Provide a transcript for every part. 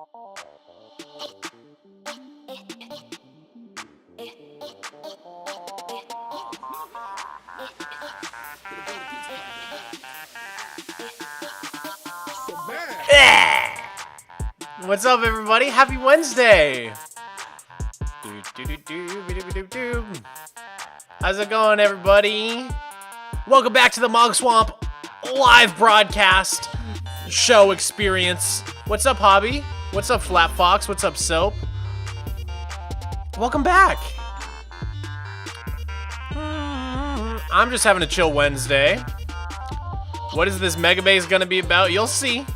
What's up, everybody? Happy Wednesday! How's it going, everybody? Welcome back to the Mogswamp live broadcast show experience. What's up, Hobby? What's up, Flat Fox? What's up, Soap? Welcome back. I'm just having a chill Wednesday. What is this Megabase gonna be about? You'll see.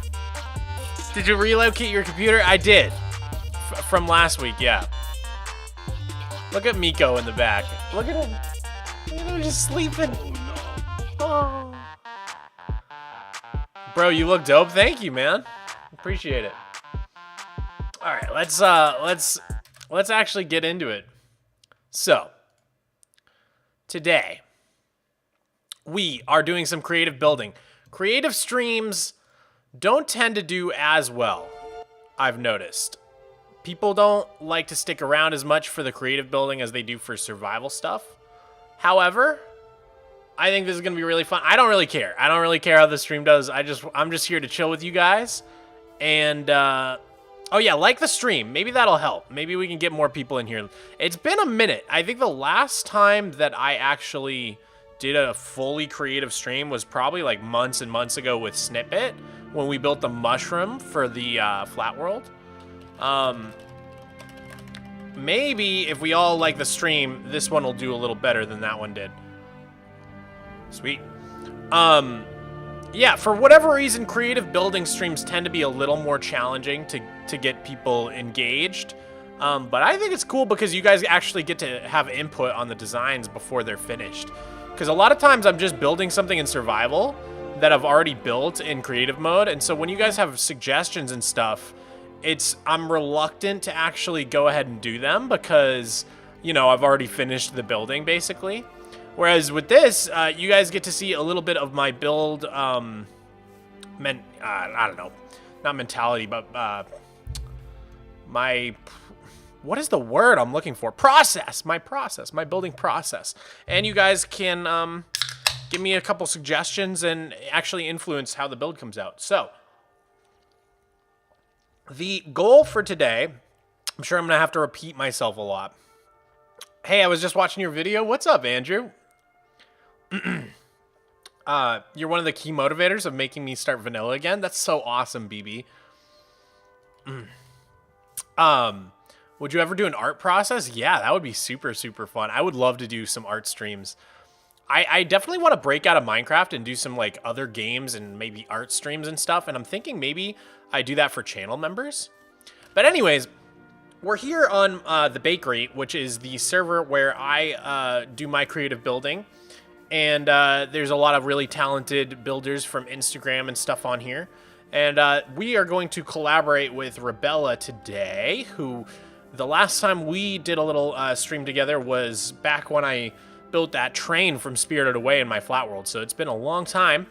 Did you relocate your computer? I did. From last week, yeah. Look at Miko in the back. Look at him. Look at him just sleeping. Oh. Bro, you look dope. Thank you, man. Appreciate it. All right, let's actually get into it. So, today we are doing some creative building. Creative streams don't tend to do as well, I've noticed. People don't like to stick around as much for the creative building as they do for survival stuff. However, I think this is gonna be really fun. I don't really care. I don't really care how the stream does. I'm just here to chill with you guys. And oh yeah, like the stream. Maybe that'll help. Maybe we can get more people in here. It's been a minute. I think the last time that I actually did a fully creative stream was probably like months and months ago with Snippet, when we built the mushroom for the flat world. Maybe if we all like the stream, this one will do a little better than that one did. Sweet. Yeah, for whatever reason, creative building streams tend to be a little more challenging to get people engaged. But I think it's cool because you guys actually get to have input on the designs before they're finished. Because a lot of times I'm just building something in survival that I've already built in creative mode, and so when you guys have suggestions and stuff, I'm reluctant to actually go ahead and do them because, you know, I've already finished the building basically. Whereas with this, you guys get to see a little bit of my build, I don't know, not mentality, but what is the word I'm looking for? My building process. And you guys can give me a couple suggestions and actually influence how the build comes out. So, the goal for today, I'm sure I'm gonna have to repeat myself a lot. Hey, I was just watching your video. What's up, Andrew? You're one of the key motivators of making me start vanilla again. That's so awesome, BB. Would you ever do an art process? Yeah, that would be super, super fun. I would love to do some art streams. I definitely want to break out of Minecraft and do some like other games and maybe art streams and stuff. And I'm thinking maybe I do that for channel members. But anyways, we're here on the Bakery, which is the server where I do my creative building. And there's a lot of really talented builders from Instagram and stuff on here. And we are going to collaborate with Rebella today, who the last time we did a little stream together was back when I built that train from Spirited Away in my flat world. So it's been a long time.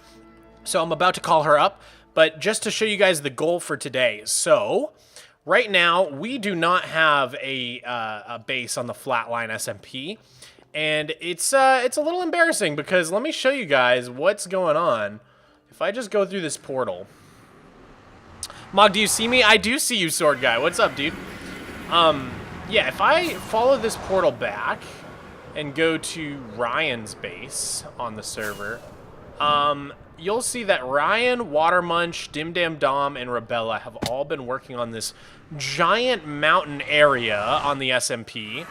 So I'm about to call her up. But just to show you guys the goal for today. So right now we do not have a base on the Flatline SMP. And it's a little embarrassing because let me show you guys what's going on. If I just go through this portal. Mog, do you see me? I do see you, Sword Guy. What's up, dude? Yeah, if I follow this portal back and go to Ryan's base on the server, you'll see that Ryan, Watermunch, Dim Dam Dom, and Rebella have all been working on this giant mountain area on the SMP.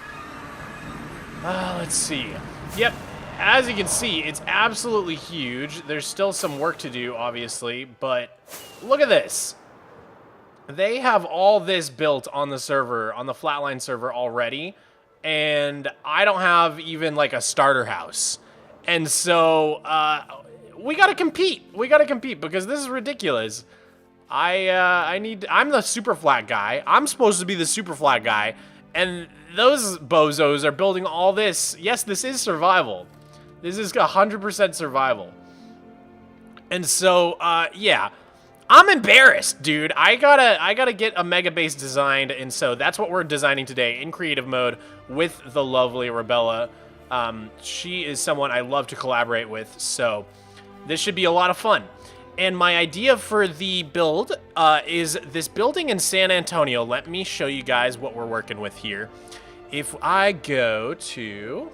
Let's see. Yep, as you can see, it's absolutely huge. There's still some work to do, obviously, but look at this. They have all this built on the server, on the Flatline server already, and I don't have even like a starter house. And so we gotta compete. We gotta compete because this is ridiculous. I'm the super flat guy. I'm supposed to be the super flat guy, and those bozos are building all this. Yes, this is survival. This is 100% survival. And so, yeah, I'm embarrassed, dude. I gotta get a Megabase designed, and so that's what we're designing today in creative mode with the lovely Rebella. She is someone I love to collaborate with, so this should be a lot of fun. And my idea for the build is this building in San Antonio. Let me show you guys what we're working with here. If I go to...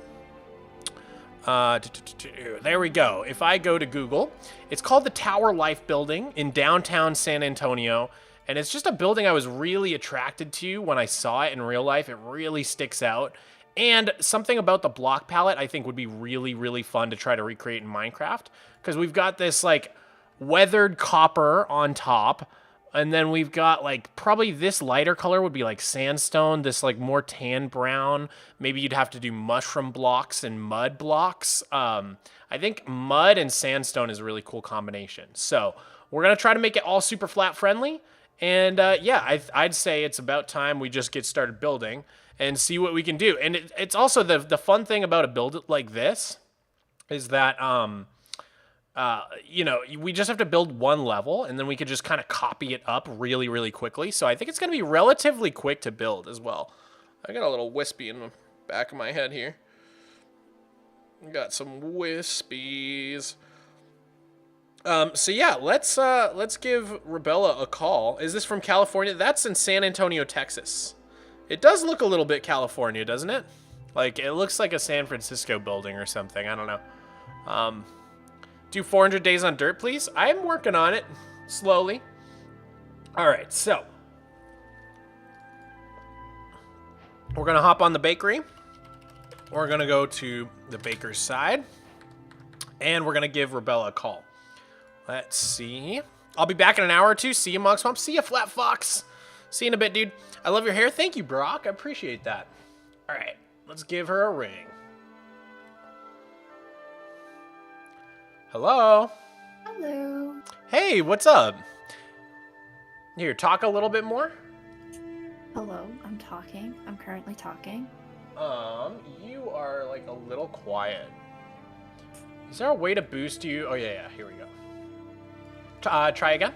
there we go. If I go to Google, it's called the Tower Life Building in downtown San Antonio. And it's just a building I was really attracted to when I saw it in real life. It really sticks out. And something about the block palette I think would be really, really fun to try to recreate in Minecraft. Because we've got this, like, weathered copper on top. And then we've got, like, probably this lighter color would be, like, sandstone. This, like, more tan brown. Maybe you'd have to do mushroom blocks and mud blocks. I think mud and sandstone is a really cool combination. So we're going to try to make it all super flat friendly. And, yeah, I'd say it's about time we just get started building and see what we can do. And it's also the fun thing about a build like this is that, you know, we just have to build one level and then we could just kind of copy it up really, really quickly. So I think it's going to be relatively quick to build as well. I got a little wispy in the back of my head here. Got some wispies. So yeah, let's give Rebella a call. Is this from California? That's in San Antonio, Texas. It does look a little bit California, doesn't it? Like, it looks like a San Francisco building or something. I don't know. Do 400 days on dirt, please. I'm working on it slowly. All right, so we're going to hop on the bakery. We're going to go to the baker's side. And we're going to give Rebella a call. Let's see. I'll be back in an hour or two. See you, Mogswamp. See you, Flat Fox. See you in a bit, dude. I love your hair. Thank you, Brock. I appreciate that. All right, let's give her a ring. Hello? Hello. Hey, what's up? Here, talk a little bit more. Hello, I'm talking. I'm currently talking. You are like a little quiet. Is there a way to boost you? Oh, yeah, here we go. Try again.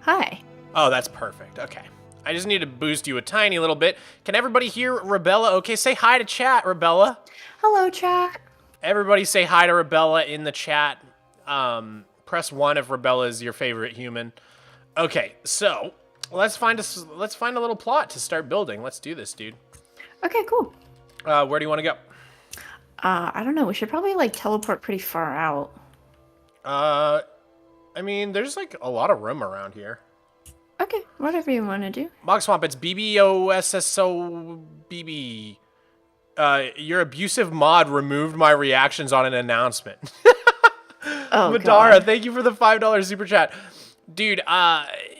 Hi. Oh, that's perfect. Okay. I just need to boost you a tiny little bit. Can everybody hear Rebella? Okay, say hi to chat, Rebella. Hello, chat. Everybody say hi to Rebella in the chat. Press 1 if Rebella is your favorite human. Okay, so let's find a little plot to start building. Let's do this, dude. Okay, cool. Where do you want to go? I don't know. We should probably like teleport pretty far out. I mean, there's like a lot of room around here. Okay, whatever you want to do. Mogswamp, it's BBOSSOBB. Your abusive mod removed my reactions on an announcement. Oh, Madara, God. thank you for the $5 super chat. Dude,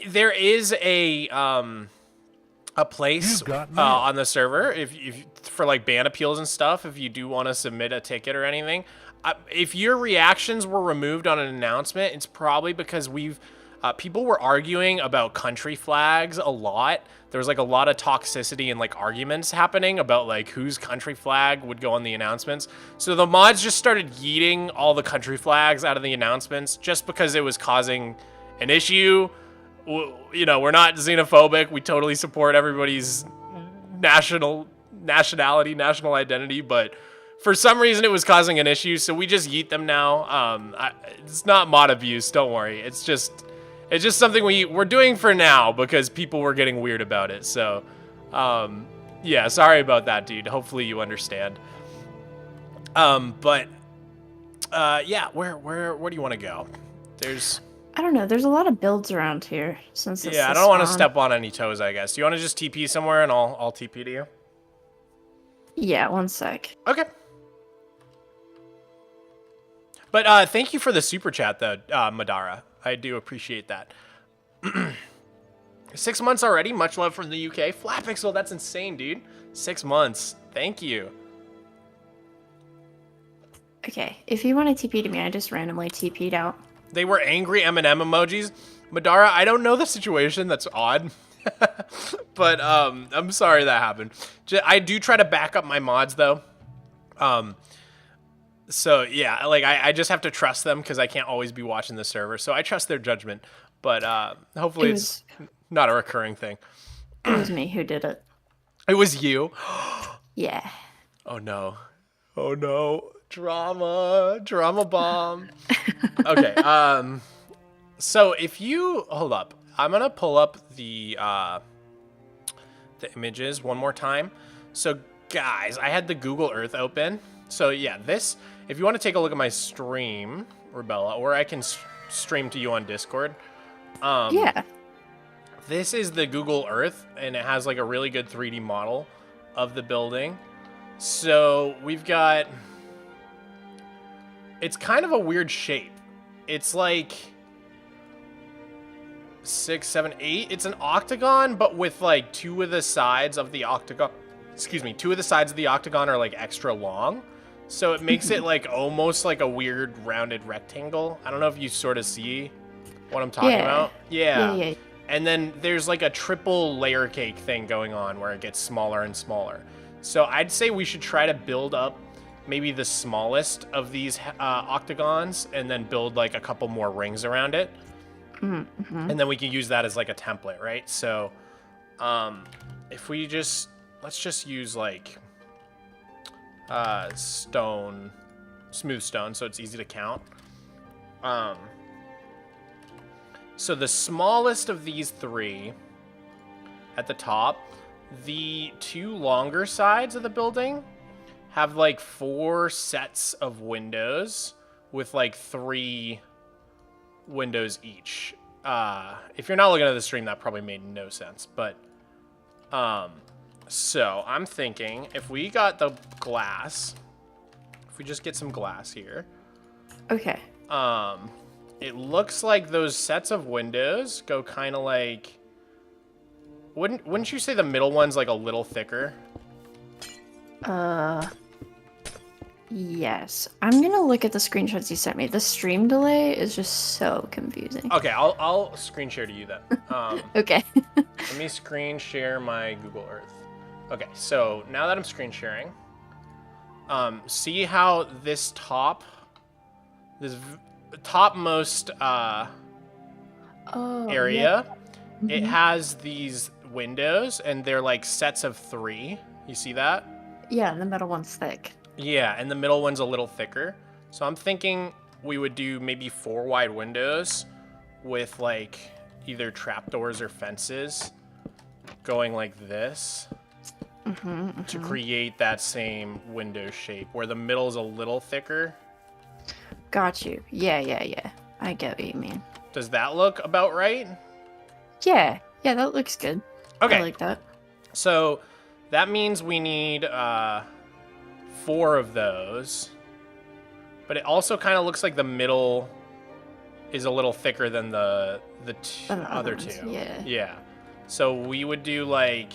there is a place on the server if for like ban appeals and stuff, if you do want to submit a ticket or anything. If your reactions were removed on an announcement, it's probably because people were arguing about country flags a lot. There was like a lot of toxicity and like arguments happening about like whose country flag would go on the announcements. So the mods just started yeeting all the country flags out of the announcements just because it was causing an issue. You know, we're not xenophobic. We totally support everybody's national identity, but for some reason it was causing an issue, so we just yeet them now. It's not mod abuse, don't worry. It's just something we're doing for now because people were getting weird about it. So, yeah, sorry about that, dude. Hopefully you understand. Yeah, where do you want to go? I don't know. There's a lot of builds around here since this I don't want to step on any toes, I guess. Do you want to just TP somewhere and I'll TP to you? Yeah, one sec. Okay. But thank you for the super chat, though, Madara. I do appreciate that. 6 months already. Much love from the UK. Flatpixel, that's insane, dude. 6 months. Thank you. Okay, if you want to TP to me, I just randomly TP'd out. They were angry M&M emojis. Madara, I don't know the situation. That's odd. But I'm sorry that happened. I do try to back up my mods, though. So, yeah, like, I just have to trust them because I can't always be watching the server. So I trust their judgment. But hopefully it's not a recurring thing. It was me who did it. It was you? Yeah. Oh no. Oh no. Drama. Drama bomb. Okay. So if you hold up, I'm gonna pull up the images one more time. So guys, I had the Google Earth open. So yeah, this, if you want to take a look at my stream, Rebella, or I can stream to you on Discord. Yeah. This is the Google Earth, and it has like a really good 3D model of the building. So we've got, it's kind of a weird shape. It's like 6, 7, 8. It's an octagon, but with like two of the sides of the octagon, two of the sides of the octagon are like extra long. So it makes it like almost like a weird rounded rectangle. I don't know if you sort of see what I'm talking about. Yeah. And then there's like a triple layer cake thing going on where it gets smaller and smaller. So I'd say we should try to build up maybe the smallest of these octagons and then build like a couple more rings around it. Mm-hmm. And then we can use that as like a template, right? So if we just, let's just use like stone, smooth stone, so it's easy to count. So the smallest of these three at the top, the two longer sides of the building have like 4 sets of windows with like 3 windows each. If you're not looking at the stream, that probably made no sense. But so I'm thinking if we got the glass, if we just get some glass here. Okay. It looks like those sets of windows go kind of like, wouldn't you say the middle one's like a little thicker? Yes. I'm gonna look at the screenshots you sent me. The stream delay is just so confusing. Okay, I'll screen share to you then. Okay. Let me screen share my Google Earth. Okay, so now that I'm screen sharing, see how this topmost area, yeah. It has these windows and they're like sets of 3. You see that? Yeah, the middle one's thick. Yeah, and the middle one's a little thicker. So I'm thinking we would do maybe 4 wide windows with like either trapdoors or fences going like this to create that same window shape where the middle is a little thicker. Got you. Yeah. I get what you mean. Does that look about right? Yeah, that looks good. Okay. I like that. So that means we need 4 of those. But it also kind of looks like the middle is a little thicker than the other two. Yeah. So we would do like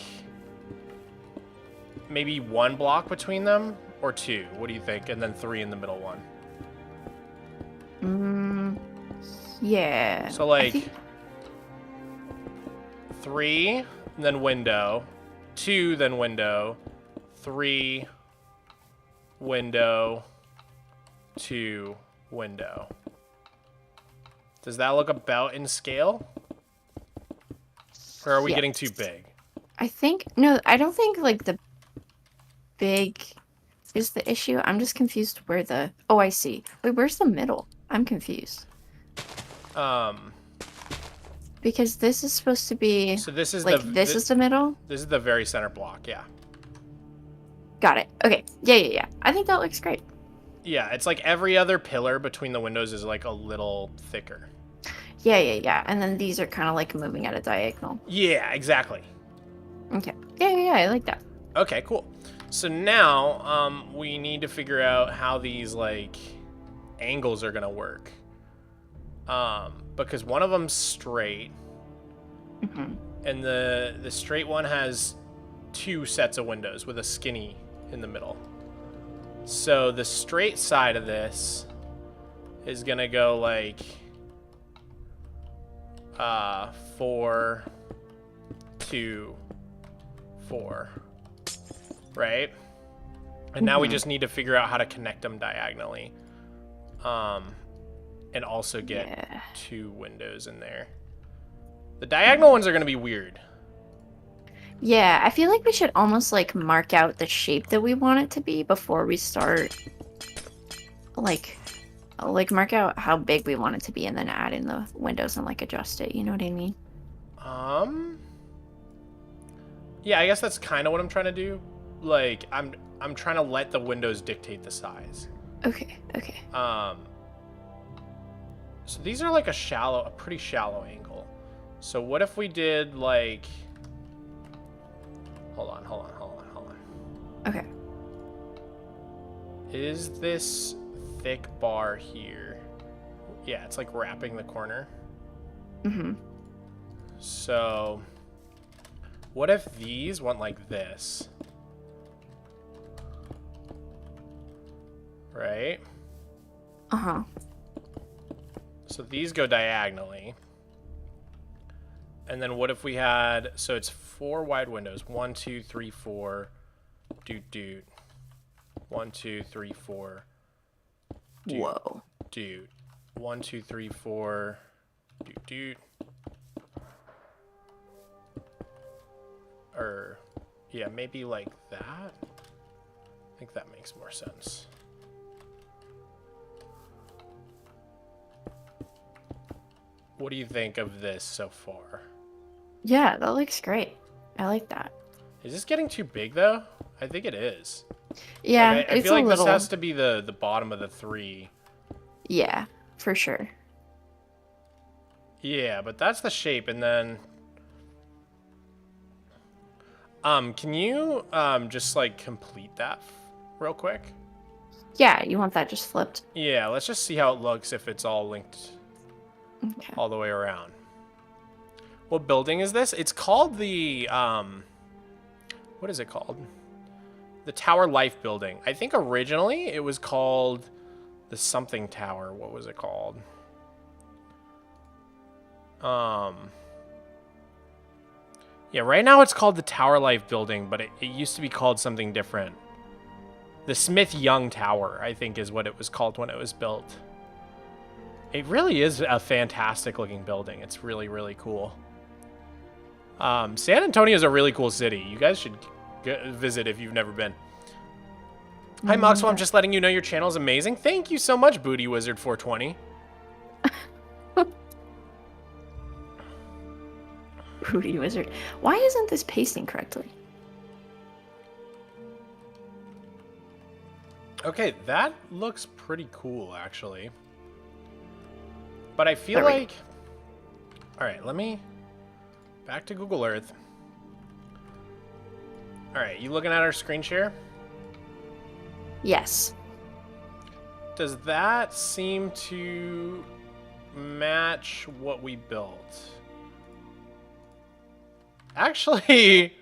maybe 1 block between them or 2. What do you think? And then 3 in the middle one. Yeah. So like 3, and then window, 2, then window, 3, window, 2, window. Does that look about in scale? Or are we getting too big? No, I don't think like the big is the issue. I'm just confused where oh, I see. Wait, where's the middle? I'm confused. Because this is supposed to be. So this is like this is the middle. This is the very center block. Yeah. Got it. Okay. Yeah. I think that looks great. Yeah, it's like every other pillar between the windows is like a little thicker. Yeah. And then these are kind of like moving at a diagonal. Yeah, exactly. Okay. Yeah. I like that. Okay, cool. So now we need to figure out how these like angles are gonna work. Because one of them's straight, and the straight one has 2 sets of windows with a skinny in the middle. So the straight side of this is gonna go like 4, 2, 4, right? And now we just need to figure out how to connect them diagonally. And also get 2 windows in there. The diagonal ones are going to be weird. Yeah, I feel like we should almost like mark out the shape that we want it to be before we start. Like mark out how big we want it to be and then add in the windows and like adjust it. You know what I mean? Yeah, I guess that's kind of what I'm trying to do. Like, I'm trying to let the windows dictate the size. Okay, okay. So these are like a pretty shallow angle. So what if we did like, hold on. Okay. Is this thick bar here? Yeah, it's like wrapping the corner. Mm-hmm. So what if these went like this? Right? Uh-huh. So these go diagonally. And then what if we had, so it's 4 wide windows. 1, 2, 3, 4. Doot. 1, 2, 3, 4. Doot. Whoa. Doot. 1, 2, 3, 4. Doot. Or, yeah, maybe like that. I think that makes more sense. What do you think of this so far? Yeah, that looks great. I like that. Is this getting too big though? I think it is. Yeah, Like, I it's feel like a little. this has to be the bottom of the 3. Yeah, for sure. Yeah, but that's the shape, and then can you just like complete that real quick? Yeah, you want that just flipped? Yeah, let's just see how it looks if it's all linked Okay. all the way around. What building is this? It's called the what is it called? The Tower Life building. I think originally it was called the something tower. What was it called? Yeah, right now it's called the Tower Life building, but it used to be called something different. The Smith Young Tower, I think, is what it was called when it was built. It really is a fantastic looking building. It's really, really cool. San Antonio is a really cool city. You guys should visit if you've never been. Hi, Mogswamp, just letting you know your channel is amazing. Thank you so much, Booty Wizard 420. Booty Wizard. Why isn't this pasting correctly? Okay, that looks pretty cool, actually. But I feel like... Alright, let me... Back to Google Earth. Alright, you looking at our screen share? Yes. Does that seem to match what we built? Actually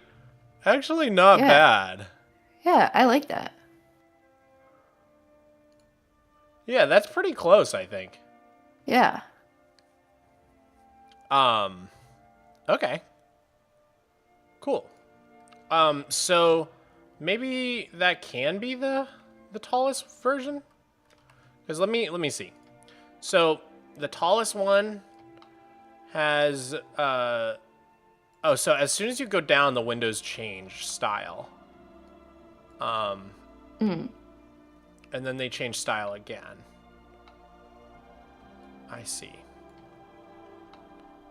not bad. Yeah, I like that. Yeah, that's pretty close, I think. Yeah. Okay. Cool. So maybe that can be the tallest version? Because let me see. So the tallest one has oh, so as soon as you go down, the windows change style. And then they change style again. I see.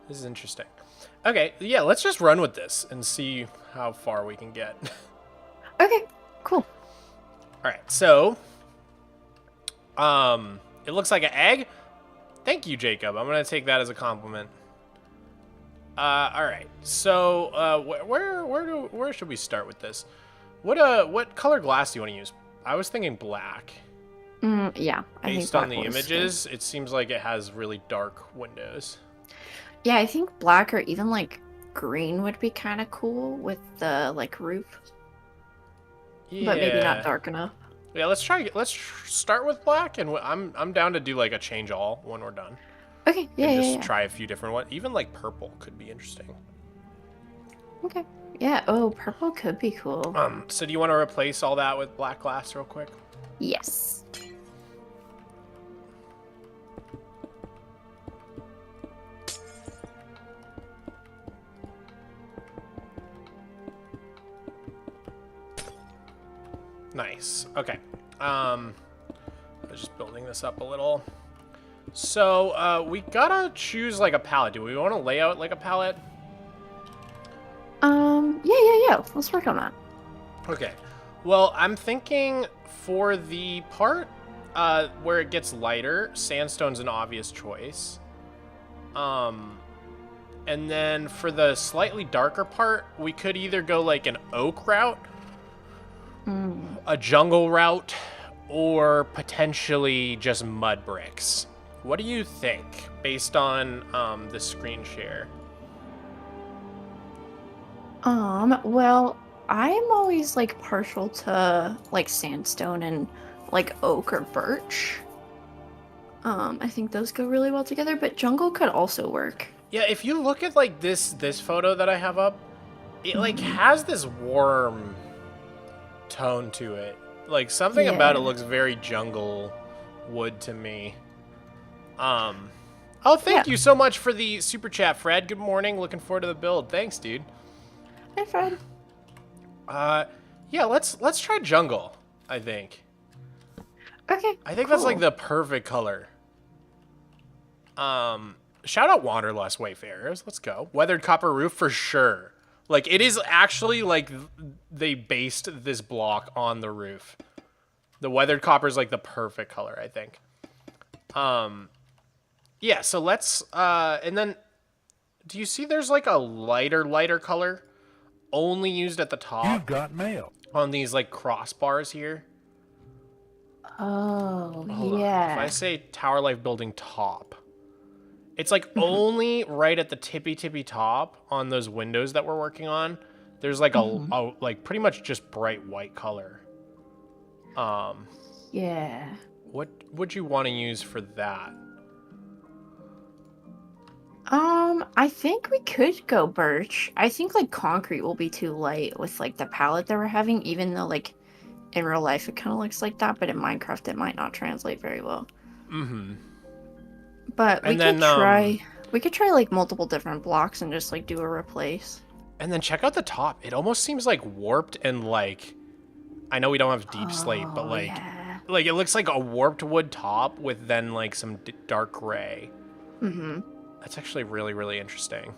This is interesting. Okay, yeah, let's just run with this and see how far we can get. Okay, cool. All right, so it looks like an egg. Thank you, Jacob. I'm gonna take that as a compliment. All right, so where should we start with this? What color glass do you want to use? I was thinking black. Yeah. Based on the images, it seems like it has really dark windows. Yeah, I think black or even like green would be kind of cool with the like roof. Yeah. But maybe not dark enough. Yeah, let's start with black, and I'm down to do like a change all when we're done. Okay, yeah, and yeah, just try a few different ones. Even like purple could be interesting. Okay. Yeah, oh, purple could be cool. So do you want to replace all that with black glass real quick? Yes. Nice. Okay. I was just building this up a little. So, we gotta choose like a palette. Do we want to lay out like a palette? Yeah. Let's work on that. Okay. Well, I'm thinking for the part where it gets lighter, sandstone's an obvious choice. And then for the slightly darker part, we could either go like an oak route, a jungle route, or potentially just mud bricks. What do you think based on the screen share? Well, I'm always like partial to like sandstone and like oak or birch. I think those go really well together, but jungle could also work. Yeah, if you look at like this photo that I have up, it like has this warm tone to it. Like something about it looks very jungle wood to me. Oh, thank you so much for the super chat, Fred. Good morning. Looking forward to the build. Thanks, dude. Hey, Fred. Yeah, let's try jungle, I think. Okay. I think that's like the perfect color. Shout out Wanderlust Wayfarers. Let's go. Weathered copper roof for sure. Like it is actually like they based this block on the roof. The weathered copper is like the perfect color, I think. Yeah, so let's and then do you see there's like a lighter color only used at the top? You've got mail. On these like crossbars here. Oh, Hold yeah. on. If I say Tower Life building top, it's like only right at the tippy top on those windows that we're working on. There's like a like pretty much just bright white color. Yeah. What would you want to use for that? I think we could go birch. I think like concrete will be too light with like the palette that we're having, even though like in real life it kind of looks like that, but in Minecraft it might not translate very well. But we could try like multiple different blocks and just like do a replace. And then check out the top. It almost seems like warped and like, I know we don't have deep slate, but like, like it looks like a warped wood top with then like some dark gray. That's actually really interesting.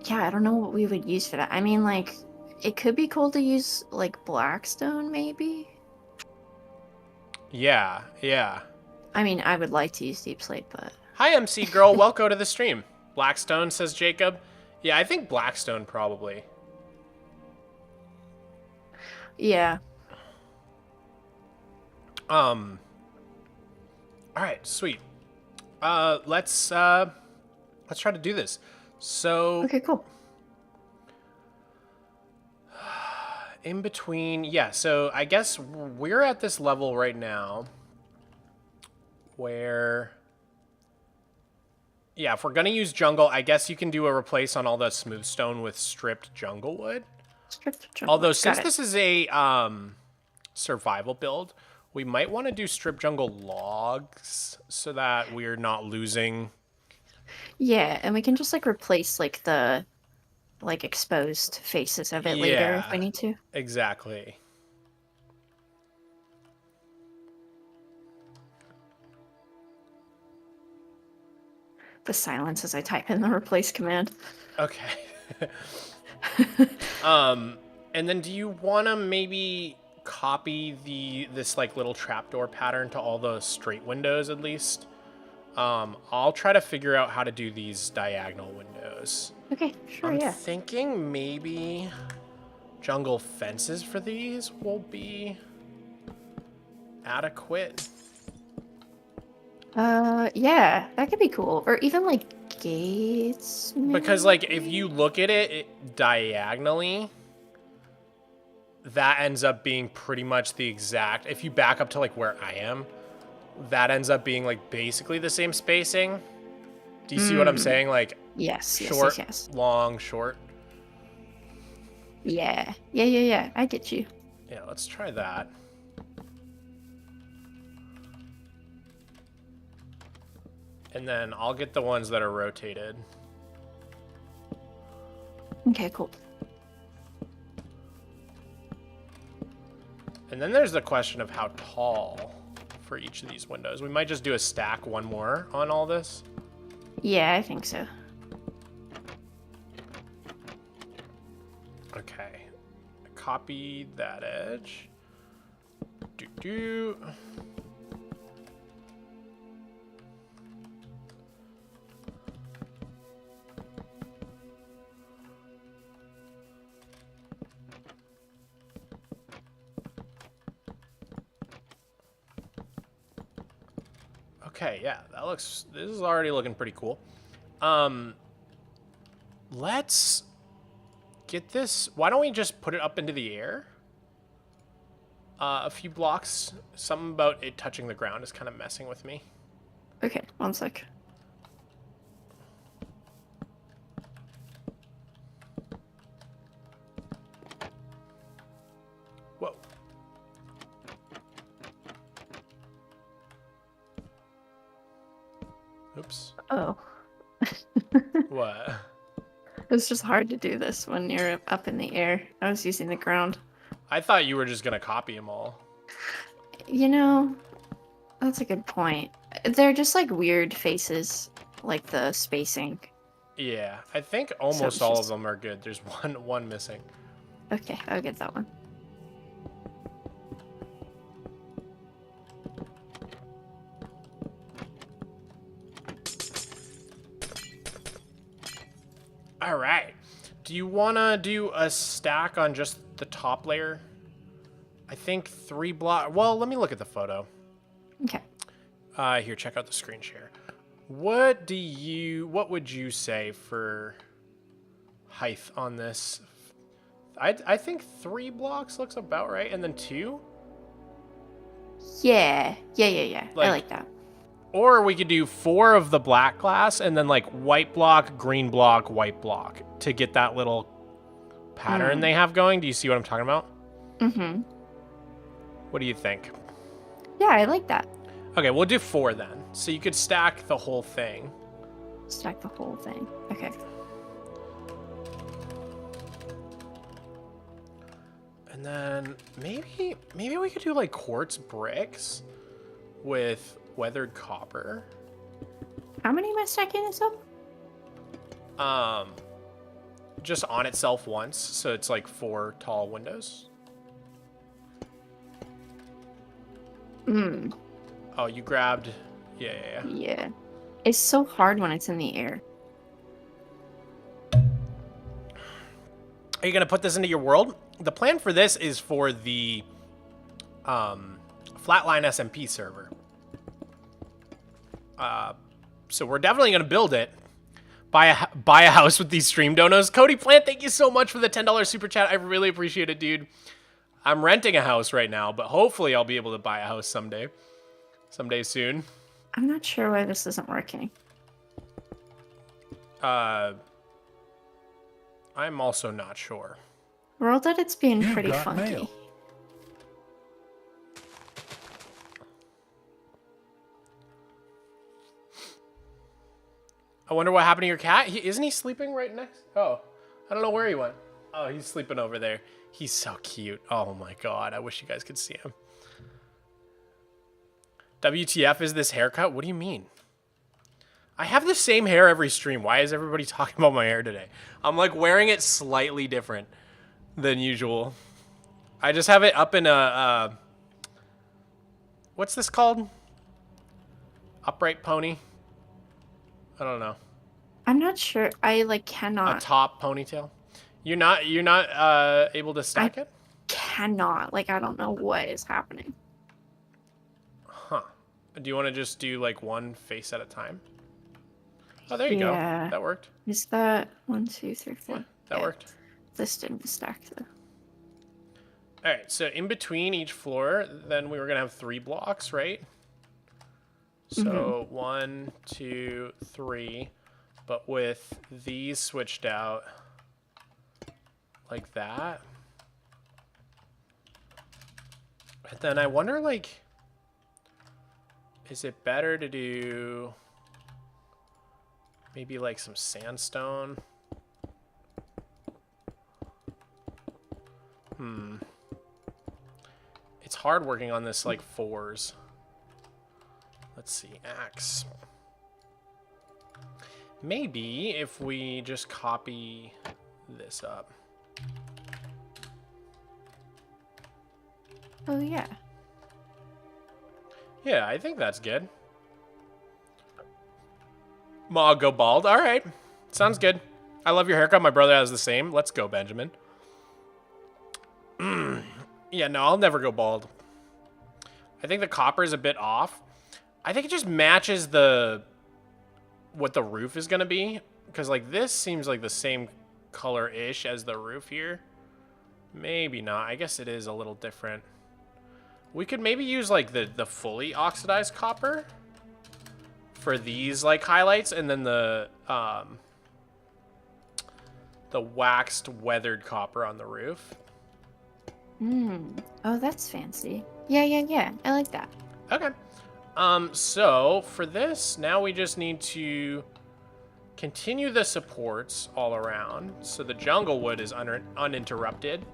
Yeah, I don't know what we would use for that. I mean, like, it could be cool to use like blackstone, maybe. Yeah. I mean, I would like to use deep slate, but... Hi, MC girl. Welcome to the stream. Blackstone, says Jacob. Yeah, I think blackstone probably. Yeah. All right, sweet. Let's try to do this. So... Okay, cool. In between... Yeah, so I guess we're at this level right now where... Yeah, if we're going to use jungle, I guess you can do a replace on all the smooth stone with stripped jungle wood. Although, since this is a survival build, we might want to do strip jungle logs so that we're not losing. Yeah, and we can just like replace like the like exposed faces of it later if we need to. Exactly. The silence as I type in the replace command. Okay. And then do you want to maybe copy this like little trapdoor pattern to all the straight windows at least? I'll try to figure out how to do these diagonal windows. Okay, sure, I'm thinking maybe jungle fences for these will be adequate. Yeah, that could be cool. Or even like gates. Maybe? Because like if you look at it diagonally, that ends up being pretty much the exact, if you back up to like where I am, that ends up being like basically the same spacing. Do you see what I'm saying? Like short, long, short. Yeah. I get you. Yeah, let's try that. And then I'll get the ones that are rotated. Okay, cool. And then there's the question of how tall for each of these windows. We might just do a stack one more on all this. Yeah, I think so. Okay. Copy that edge. Do. Okay, yeah, this is already looking pretty cool. Let's get this. Why don't we just put it up into the air? A few blocks. Something about it touching the ground is kind of messing with me. Okay, 1 sec. Whoa. Oops. Oh. What? It's just hard to do this when you're up in the air. I was using the ground. I thought you were just gonna copy them all. You know, that's a good point. They're just like weird faces, like the spacing. Yeah, I think almost all of them are good. There's one missing. Okay, I'll get that one. All right. Do you want to do a stack on just the top layer? I think 3 block. Well, let me look at the photo. Okay. Here, check out the screen share. What would you say for height on this? I think 3 blocks looks about right, and then 2. Yeah. I like that. Or we could do 4 of the black glass and then like white block, green block, white block to get that little pattern they have going. Do you see what I'm talking about? Mm-hmm. What do you think? Yeah, I like that. Okay, we'll do 4 then. So you could stack the whole thing. Stack the whole thing. Okay. And then maybe we could do like quartz bricks with weathered copper. How many am I stacking this up? Just on itself once, so it's like 4 tall windows. Oh, you grabbed. Yeah. Yeah. It's so hard when it's in the air. Are you gonna put this into your world? The plan for this is for the Flatline SMP server. So we're definitely gonna build it. Buy a house with these stream donos. Cody Plant, thank you so much for the $10 super chat. I really appreciate it, dude. I'm renting a house right now, but hopefully I'll be able to buy a house someday soon. I'm not sure why this isn't working. I'm also not sure. Roll that it's being pretty funky. Mail. I wonder what happened to your cat. Isn't he sleeping right next? Oh, I don't know where he went. Oh, he's sleeping over there. He's so cute. Oh my god, I wish you guys could see him. WTF is this haircut? What do you mean? I have the same hair every stream. Why is everybody talking about my hair today? I'm like wearing it slightly different than usual. I just have it up in a what's this called? Upright pony? I don't know. I'm not sure. I like cannot. A top ponytail? You're not able to stack it? Cannot. Like I don't know what is happening. Huh. Do you want to just do like one face at a time? Oh, there you go. That worked. Is that 1, 2, 3, 4? Yeah, that worked. This didn't stack though. All right, so in between each floor, then we were gonna have 3 blocks, right? So 1, 2, 3, but with these switched out like that. And then I wonder, like, is it better to do maybe like some sandstone? hard working on this like 4s. Let's see, axe. Maybe if we just copy this up. Oh, yeah. Yeah, I think that's good. Mog go bald. All right. Sounds good. I love your haircut. My brother has the same. Let's go, Benjamin. Yeah, no, I'll never go bald. I think the copper is a bit off. I think it just matches what the roof is going to be. Because, like, this seems like the same color-ish as the roof here. Maybe not. I guess it is a little different. We could maybe use, like, the fully oxidized copper for these, like, highlights. And then the waxed weathered copper on the roof. Oh, that's fancy. Yeah. I like that. Okay. So for this, now we just need to continue the supports all around. So the jungle wood is uninterrupted.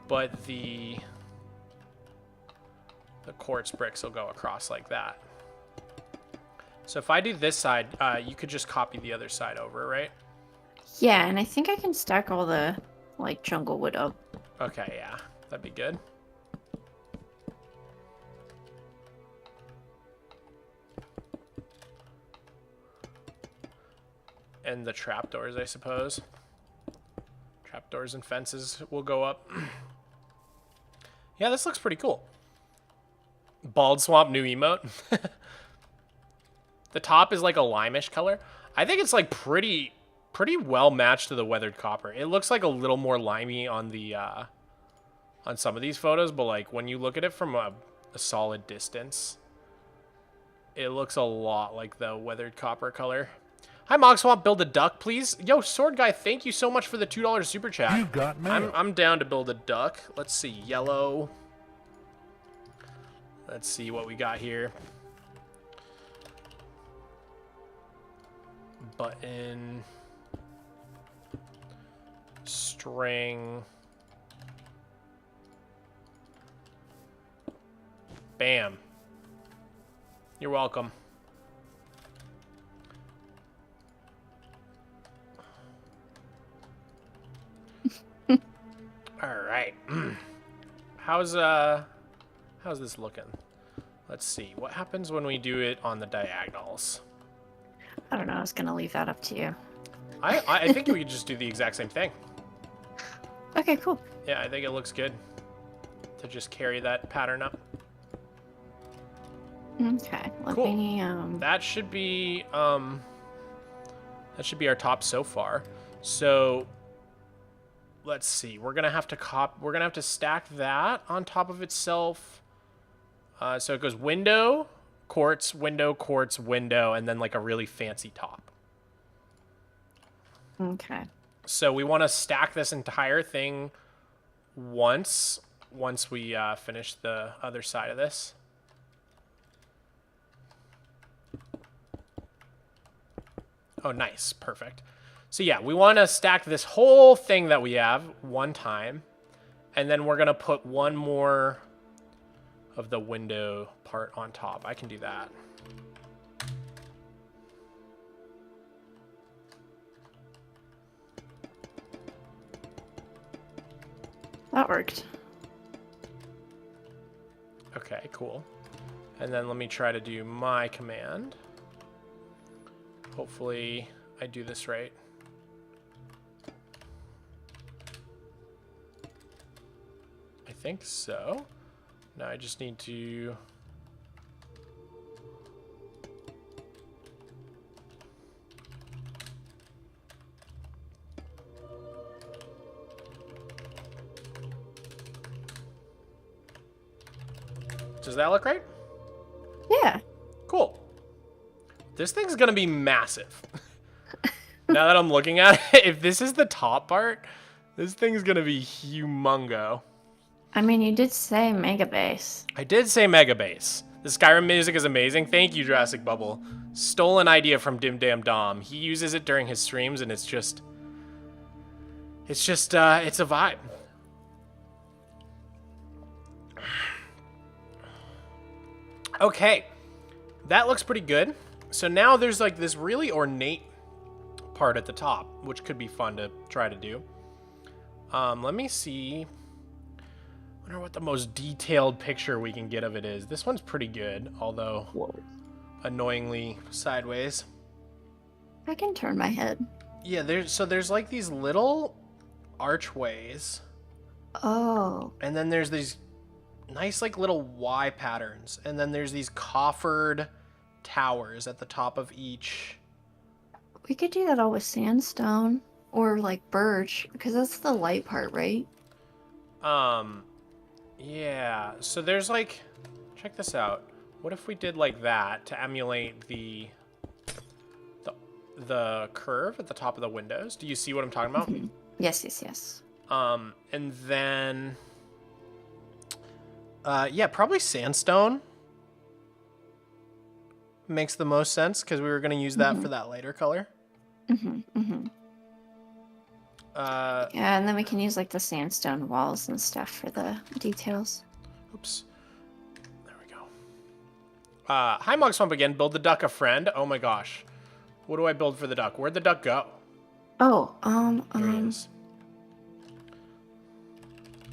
But the quartz bricks will go across like that. So if I do this side, you could just copy the other side over, right? Yeah, and I think I can stack all the, like, jungle wood up. Okay, yeah. That'd be good. And the trapdoors, I suppose. Trapdoors and fences will go up. Yeah, this looks pretty cool. Bald Swamp new emote. The top is like a limeish color. I think it's like pretty well matched to the weathered copper. It looks like a little more limey on the on some of these photos, but like when you look at it from a solid distance, it looks a lot like the weathered copper color. Hi, Mogswamp, build a duck, please. Yo, Sword Guy, thank you so much for the $2 super chat. You got mail. I'm down to build a duck. Let's see, yellow. Let's see what we got here. Button. String. Bam. You're welcome. All right. How's this looking? Let's see. What happens when we do it on the diagonals? I don't know. I was gonna leave that up to you. I think we could just do the exact same thing. Okay, cool. Yeah, I think it looks good to just carry that pattern up. Okay. Let Cool. me, That should be our top so far. So let's see. We're gonna have to stack that on top of itself. So it goes window, quartz, window, quartz, window, and then like a really fancy top. Okay. So we want to stack this entire thing once we finish the other side of this. Oh, nice. Perfect. So yeah, we want to stack this whole thing that we have one time, and then we're going to put one more of the window part on top. I can do that. That worked. Okay, cool. And then let me try to do my command. Hopefully I do this right. I think so. Now I just need to... Does that look right? Yeah. Cool. This thing's gonna be massive. Now that I'm looking at it, if this is the top part, this thing's gonna be humongo. I mean, you did say Megabase. I did say Megabase. The Skyrim music is amazing. Thank you, Jurassic Bubble. Stolen idea from Dim Dam Dom. He uses it during his streams, and it's a vibe. Okay, that looks pretty good. So now there's like this really ornate part at the top, which could be fun to try to do. Let me see. I wonder what the most detailed picture we can get of it is. This one's pretty good, although annoyingly sideways. I can turn my head. Yeah, there's like these little archways. Oh. And then there's these nice like little Y patterns. And then there's these coffered towers at the top of each. We could do that all with sandstone or like birch, because that's the light part, right? Yeah. So there's like, check this out. What if we did like that to emulate the curve at the top of the windows? Do you see what I'm talking about? Mm-hmm. Yes, yes, yes. And then, yeah, probably sandstone makes the most sense because we were going to use that for that lighter color. Yeah, and then we can use like the sandstone walls and stuff for the details. Oops. There we go. Hi, Mogswamp again. Build the duck a friend. Oh my gosh. What do I build for the duck? Where'd the duck go? Oh, There he is.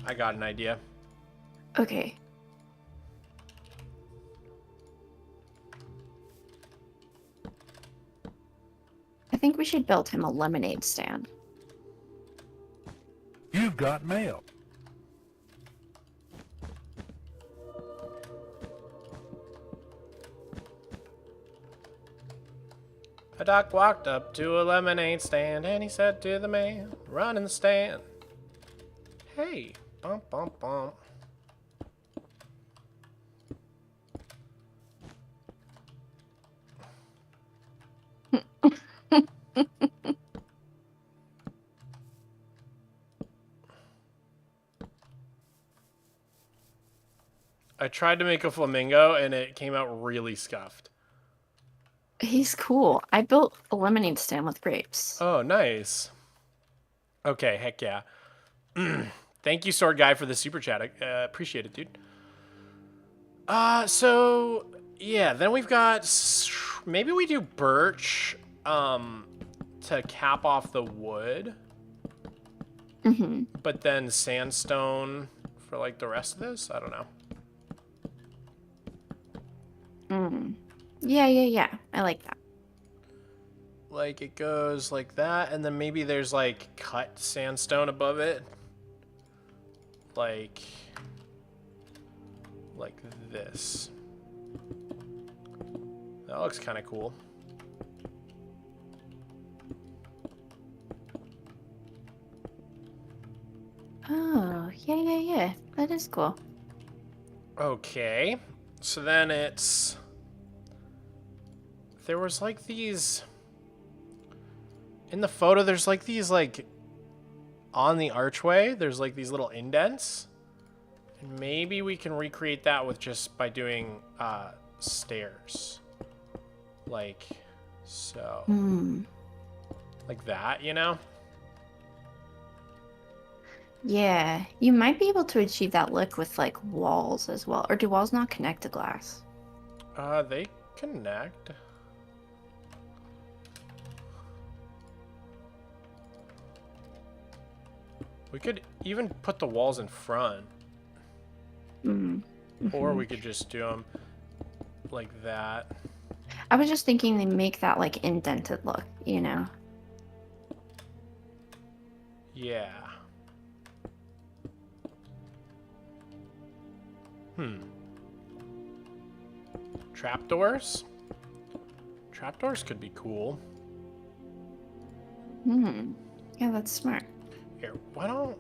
I got an idea. Okay. I think we should build him a lemonade stand. You've got mail. A duck walked up to a lemonade stand and he said to the man, run in the stand. Hey, bump, bump, bump. I tried to make a flamingo and it came out really scuffed. He's cool. I built a lemonade stand with grapes. Oh, nice. Okay, heck yeah. Thank you, Sword Guy, for the super chat. Appreciate it, dude. So yeah, then we've got maybe we do birch to cap off the wood. But then sandstone for like the rest of this. I don't know. Yeah. I like that. Like it goes like that, and then maybe there's like cut sandstone above it. Like this. That looks kind of cool. Oh, yeah. That is cool. Okay. So then it's... There was like these... In the photo, there's like these like... On the archway, there's like these little indents. And maybe we can recreate that with just by doing stairs. Like so. Like that, you know? Yeah, you might be able to achieve that look with like walls as well. Or do walls not connect to glass? They connect. We could even put the walls in front. Or we could just do them like that. I was just thinking they make that like indented look, you know? Yeah. Trapdoors? Trapdoors could be cool. Yeah, that's smart. Here, why don't...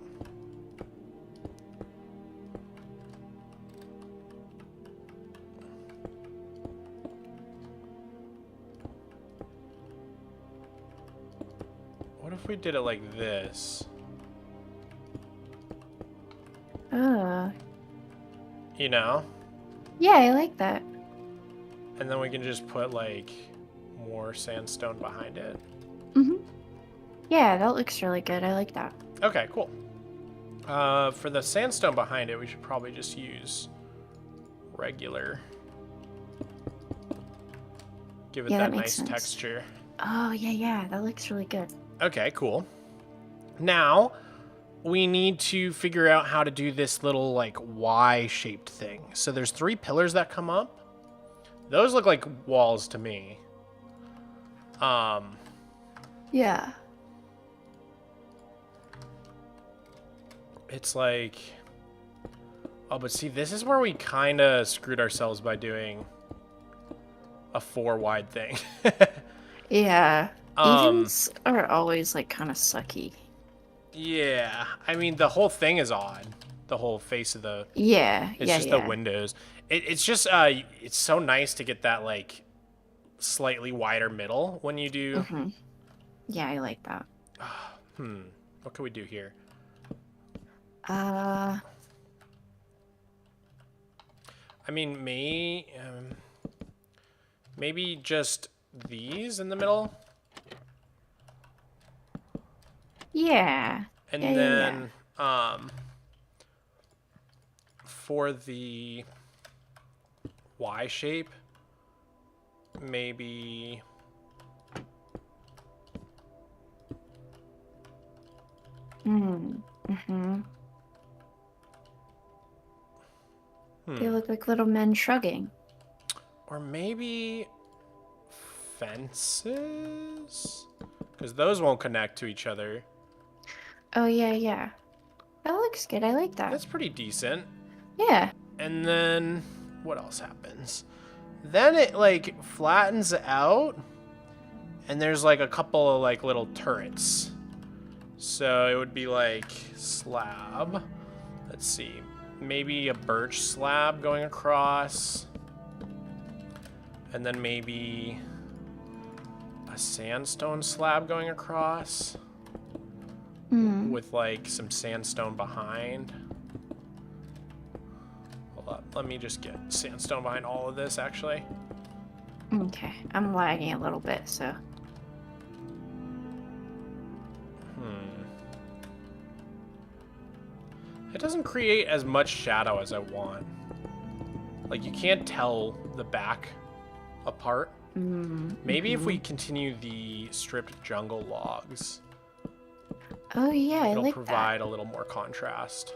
What if we did it like this? You know? Yeah, I like that. And then we can just put like more sandstone behind it. Yeah, that looks really good. I like that. Okay, cool. For the sandstone behind it, we should probably just use regular Give it Yeah, that that makes nice sense. texture. Oh, yeah, that looks really good. Okay, cool. Now, we need to figure out how to do this little, like, Y-shaped thing. So there's 3 pillars that come up. Those look like walls to me. Yeah. It's like... Oh, but see, this is where we kind of screwed ourselves by doing a 4-wide thing. Yeah. Evens are always, like, kind of sucky. Yeah. I mean, the whole thing is odd. The whole face of the... Yeah, It's just the windows. It's just, it's so nice to get that, like, slightly wider middle when you do... Mm-hmm. Yeah, I like that. What can we do here? Uh... I mean, maybe just these in the middle? Yeah. And yeah, then, for the Y shape, maybe... Mm-hmm. They look like little men shrugging. Or maybe fences? Because those won't connect to each other. Oh, yeah. That looks good. I like that. That's pretty decent. Yeah. And then, what else happens? Then it, like, flattens out, and there's, like, a couple of, like, little turrets. So it would be, like, slab. Let's see. Maybe a birch slab going across. And then maybe a sandstone slab going across. With, like, some sandstone behind. Hold up. Let me just get sandstone behind all of this, actually. Okay. I'm lagging a little bit, so... It doesn't create as much shadow as I want. Like, you can't tell the back apart. Maybe if we continue the stripped jungle logs, oh yeah, I it'll like provide a little more contrast.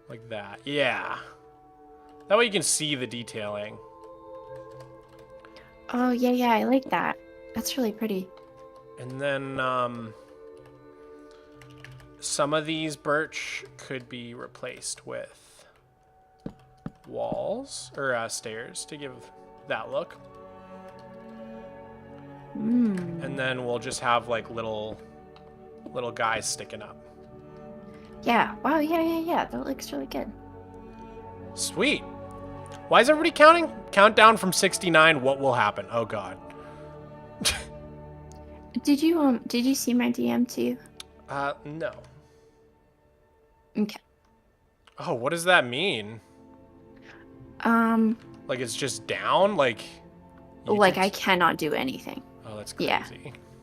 Like that. Yeah. That way you can see the detailing. Oh yeah, I like that. That's really pretty. And then some of these birch could be replaced with walls or stairs to give that look. And then we'll just have like little guys sticking up. Yeah. Wow. Yeah. That looks really good. Sweet. Why is everybody counting? Countdown from 69. What will happen? Oh God. Did you see my DM too? No. Okay. Oh, what does that mean? Like it's just down? Like I cannot do anything. Oh, that's crazy. Yeah.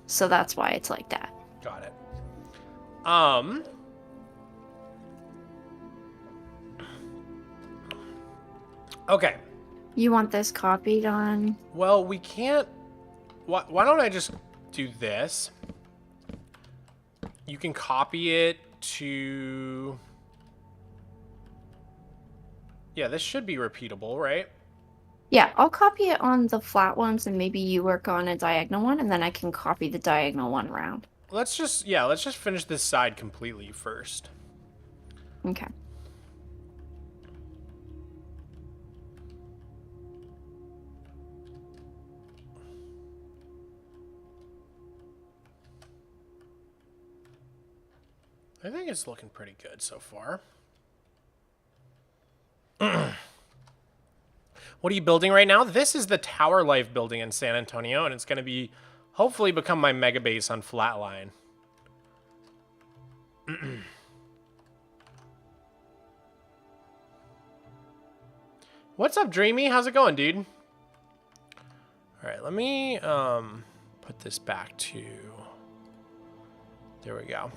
So that's why it's like that. Got it. Okay. You want this copied on? Well, we can't... Why don't I just do this? You can copy it to... Yeah, this should be repeatable, right? Yeah, I'll copy it on the flat ones and maybe you work on a diagonal one and then I can copy the diagonal one around. Let's just finish this side completely first. Okay. I think it's looking pretty good so far. What are you building right now? This is the Tower Life building in San Antonio, and it's going to be hopefully become my Megabase on Flatline. What's up, Dreamy? How's it going, dude? All right, let me put this back to... There we go.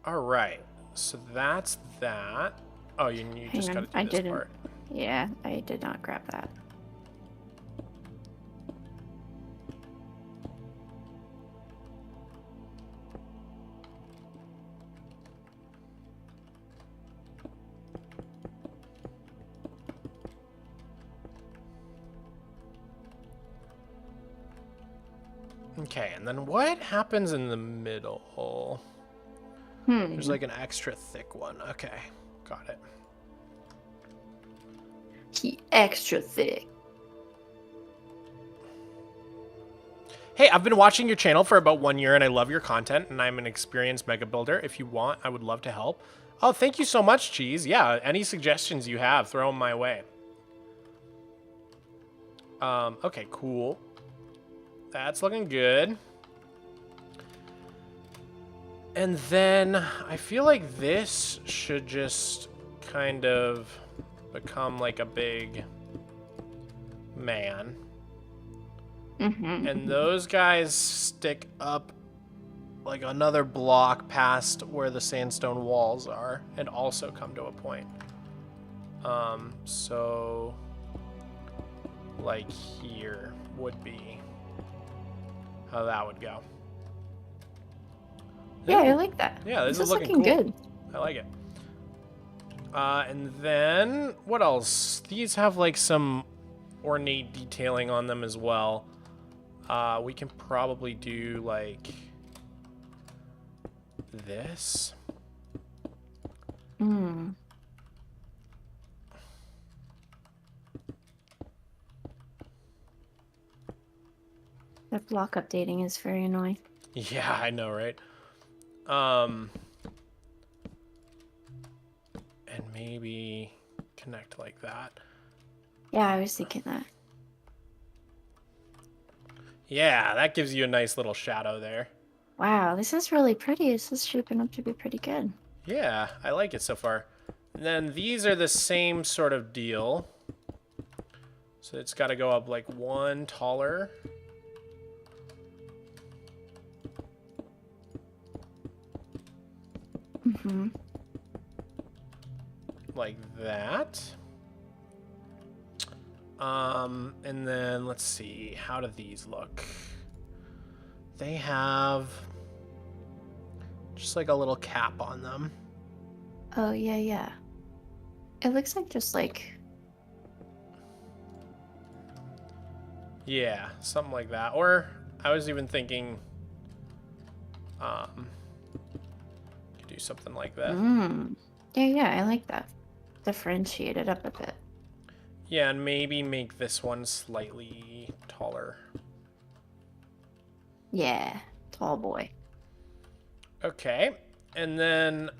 All right, So that's that. Oh, you just Hang gotta on, do this part. Yeah, I did not grab that. Okay, and then what happens in the middle? There's like an extra thick one. Okay, got it. Extra thick. Hey, I've been watching your channel for about 1 year and I love your content and I'm an experienced mega builder. If you want, I would love to help. Oh, thank you so much, Cheese. Yeah, any suggestions you have, throw them my way. Okay, cool. That's looking good. And then I feel like this should just kind of become like a big man. And those guys stick up like another block past where the sandstone walls are and also come to a point. So like here would be how that would go. Yeah, I like that. Yeah, this is looking cool. good. I like it. And then what else? These have like some ornate detailing on them as well. We can probably do like this. That block updating is very annoying. Yeah, I know, right? And maybe connect like that. Yeah, I was thinking that. Yeah, that gives you a nice little shadow there. Wow, this is really pretty. This is shaping up to be pretty good. Yeah, I like it so far. And then these are the same sort of deal. So it's got to go up like one taller. Like that. And then let's see, how do these look? They have just like a little cap on them. Oh, yeah, yeah. It looks like just like... Yeah, something like that. Or I was even thinking, could do something like that. Yeah, yeah, I like that. Differentiate it up a bit. Yeah, and maybe make this one slightly taller. Yeah, tall boy. Okay, and then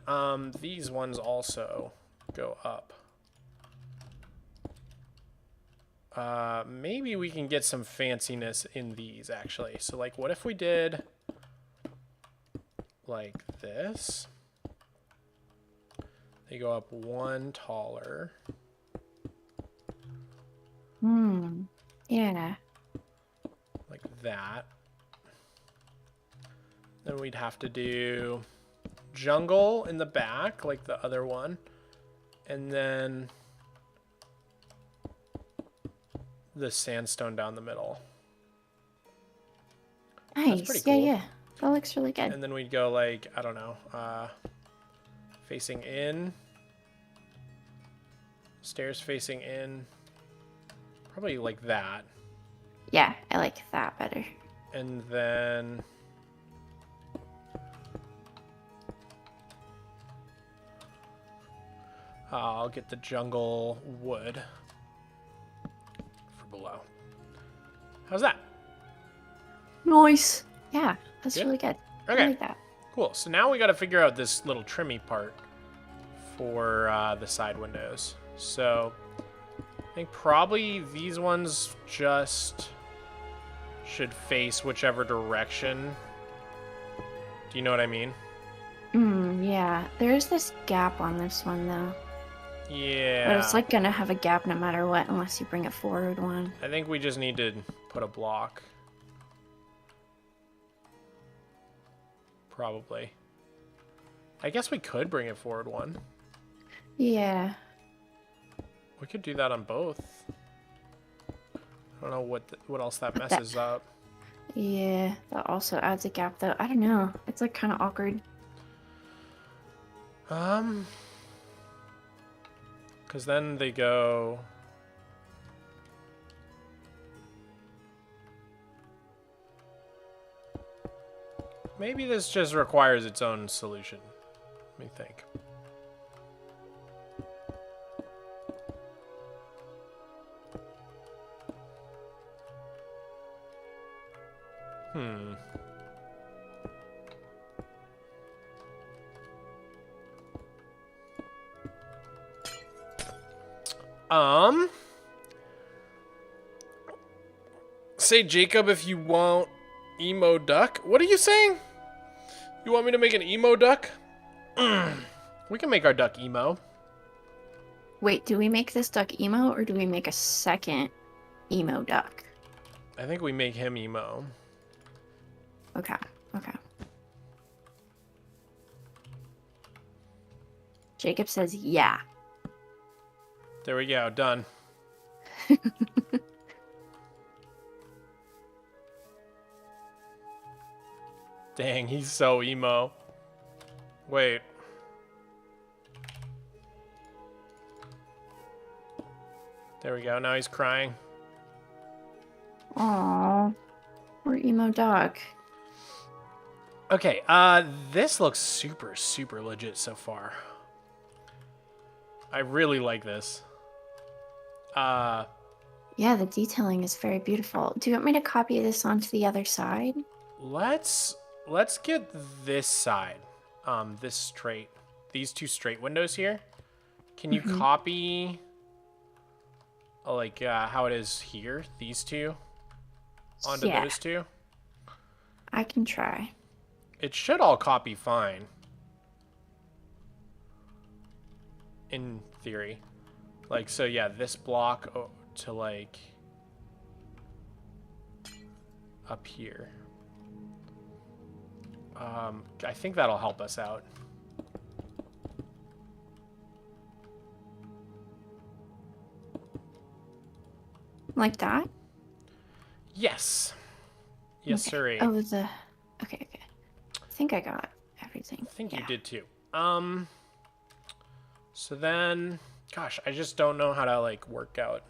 these ones also go up. Maybe we can get some fanciness in these, actually. So, like, what if we did like this? They go up one taller. Yeah. Like that. Then we'd have to do jungle in the back, like the other one. And then the sandstone down the middle. Nice. That's pretty cool. Yeah, yeah. That looks really good. And then we'd go like, I don't know, facing in. Stairs facing in. Probably like that. Yeah, I like that better. And then I'll get the jungle wood for below. How's that? Nice. Yeah, that's Good? really good. Okay. I like that. Cool. So now we got to figure out this little trimmy part for the side windows. So I think probably these ones just should face whichever direction. Do you know what I mean? Yeah. There's this gap on this one, though. Yeah. But it's like gonna have a gap no matter what, unless you bring it forward one. I think we just need to put a block. Probably. I guess we could bring it forward one. Yeah. We could do that on both. I don't know what else that But messes up. Yeah, that also adds a gap though. I don't know. It's like kind of awkward. Because then they go... Maybe this just requires its own solution. Let me think. Say Jacob if you want emo duck. What are you saying? You want me to make an emo duck? We can make our duck emo. Wait, do we make this duck emo or do we make a second emo duck? I think we make him emo. Okay, okay. Jacob says yeah. There we go, done. Dang, he's so emo. Wait. There we go, now he's crying. Aww. Poor emo duck. Okay, this looks super, super legit so far. I really like this. Yeah, the detailing is very beautiful. Do you want me to copy this onto the other side? Let's get this side, this straight, these two straight windows here. Can you copy, like, how it is here, these two, onto those two? I can try. It should all copy fine. In theory. Like, so yeah, this block to, like, up here. I think that'll help us out. Like that? Yes. Yes, okay. sirree. Oh, okay. I think I got everything. I think you did too. So then, gosh, I just don't know how to, like, work out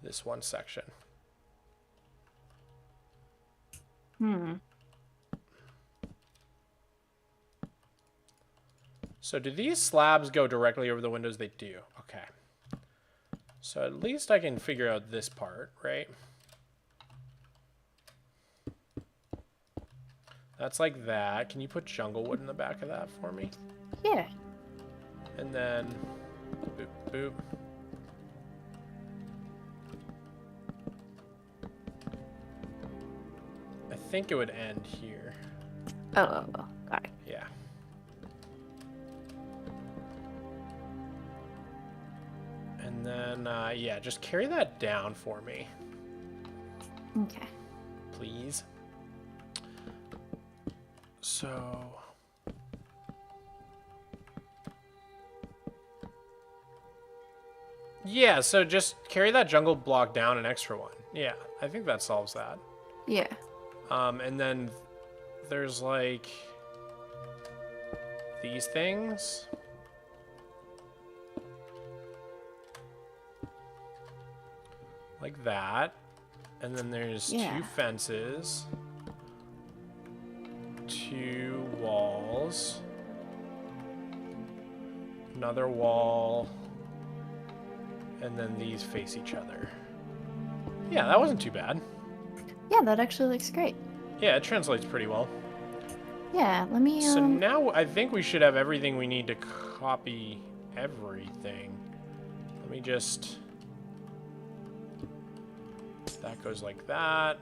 this one section. So do these slabs go directly over the windows? They do. Okay. So at least I can figure out this part, right? That's like that. Can you put jungle wood in the back of that for me? Yeah. And then boop, boop. I think it would end here. Oh, got it. Yeah. And then, yeah, just carry that down for me. Okay. Please. So... yeah, so just carry that jungle block down an extra one. Yeah, I think that solves that. Yeah. And then there's, like, these things. Like that. And then there's two fences. 2 walls. Another wall. And then these face each other. Yeah, that wasn't too bad. Yeah, that actually looks great. Yeah, it translates pretty well. Yeah, let me... So now I think we should have everything we need to copy everything. Let me just... that goes like that.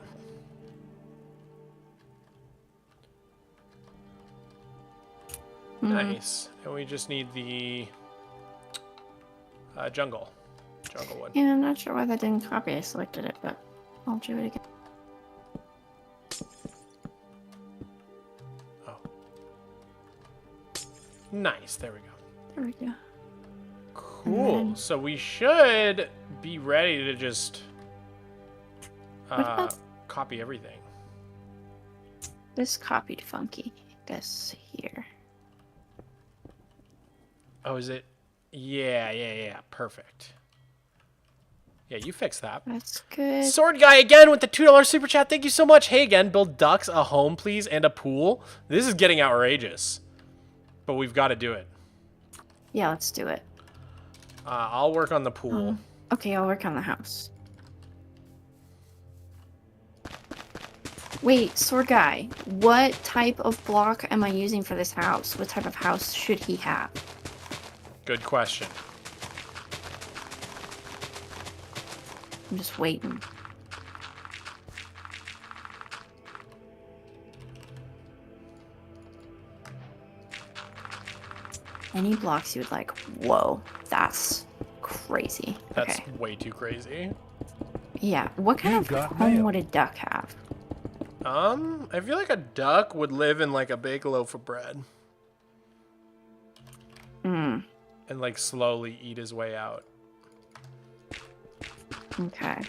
Nice. And we just need the jungle wood. Yeah, I'm not sure why that didn't copy. I selected it, but I'll do it again. Oh. Nice. There we go. There we go. Cool. So we should be ready to just copy everything. This copied funky. This here. Oh, is it? Yeah. Perfect. Yeah, you fixed that. That's good. Sword Guy again with the $2 super chat. Thank you so much. Hey again, build ducks, a home, please, and a pool. This is getting outrageous, but we've got to do it. Yeah, let's do it. I'll work on the pool. Okay, I'll work on the house. Wait, Sword Guy, what type of block am I using for this house? What type of house should he have? Good question. I'm just waiting. Any blocks you would like? Whoa, that's crazy. That's okay. way too crazy. Yeah, what kind of home would a duck have? I feel like a duck would live in like a big loaf of bread. Mm. And like slowly eat his way out. Okay.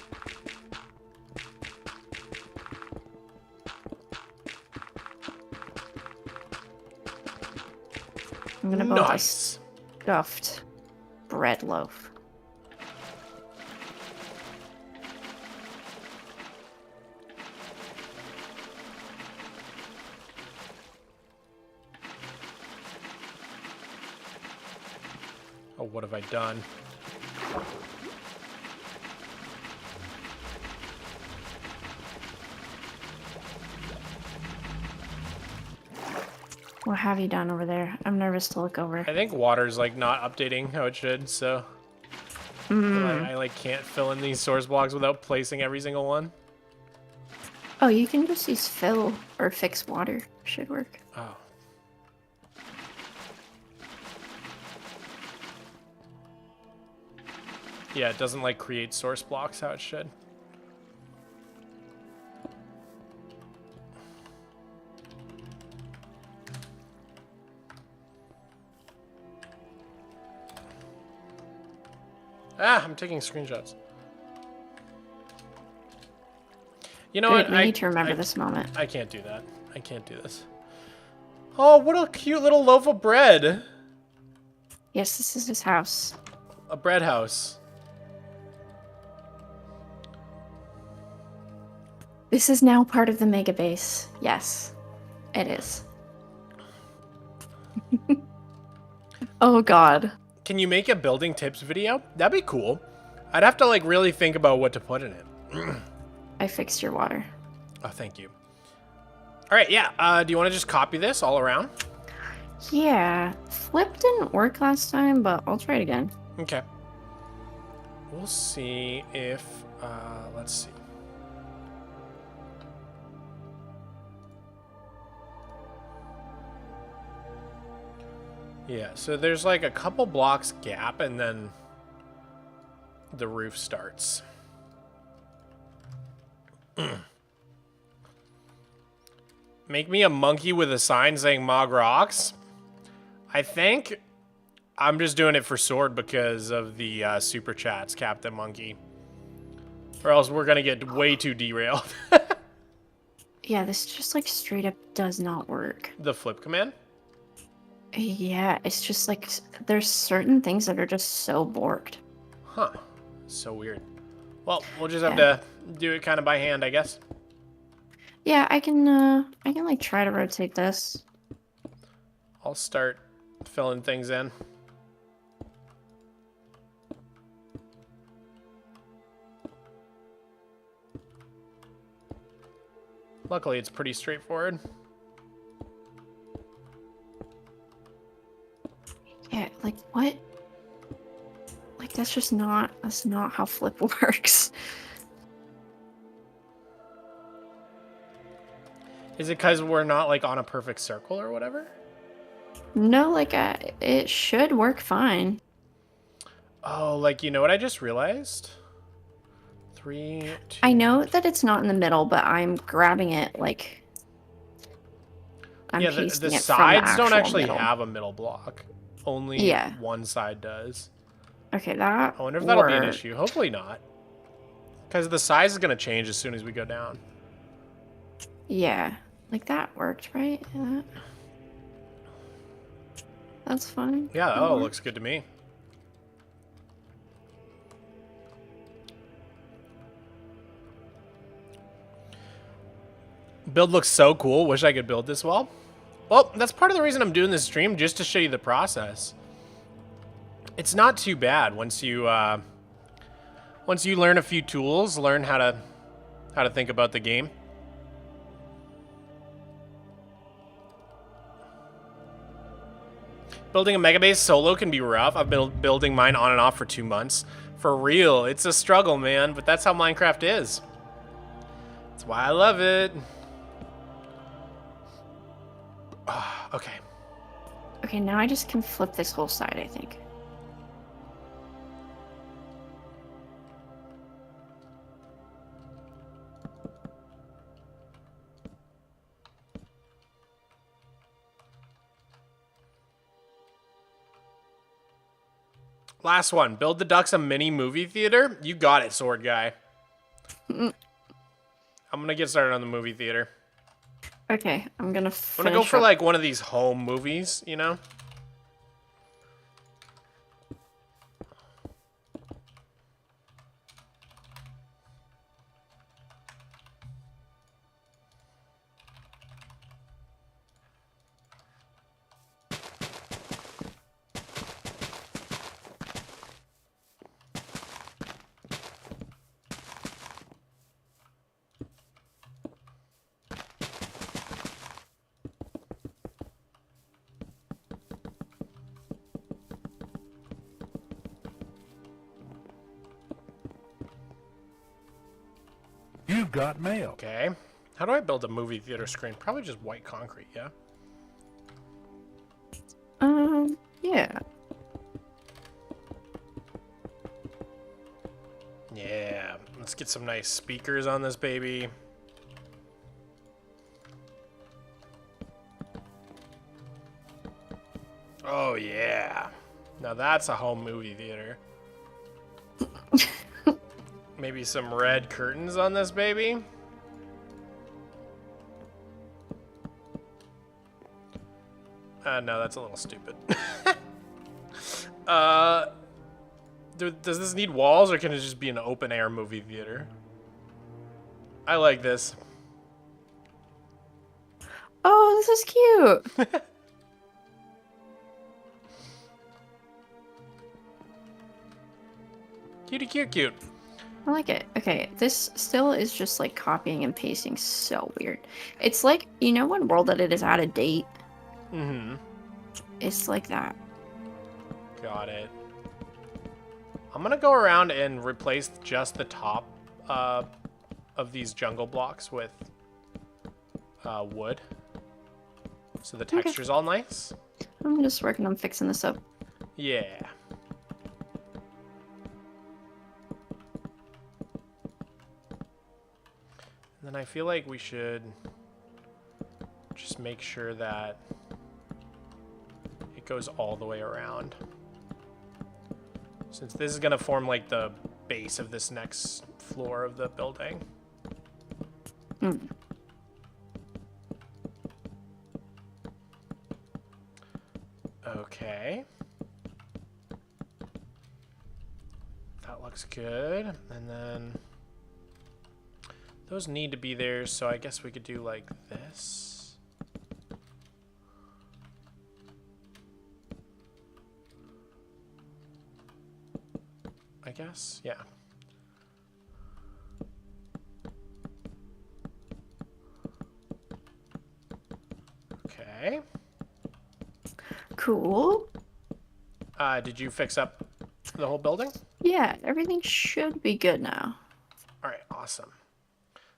I'm gonna build a stuffed bread loaf. Oh, what have I done? What have you done over there? I'm nervous to look over. I think water's like not updating how it should, so I like can't fill in these source blocks without placing every single one. Oh, you can just use fill or fix water. Should work. Oh. Yeah, it doesn't like create source blocks how it should. Ah, I'm taking screenshots. You know what? We need to remember this moment. I can't do that. I can't do this. Oh, what a cute little loaf of bread. Yes, this is his house. A bread house. This is now part of the Megabase. Yes, it is. Oh god. Can you make a building tips video? That'd be cool. I'd have to like really think about what to put in it. I fixed your water. Oh, thank you. All right, yeah. Do you want to just copy this all around? Yeah, flip didn't work last time, but I'll try it again. Okay. We'll see if, let's see. Yeah, so there's like a couple blocks gap and then the roof starts. Make me a monkey with a sign saying Mog Rocks. I think I'm just doing it for Sword because of the super chats, Captain Monkey. Or else we're going to get way too derailed. Yeah, this just like straight up does not work. The flip command? Yeah, it's just like there's certain things that are just so borked. Huh. So weird. Well, we'll just have to do it kind of by hand, I guess. Yeah, I can like try to rotate this. I'll start filling things in. Luckily, it's pretty straightforward. Yeah, like what? Like that's not how flip works. Is it because we're not like on a perfect circle or whatever? No, like it should work fine. Oh, like you know what I just realized? 3, 2. I know that it's not in the middle, but I'm grabbing it like I'm Yeah, pasting the it from the sides don't actual actually middle. have a middle block. Only one side does. Okay, that I wonder if that'll be an works. issue. Hopefully not. Because the size is going to change as soon as we go down. Yeah, like that worked, right? Yeah. That's fine. Yeah, that all looks good to me. Build looks so cool. Wish I could build this well. Well, that's part of the reason I'm doing this stream, just to show you the process. It's not too bad once you learn a few tools, learn how to think about the game. Building a Megabase solo can be rough. I've been building mine on and off for 2 months. For real, it's a struggle, man, but that's how Minecraft is. That's why I love it. Okay. Okay, now I just can flip this whole side, I think. Last one. Build the Ducks a mini movie theater. You got it, Sword Guy. I'm gonna get started on the movie theater. Okay, I'm gonna go for like one of these home movies, you know? You've got mail. Okay. How do I build a movie theater screen? Probably just white concrete, yeah? Yeah. Yeah. Let's get some nice speakers on this baby. Oh, yeah. Now that's a home movie theater. Maybe some red curtains on this baby. No, that's a little stupid. Does this need walls, or can it just be an open air movie theater? I like this. Oh, this is cute. Cutie cute cute. I like it. Okay, this still is just like copying and pasting so weird. It's like, you know when World Edit is out of date? Mm-hmm. It's like that. Got it. I'm gonna go around and replace just the top of these jungle blocks with wood. So the texture's all nice. I'm just working on fixing this up. Yeah. And then I feel like we should just make sure that it goes all the way around. Since this is gonna form like the base of this next floor of the building. Okay. That looks good. And then those need to be there, so I guess we could do like this. I guess, yeah. Okay. Cool. Did you fix up the whole building? Yeah, everything should be good now. All right, awesome.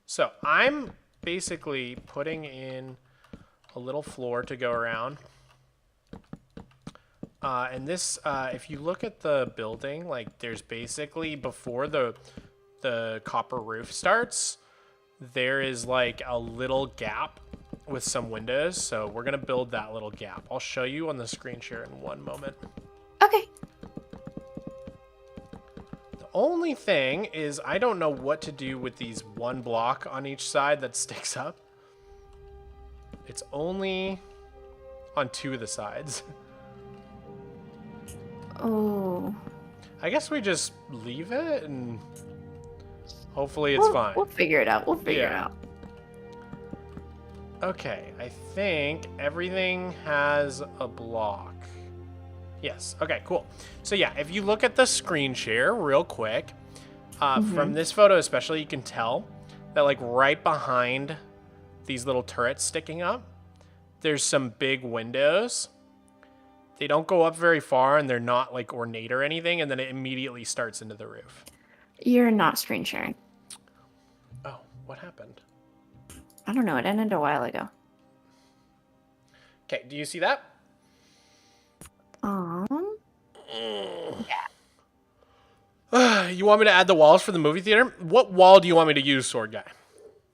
So I'm basically putting in a little floor to go around. And this, if you look at the building, like there's basically before the copper roof starts, there is like a little gap with some windows, so we're gonna build that little gap. I'll show you on the screen share in one moment. Okay. The only thing is I don't know what to do with these one block on each side that sticks up. It's only on 2 of the sides. Oh. I guess we just leave it and hopefully it's fine. We'll figure it out. We'll figure it out. Okay, I think everything has a block. Yes, okay, cool. So yeah, if you look at the screen share real quick, from this photo especially, you can tell that like right behind these little turrets sticking up, there's some big windows. They don't go up very far and they're not like ornate or anything, and then it immediately starts into the roof. You're not screen sharing. Oh, what happened? I don't know. It ended a while ago. Okay, do you see that? Yeah. You want me to add the walls for the movie theater? What wall do you want me to use, Sword Guy?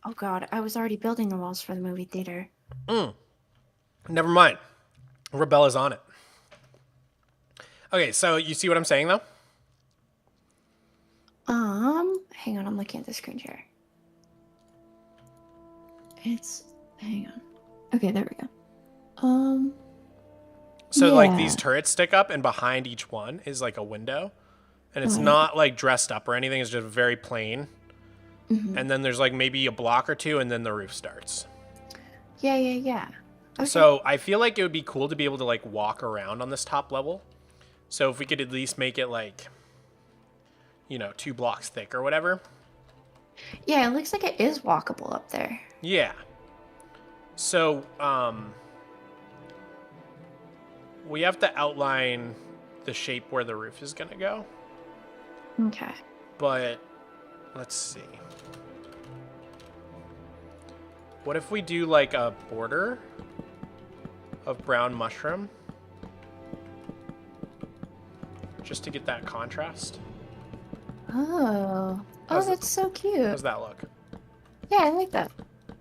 Oh God, I was already building the walls for the movie theater. Never mind. Rebella's on it. Okay, so you see what I'm saying, though? Hang on, I'm looking at the screen share. Hang on. Okay, there we go. So, like, these turrets stick up, and behind each one is, like, a window. And it's not, like, dressed up or anything. It's just very plain. And then there's, like, maybe a block or 2, and then the roof starts. Yeah. Okay. So, I feel like it would be cool to be able to, like, walk around on this top level. So, if we could at least make it, like, you know, 2 blocks thick or whatever. Yeah, it looks like it is walkable up there. Yeah. So, we have to outline the shape where the roof is going to go. Okay. But, let's see. What if we do, like, a border of brown mushroom? Just to get that contrast. Oh, that's so cute. How's that look? Yeah, I like that.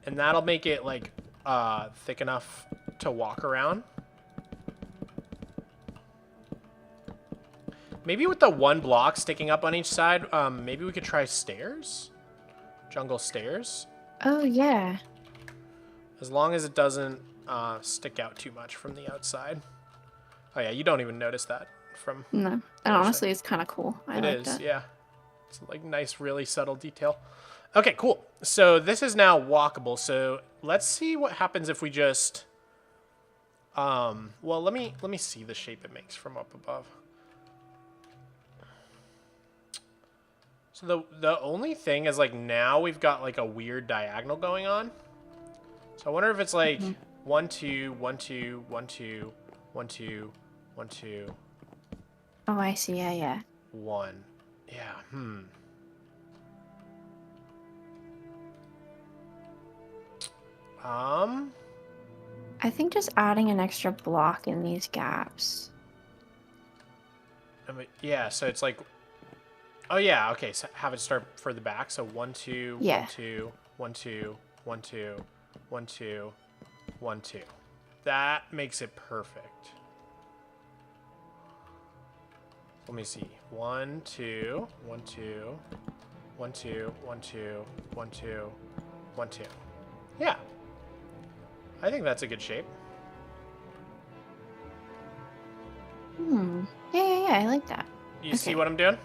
And that'll make it, like, thick enough to walk around. Maybe with the 1 block sticking up on each side, maybe we could try stairs? Jungle stairs? Oh, yeah. As long as it doesn't stick out too much from the outside. Oh, yeah, you don't even notice that from... No, and honestly, it's kind of cool. I like is, that. yeah. It's like nice, really subtle detail. Okay, cool. So this is now walkable. So let's see what happens if we just... well, let me see the shape it makes from up above. So the only thing is, like, now we've got, like, a weird diagonal going on. So I wonder if it's, like, 1, 2, 1, 2, 1, 2, 1, 2, 1, 2. Oh, I see. Yeah. 1. Yeah, I think just adding an extra block in these gaps. I mean, yeah, so it's like... Oh, yeah, okay, so have it start further back. So 1, 2, 1, 2, 1, 2, 1, 2, 1, 2, 1, 2. That makes it perfect. Let me see. 1, 2, 1, 2, 1, 2, 1, 2, 1, 2, 1, 2. Yeah. I think that's a good shape. Yeah, I like that. You see what I'm doing?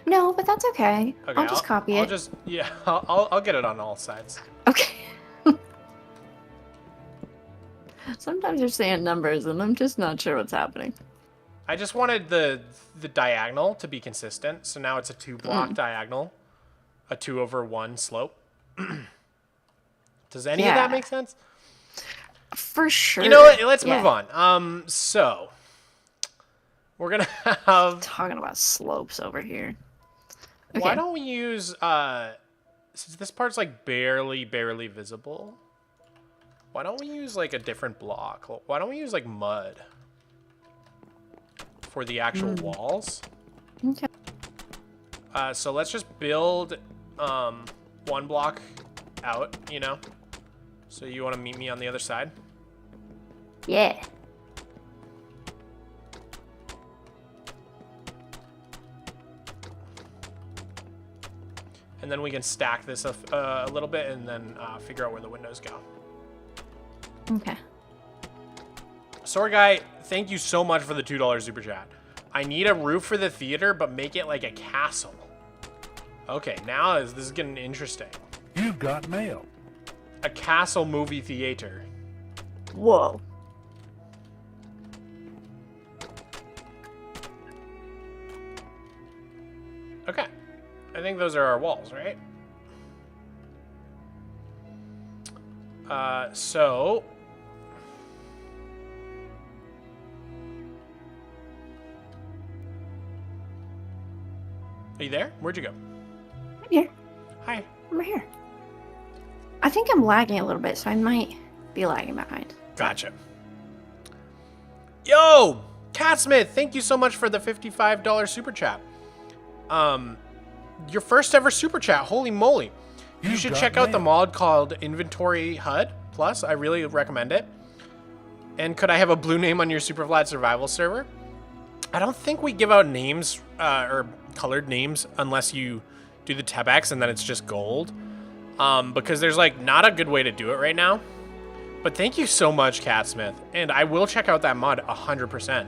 No, but that's okay. Okay, I'll just copy it. I'll just, yeah, I'll get it on all sides. Okay. Sometimes you're saying numbers and I'm just not sure what's happening. I just wanted the diagonal to be consistent, so now it's a 2-block diagonal, a 2/1 slope. Does any of that make sense? For sure. You know what? Let's move on. So we're gonna have talking about slopes over here. Okay. Why don't we use since this part's like barely visible? Why don't we use like a different block? Why don't we use like mud for the actual walls? Okay. So let's just build 1 block out, you know, So you want to meet me on the other side? Yeah. And then we can stack this a little bit and then figure out where the windows go. Okay. Sword Guy, thank you so much for the $2 super chat. I need a roof for the theater, but make it like a castle. Okay, now this is getting interesting. You've got mail. A castle movie theater. Whoa. Okay. I think those are our walls, right? So... Are you there? Where'd you go? I'm here. Hi. I'm right here. I think I'm lagging a little bit, so I might be lagging behind. Gotcha. Yo! Catsmith, thank you so much for the $55 super chat. Your first ever super chat. Holy moly. You should check out the mod called Inventory HUD Plus. I really recommend it. And could I have a blue name on your SUPERFLAT survival server? I don't think we give out names or colored names unless you do the Tebex and then it's just gold. Because there's like not a good way to do it right now. But thank you so much, Catsmith. And I will check out that mod 100%.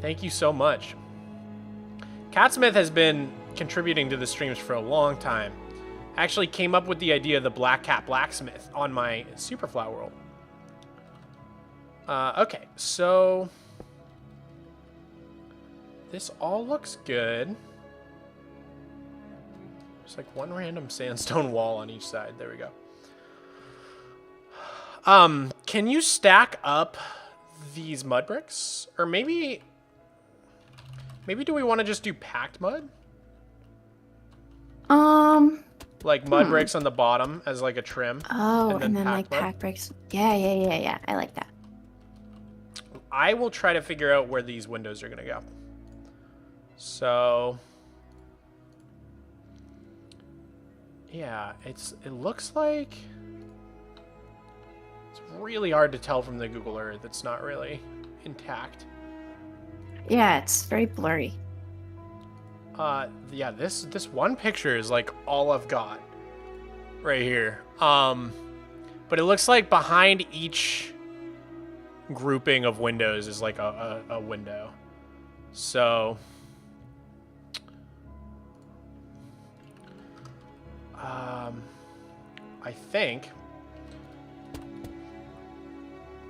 Thank you so much. Catsmith has been contributing to the streams for a long time. Actually came up with the idea of the Black Cat Blacksmith on my SUPERFLAT world. Okay, so this all looks good. There's like one random sandstone wall on each side. There we go. Can you stack up these mud bricks? Or maybe do we want to just do packed mud? Like mud bricks on the bottom as like a trim. Oh, and then like pack bricks. Yeah. I like that. I will try to figure out where these windows are gonna go. So yeah, it looks like it's really hard to tell from the Google Earth. It's not really intact. Yeah, it's very blurry. Yeah, this one picture is like all I've got right here. But it looks like behind each grouping of windows is like a window. So I think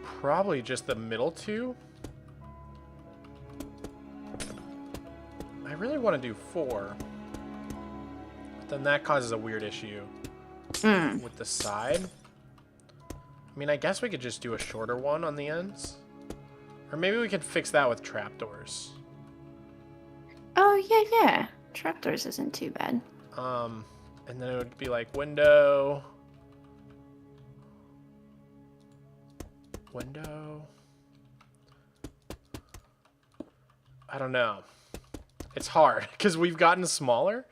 probably just the middle two. I really want to do 4, but then that causes a weird issue with the side. I mean, I guess we could just do a shorter one on the ends, or maybe we could fix that with trapdoors. Oh yeah. Trapdoors isn't too bad. And then it would be like window. I don't know. It's hard because we've gotten smaller.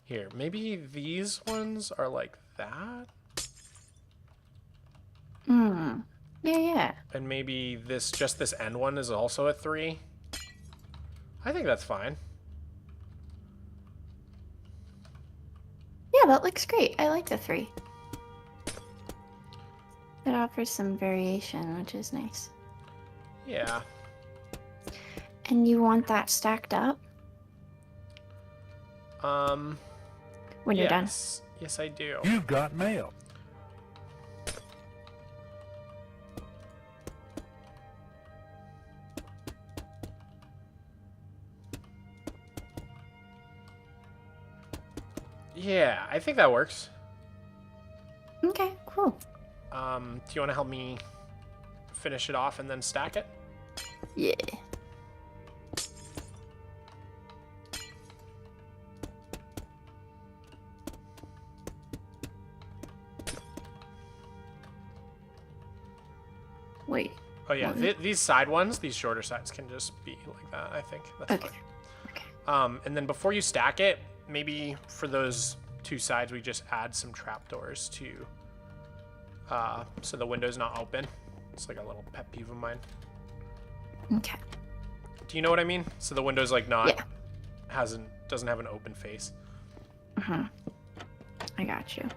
Here, maybe these ones are like that. Yeah. And maybe just this end one is also a 3. I think that's fine. Yeah, that looks great. I like the 3. It offers some variation, which is nice. Yeah. And you want that stacked up? When you're done. Yes, I do. You've got mail. Yeah, I think that works. Okay, cool. Do you want to help me finish it off and then stack it? Yeah. Wait. Oh yeah, these side ones, these shorter sides can just be like that, I think. That's Okay. fine. Okay. And then before you stack it, maybe for those 2 sides we just add some trapdoors to so the window's not open. It's like a little pet peeve of mine. Okay. Do you know what I mean? So the window's like not, Yeah. doesn't have an open face. I got you.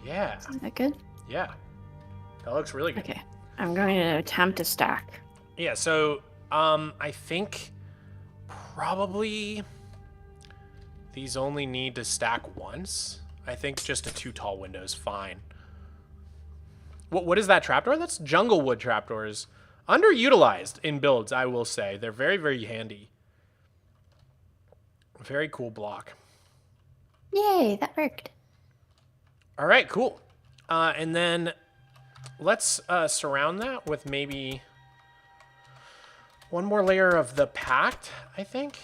Yeah. Is that good? Yeah. That looks really good. Okay. I'm going to attempt to stack. Yeah, so I think probably these only need to stack once. I think just a 2 tall window is fine. What is that trapdoor? That's Junglewood trapdoors. Underutilized in builds, I will say. They're very, very handy. Very cool block. Yay, that worked. All right, cool. And then let's surround that with maybe one more layer of the packed, I think.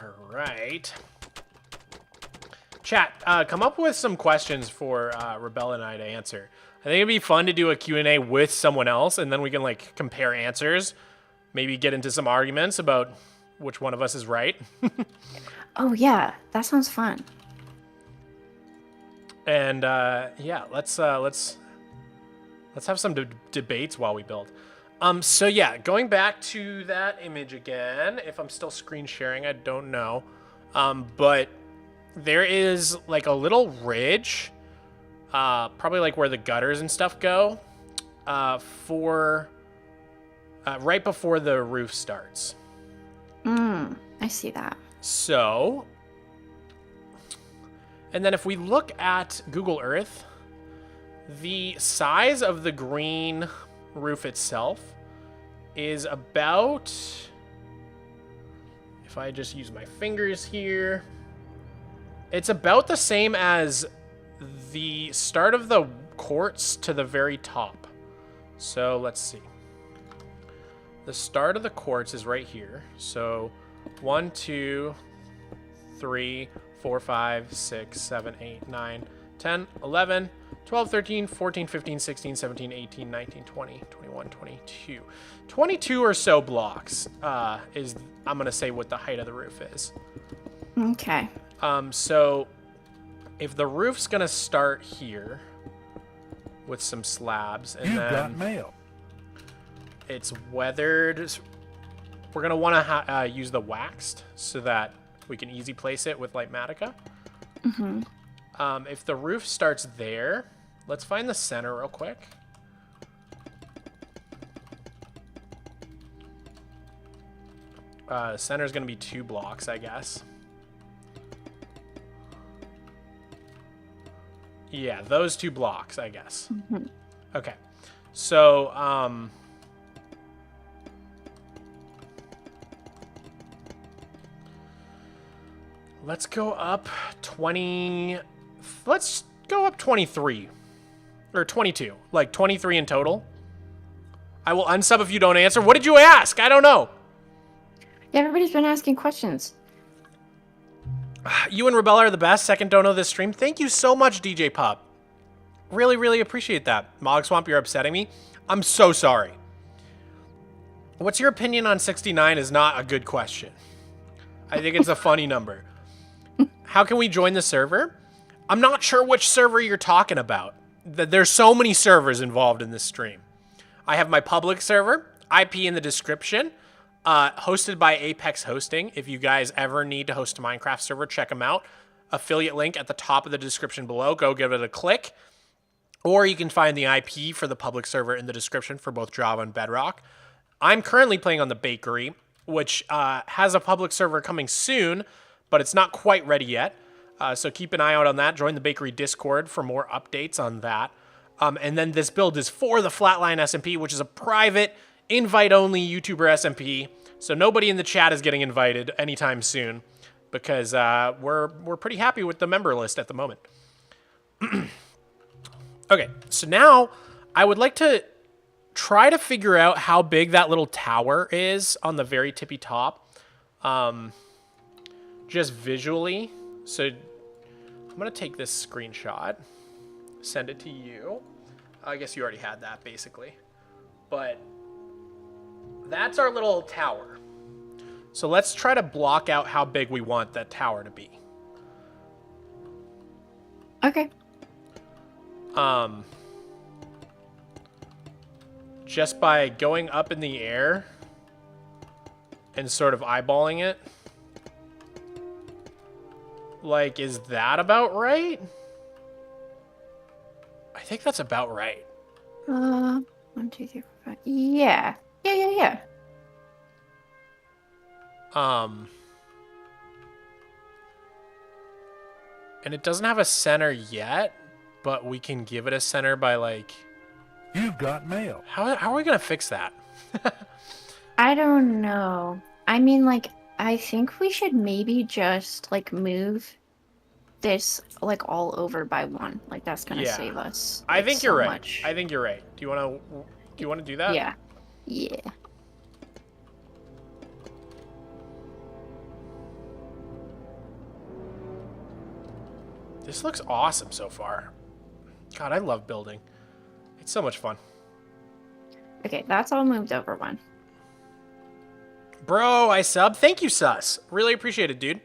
All right. Chat, come up with some questions for Rebel and I to answer. I think it'd be fun to do a Q&A with someone else, and then we can like compare answers. Maybe get into some arguments about which one of us is right. Oh yeah, that sounds fun. And yeah, let's have some debates while we build. So yeah, going back to that image again. If I'm still screen sharing, I don't know. But there is like a little ridge, probably like where the gutters and stuff go, for right before the roof starts. I see that. So, and then if we look at Google Earth, the size of the green roof itself is about, if I just use my fingers here, it's about the same as the start of the quartz to the very top. So let's see. The start of the quartz is right here. So 1, 2, 3, 4, 5, 6, 7, 8, 9, 10, 11, 12, 13, 14, 15, 16, 17, 18, 19, 20, 21, 22. 22 or so blocks is, I'm going to say, what the height of the roof is. Okay. So if the roof's going to start here with some slabs, and You've then got mail. it's weathered, we're going to want to use the waxed so that we can easy place it with Lightmatica. If the roof starts there, let's find the center real quick. The center is going to be 2 blocks, I guess. Yeah, those 2 blocks, I guess. Okay. So, let's go up 20. Let's go up 23. Or 22. Like 23 in total. I will unsub if you don't answer. What did you ask? I don't know. Yeah, everybody's been asking questions. You and Rebella are the best. Second dono this stream. Thank you so much, DJ Pop. Really, really appreciate that. Mogswamp, you're upsetting me. I'm so sorry. What's your opinion on 69 is not a good question. I think it's a funny number. How can we join the server? I'm not sure which server you're talking about. There's so many servers involved in this stream. I have my public server, IP in the description, hosted by Apex Hosting. If you guys ever need to host a Minecraft server, check them out. Affiliate link at the top of the description below. Go give it a click. Or you can find the IP for the public server in the description for both Java and Bedrock. I'm currently playing on the Bakery, which has a public server coming soon, but it's not quite ready yet. So keep an eye out on that. Join the Bakery Discord for more updates on that. And then this build is for the Flatline SMP, which is a private, invite-only YouTuber SMP. So nobody in the chat is getting invited anytime soon because we're pretty happy with the member list at the moment. Okay, so now I would like to try to figure out how big that little tower is on the very tippy top. Just visually. So I'm going to take this screenshot, send it to you. I guess you already had that basically. But that's our little tower. So let's try to block out how big we want that tower to be. Okay. Just by going up in the air and sort of eyeballing it. Like, is that about right? I think that's about right. 1, 2, 3, 4, 5. Yeah. Yeah. And it doesn't have a center yet, but we can give it a center by like... You've got mail. How are we going to fix that? I don't know. I mean, like, I think we should maybe just, like, move this, like, all over by 1. Like, that's going to save us. I like, think so you're right. much. I think you're right. Do you want to do that? Yeah. Yeah. This looks awesome so far. God, I love building. It's so much fun. Okay, that's all moved over 1. Bro, I sub. Thank you, Sus. Really appreciate it, dude.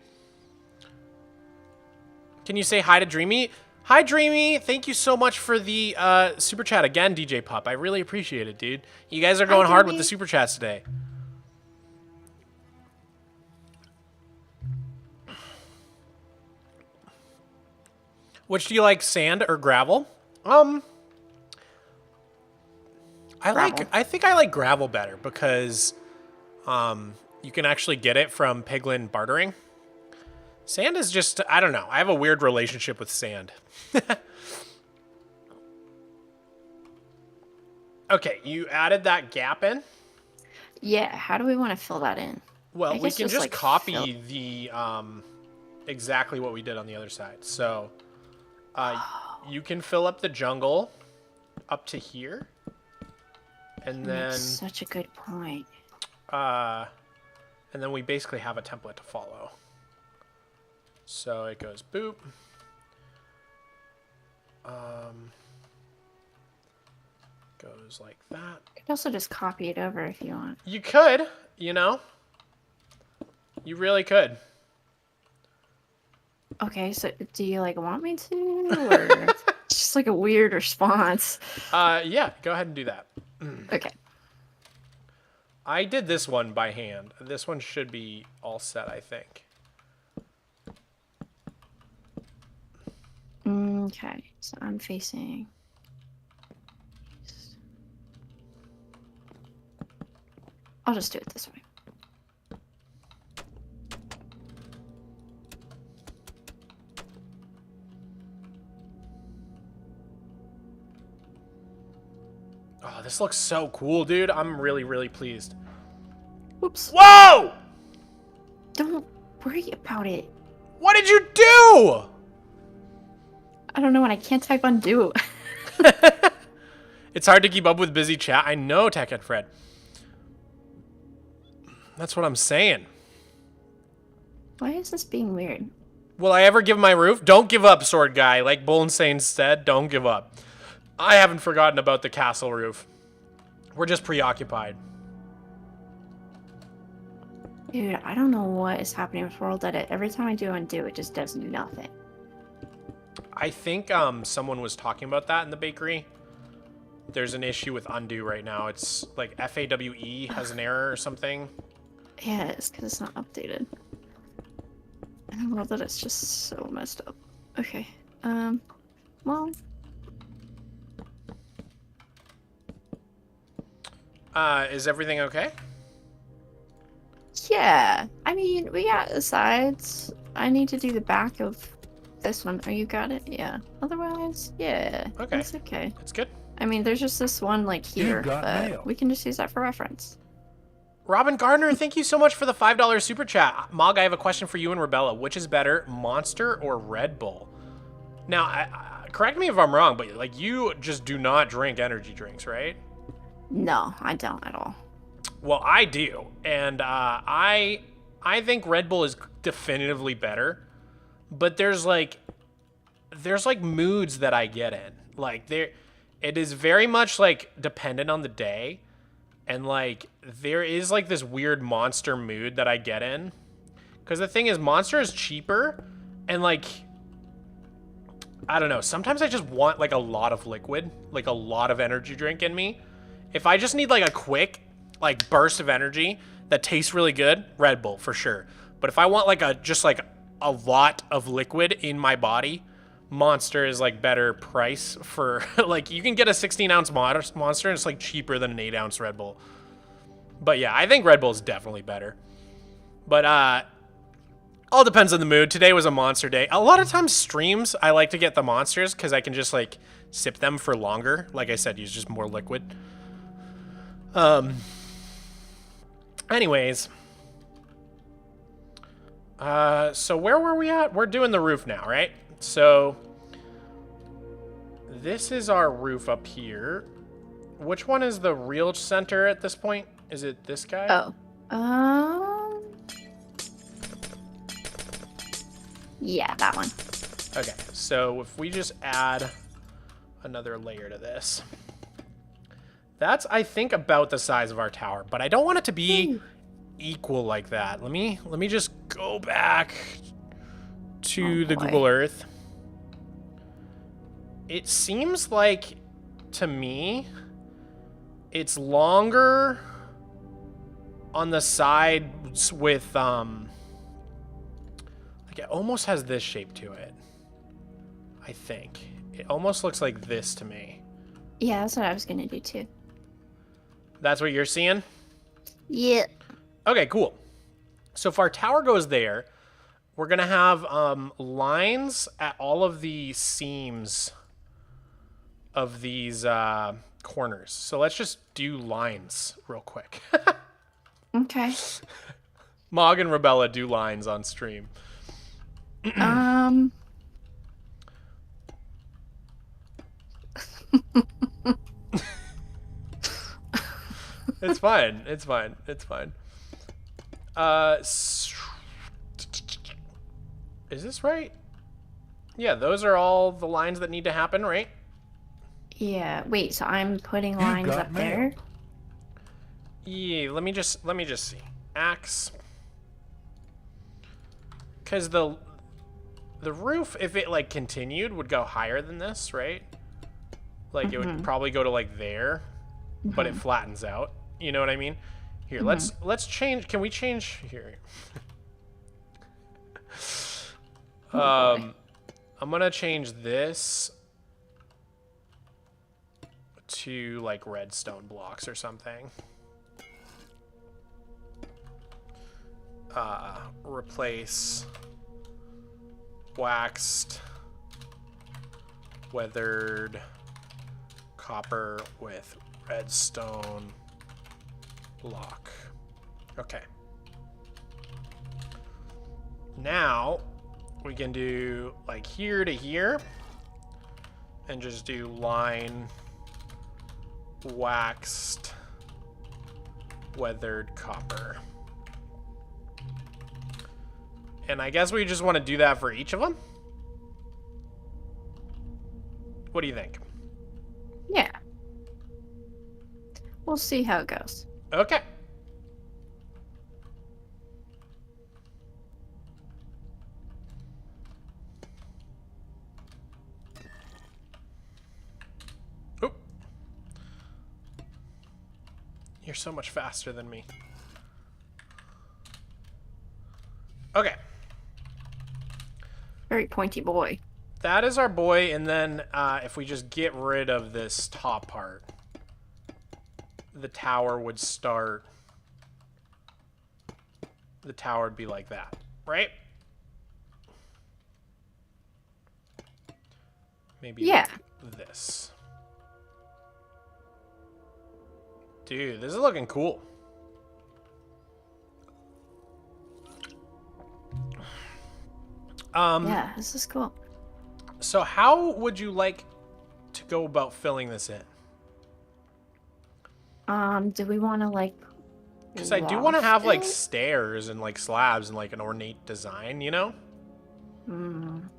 Can you say hi to Dreamy? Hi, Dreamy. Thank you so much for the super chat again, DJ Pup. I really appreciate it, dude. You guys are going hard with the super chats today. Which do you like, sand or gravel? I think I like gravel better because you can actually get it from piglin bartering. Sand is just, I don't know. I have a weird relationship with sand. Okay, you added that gap in? Yeah, how do we want to fill that in? Well, we can just like, copy the exactly what we did on the other side. So you can fill up the jungle up to here. And then That's such a good point. And then we basically have a template to follow. So it goes boop. Goes like that. You could also just copy it over if you want. You could, you know. You really could. Okay, so do you like want me to, or it's just like a weird response? Yeah, go ahead and do that. Okay. I did this one by hand. This one should be all set, I think. Okay, so I'm facing. I'll just do it this way. Oh, this looks so cool, dude. I'm really, really pleased. Whoops. Whoa! Don't worry about it. What did you do? I don't know, and I can't type undo. It's hard to keep up with busy chat. I know, Tech and Fred. That's what I'm saying. Why is this being weird? Will I ever give my roof? Don't give up, Sword Guy. Like Bull Insane said, don't give up. I haven't forgotten about the castle roof. We're just preoccupied. Dude, I don't know what is happening with World Edit. Every time I do undo, it just does nothing. I think someone was talking about that in the bakery. There's an issue with undo right now. It's like FAWE has an error or something. Yeah, it's because it's not updated. And World Edit's just so messed up. Okay, well... Is everything okay? Yeah, I mean, we got the sides. I need to do the back of this one. Oh, you got it? Yeah. Otherwise, yeah. Okay. It's okay. That's good. I mean, there's just this one, like, here, got mail. but we can just use that for reference. Robin Gardner, thank you so much for the $5 super chat. Mog, I have a question for you and Rebella. Which is better, Monster or Red Bull? Now, correct me if I'm wrong, but, like, you just do not drink energy drinks, right? No, I don't at all. Well, I do, and I think Red Bull is definitively better, but there's like moods that I get in. Like it is very much like dependent on the day, and like there is like this weird Monster mood that I get in, because the thing is Monster is cheaper, and like I don't know, sometimes I just want like a lot of liquid, like a lot of energy drink in me. If I just need like a quick like burst of energy that tastes really good, Red Bull for sure. But if I want like a lot of liquid in my body, Monster is like better price for like you can get a 16-ounce Monster and it's like cheaper than an 8-ounce Red Bull. But yeah, I think Red Bull is definitely better. But all depends on the mood. Today was a Monster day. A lot of times streams, I like to get the Monsters because I can just like sip them for longer. Like I said, use just more liquid. Anyways. So where were we at? We're doing the roof now, right? So this is our roof up here. Which one is the real center at this point? Is it this guy? Oh. Yeah, that one. Okay, so if we just add another layer to this. That's, I think, about the size of our tower, but I don't want it to be equal like that. Let me just go back to the Google Earth. It seems like, to me, it's longer on the sides with, like it almost has this shape to it. I think. It almost looks like this to me. Yeah, that's what I was gonna do too. That's what you're seeing? Yeah. Okay, cool. So if our tower goes there, we're going to have lines at all of the seams of these corners. So let's just do lines real quick. Okay. Mog and Rebella do lines on stream. It's fine. It's fine. It's fine. Is this right? Yeah, those are all the lines that need to happen, right? Yeah. Wait, so I'm putting lines got up mail. there? Yeah, let me just see. Axe. Cuz the roof, if it like continued, would go higher than this, right? Like it would probably go to like there, but it flattens out. You know what I mean? Here, let's change. Can we change here? I'm gonna change this to like redstone blocks or something. Replace waxed, weathered copper with redstone block. Okay. Now we can do like here to here and just do line waxed weathered copper. And I guess we just want to do that for each of them. What do you think? Yeah. We'll see how it goes. Okay. Oop. You're so much faster than me. Okay. Very pointy boy. That is our boy, and then if we just get rid of this top part, the tower would start. The tower would be like that, right? Maybe Yeah. like this. Dude, this is looking cool. Yeah, this is cool. So how would you like to go about filling this in? Do we want to like Because I do want to have like loft it? stairs and like slabs and like an ornate design, you know?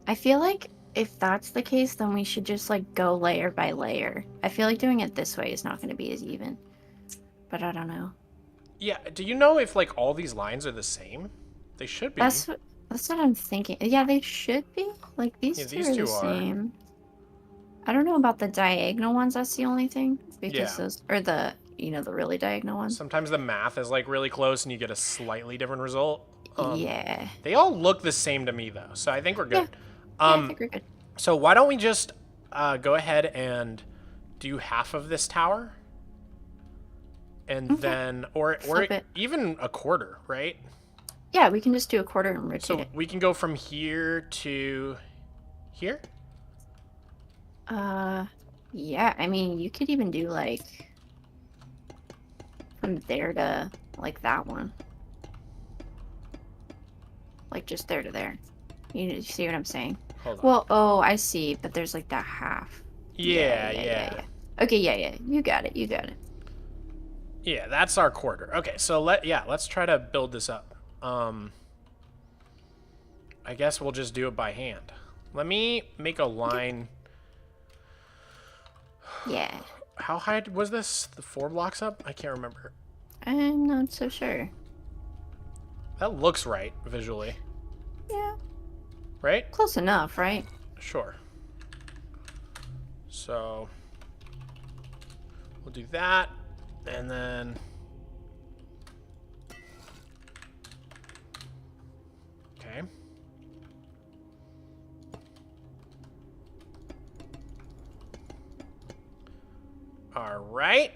I feel like if that's the case, then we should just like go layer by layer. I feel like doing it this way is not going to be as even, but I don't know. Yeah, do you know if like all these lines are the same? They should be. That's what I'm thinking. Yeah, they should be. Like these Yeah, two these are two the are. same. I don't know about the diagonal ones. That's the only thing because Yeah. those are the the really diagonal ones. Sometimes the math is like really close and you get a slightly different result. Yeah. They all look the same to me though, so I think we're Yeah. good. Yeah, I think we're good. So why don't we just go ahead and do half of this tower? And Okay. then, or Flip it. even a quarter, right? Yeah, we can just do a quarter and rotate So it. we can go from here to here? Yeah, I mean, you could even do like from there to like that one. Like just there to there. You see what I'm saying? Hold on. Well, oh, I see, but there's like that half. Yeah. Okay, yeah. You got it. You got it. Yeah, that's our quarter. Okay, so let's try to build this up. I guess we'll just do it by hand. Let me make a line. Yeah. How high was this? The 4 blocks up? I can't remember. I'm not so sure. That looks right visually. Yeah. Right? Close enough, right? Sure. So we'll do that, and then okay. All right.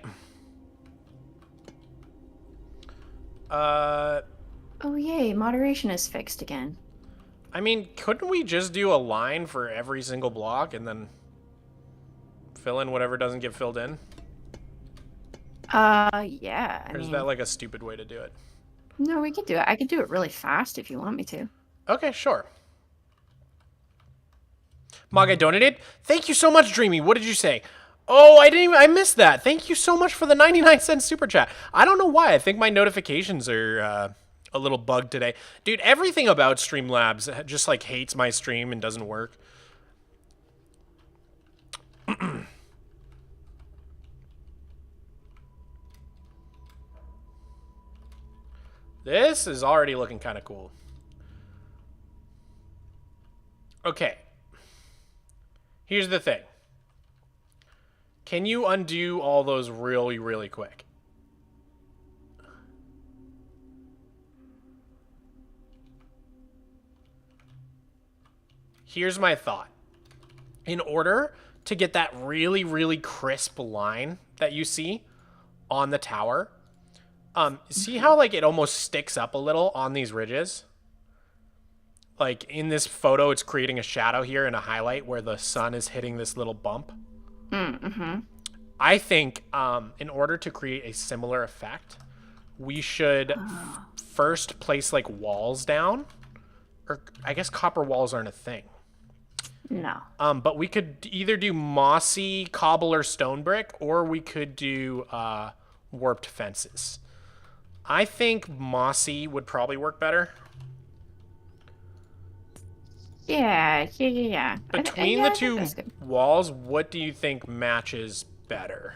Oh, yay. Moderation is fixed again. I mean, couldn't we just do a line for every single block and then fill in whatever doesn't get filled in? Yeah. Or is that like a stupid way to do it? No, we could do it. I could do it really fast if you want me to. Okay, sure. Mog, I donated. Thank you so much, Dreamy. What did you say? Oh, I missed that. Thank you so much for the 99-cent super chat. I don't know why. I think my notifications are a little bugged today. Dude, everything about Streamlabs just like hates my stream and doesn't work. This is already looking kind of cool. Okay. Here's the thing. Can you undo all those really, really quick? Here's my thought. In order to get that really, really crisp line that you see on the tower, see how like it almost sticks up a little on these ridges? Like in this photo, it's creating a shadow here and a highlight where the sun is hitting this little bump. I think in order to create a similar effect, we should first place like walls down. Or I guess copper walls aren't a thing. No. But we could either do mossy cobble or stone brick, or we could do warped fences. I think mossy would probably work better. Yeah. Between the two walls, what do you think matches better?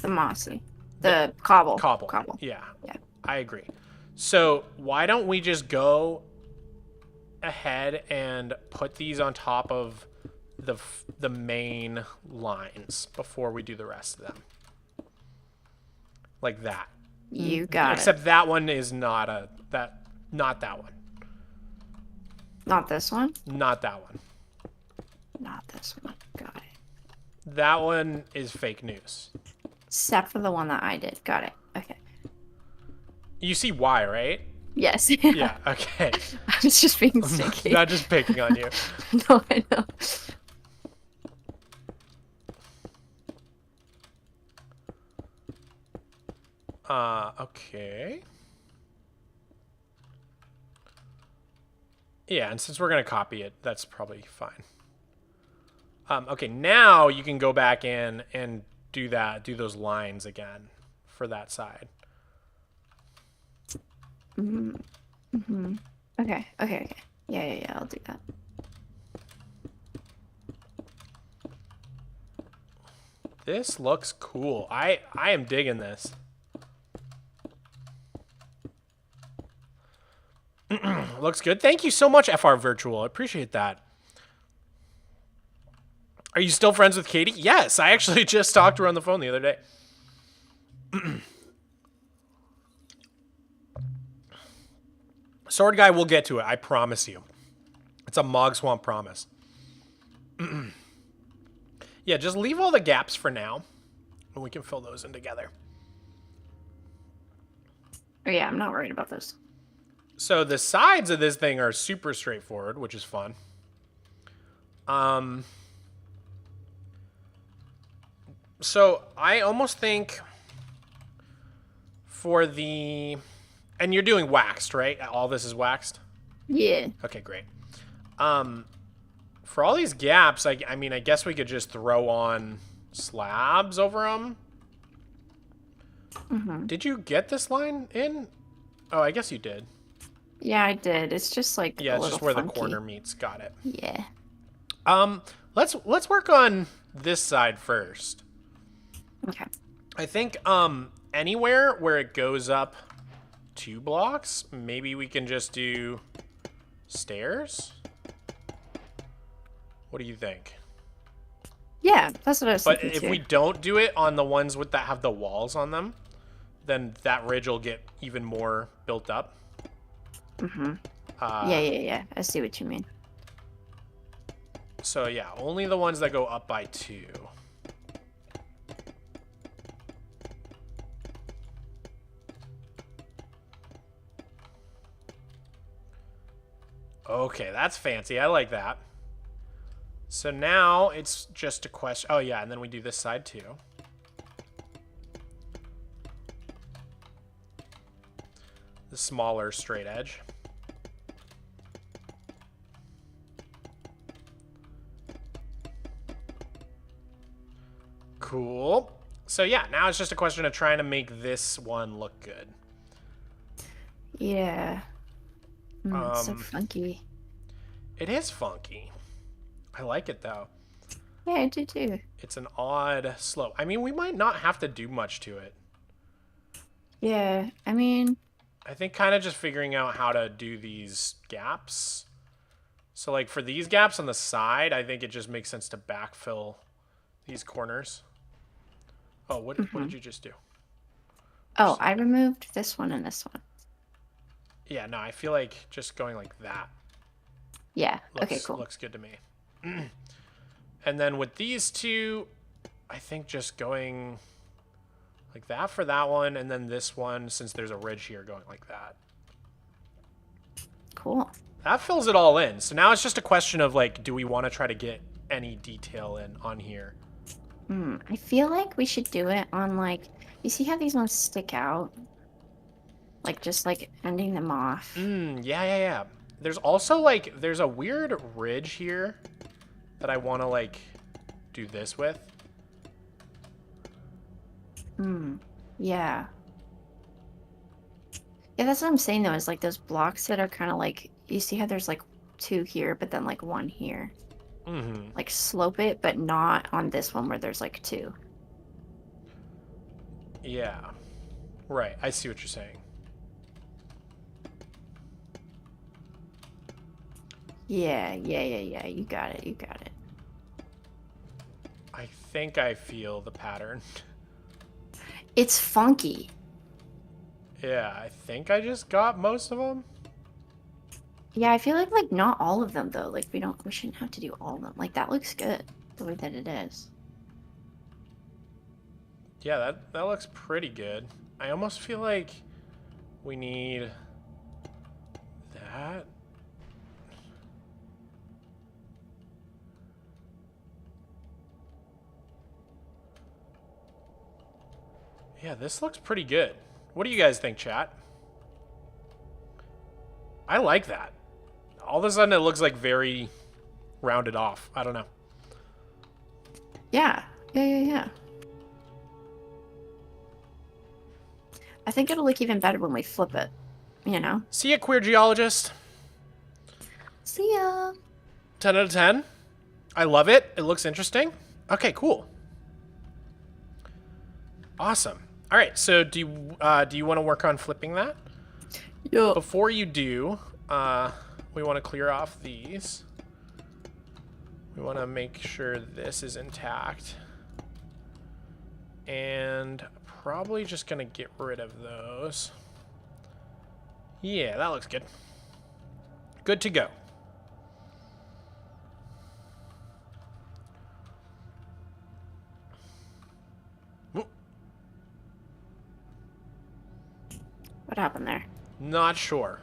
The mossy. The cobble. Cobble. Yeah. I agree. So why don't we just go ahead and put these on top of the main lines before we do the rest of them. Like that. You got Except that one is not not that one. Not this one? Not that one. Not this one. Got it. That one is fake news. Except for the one that I did. Got it. Okay. You see why, right? Yes. Yeah, okay. I was just being stinky. Not just picking on you. No, I know. Okay. Yeah, and since we're going to copy it, that's probably fine. Okay, now you can go back in and do those lines again for that side. Mm-hmm. Okay. Yeah, I'll do that. This looks cool. I am digging this. Looks good. Thank you so much, FR Virtual. I appreciate that. Are you still friends with Katie? Yes, I actually just talked to her on the phone the other day. Sword Guy, we'll get to it. I promise you. It's a Mogswamp promise. Yeah, just leave all the gaps for now, and we can fill those in together. Oh, yeah, I'm not worried about this. So the sides of this thing are super straightforward, which is fun. So I almost think for the... And you're doing waxed, right? All this is waxed? Yeah. Okay, great. For all these gaps, I mean, I guess we could just throw on slabs over them. Mm-hmm. Did you get this line in? Oh, I guess you did. Yeah, I did. It's just like Yeah, it's just where funky. the corner meets. Got it. Yeah. Let's work on this side first. Okay. I think anywhere where it goes up 2 blocks, maybe we can just do stairs. What do you think? Yeah, that's what I was But thinking if too. we don't do it on the ones with that have the walls on them, then that ridge will get even more built up. Mm-hmm. Yeah. I see what you mean. So yeah, only the ones that go up by 2. Okay, that's fancy. I like that. So now it's just a question. Oh yeah, and then we do this side too. The smaller straight edge. Cool. So yeah, now it's just a question of trying to make this one look good. Yeah. It's so funky. It is funky. I like it though. Yeah, I do too. It's an odd slope. I mean, we might not have to do much to it. Yeah, I mean... I think kind of just figuring out how to do these gaps. So like for these gaps on the side, I think it just makes sense to backfill these corners. Oh, what did you just do? Oh, I removed this one and this one. Yeah, no, I feel like just going like that. Yeah, Looks, okay, cool. Looks good to me. And then with these two, I think just going like that for that one, and then this one, since there's a ridge here, going like that. Cool. That fills it all in. So now it's just a question of like, do we want to try to get any detail in on here? I feel like we should do it on like, you see how these ones stick out? Like just like ending them off. Yeah. There's also like, there's a weird ridge here that I want to like do this with. Yeah. Yeah, that's what I'm saying though, is like those blocks that are kind of like, you see how there's like 2 here, but then like 1 here. Like slope it, but not on this one where there's like 2. Yeah. Right. I see what you're saying. Yeah. You got it. I think I feel the pattern. It's funky. Yeah, I think I just got most of them. Yeah, I feel like not all of them though. Like we shouldn't have to do all of them. Like that looks good the way that it is. Yeah, that looks pretty good. I almost feel like we need that. Yeah, this looks pretty good. What do you guys think, chat? I like that. All of a sudden, it looks like very rounded off. I don't know. Yeah. I think it'll look even better when we flip it, you know? See ya, queer geologist. See ya. 10 out of 10. I love it. It looks interesting. Okay, cool. Awesome. All right, so do you want to work on flipping that? Yeah. Before you do, we want to clear off these. We want to make sure this is intact. And probably just going to get rid of those. Yeah, that looks good. Good to go. What happened there? Not sure.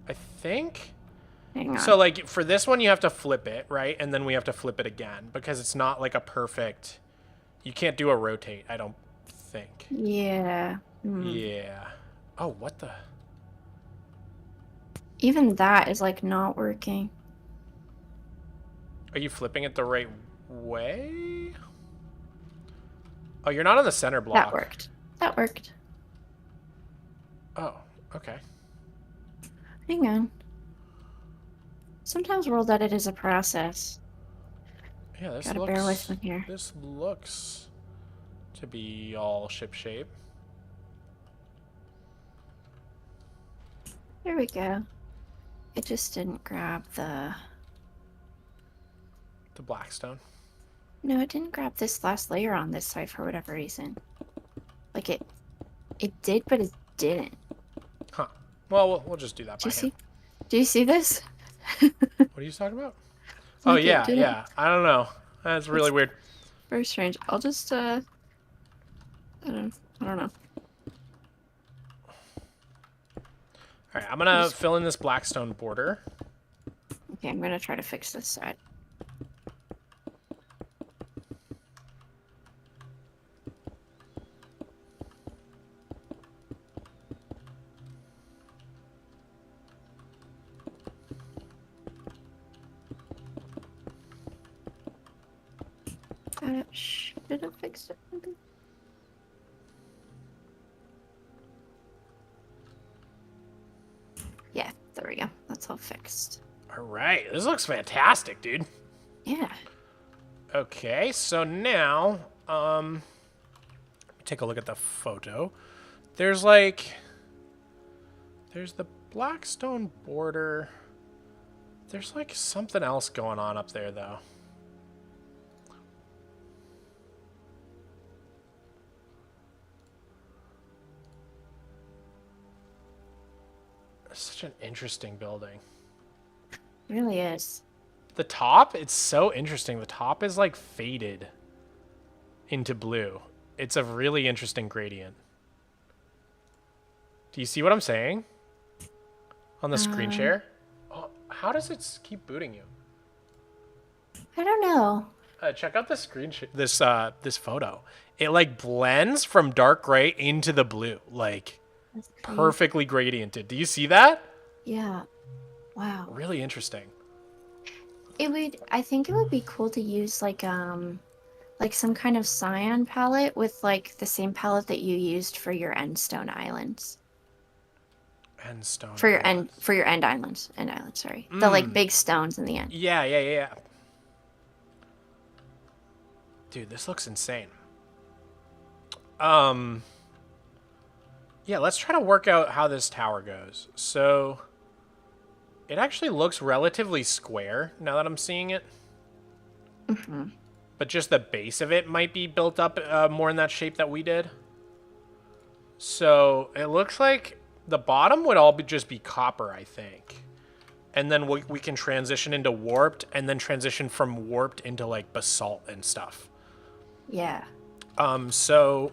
I think... Hang on. So, like, for this one, you have to flip it, right? And then we have to flip it again, because it's not, like, a perfect... You can't do a rotate, I don't think. Yeah. Yeah. Oh, what the... Even that is, like, not working. Are you flipping it the right way? Oh, you're not on the center block. That worked. That worked. Oh, okay. Hang on. Sometimes World Edit is a process. Yeah, this Gotta looks... bear with me here. This looks to be all ship shape. There we go. It just didn't grab the... The Blackstone. No, it didn't grab this last layer on this side for whatever reason. Like it did, but it didn't. Huh. Well, we'll just do that by hand. Do you see this? What are you talking about? Oh, Like yeah, yeah. I don't know. That's really weird. Very strange. I'll just, I don't know. All right, I'm going to fill in this Blackstone border. Okay, I'm gonna try to fix this side. Should have fixed it, maybe? Yeah, there we go. That's all fixed. All right, this looks fantastic, dude. Yeah. Okay, so now, take a look at the photo. There's the Blackstone border. There's like something else going on up there, though. Such an interesting building. It really is. The top, it's so interesting. The top is like faded into blue. It's a really interesting gradient. Do you see what I'm saying? On the screen share? Oh, how does it keep booting you? I don't know. Check out the screen this photo. It like blends from dark gray into the blue, like That's crazy. perfectly gradiented. Do you see that? Yeah. Wow. Really interesting. I think it would be cool to use like some kind of cyan palette with like the same palette that you used for your endstone islands. Endstone. For your end islands. End islands, sorry. The like big stones in the end. Yeah. Dude, this looks insane. Yeah, let's try to work out how this tower goes. So, it actually looks relatively square now that I'm seeing it. Mm-hmm. But just the base of it might be built up more in that shape that we did. So, it looks like the bottom would all just be copper, I think. And then we can transition into warped, and then transition from warped into like basalt and stuff. Yeah. So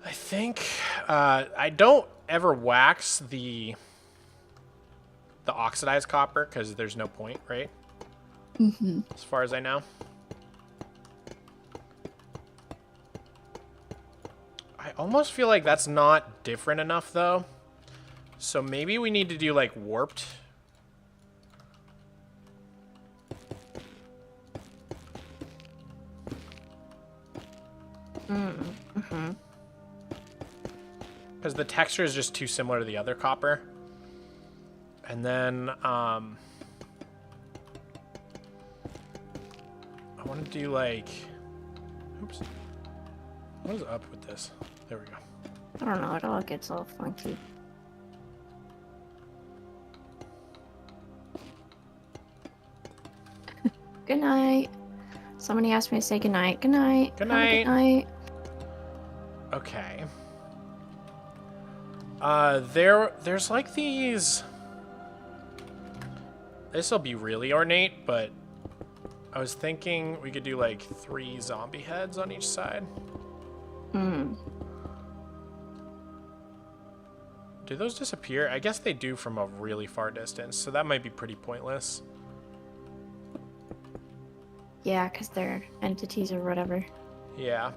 I think I don't ever wax the oxidized copper because there's no point, right? Mm-hmm. As far as I know. I almost feel like that's not different enough though. So maybe we need to do like warped. because the texture is just too similar to the other copper. And then I want to do like, oops, what is up with this? There we go. I don't know, it all gets all funky. Good night. Somebody asked me to say good night. Good night. Good Have a night. good night. Okay. There's like these. This will be really ornate, but I was thinking we could do like 3 zombie heads on each side. Hmm. Do those disappear? I guess they do from a really far distance, so that might be pretty pointless. Yeah, because they're entities or whatever. Yeah.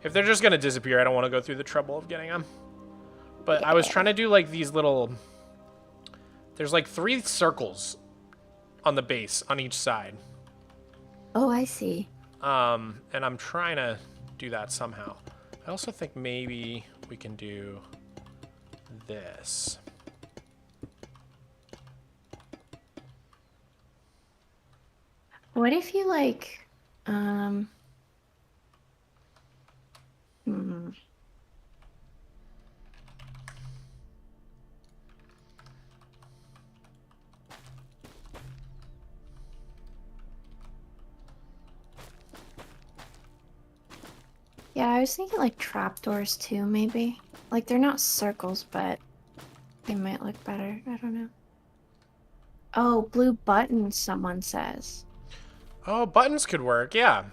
If they're just gonna disappear, I don't want to go through the trouble of getting them. But I was trying to do like these little... There's like 3 circles on the base on each side. Oh, I see. And I'm trying to do that somehow. I also think maybe we can do this. What if you like, Yeah, I was thinking like trapdoors too, maybe. Like they're not circles, but they might look better. I don't know. Oh, blue buttons, someone says. Oh, buttons could work, yeah.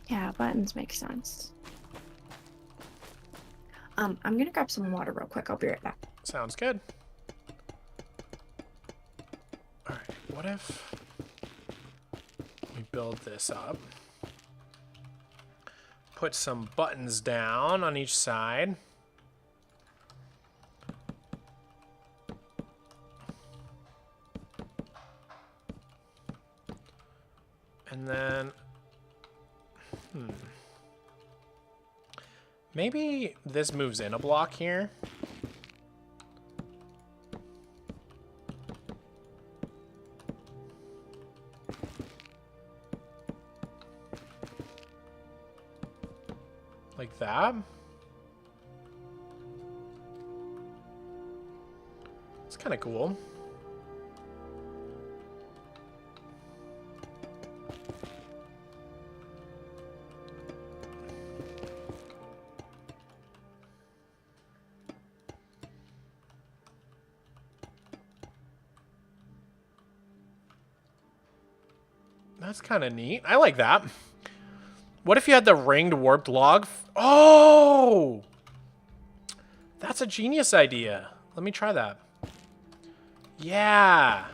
Yeah, buttons make sense. I'm gonna grab some water real quick. I'll be right back. Sounds good. Alright, what if we build this up? Put some buttons down on each side. And then, maybe this moves in a block here. Like that. It's kind of cool. That's kind of neat. I like that. What if you had the ringed warped log? Oh! That's a genius idea. Let me try that. Yeah.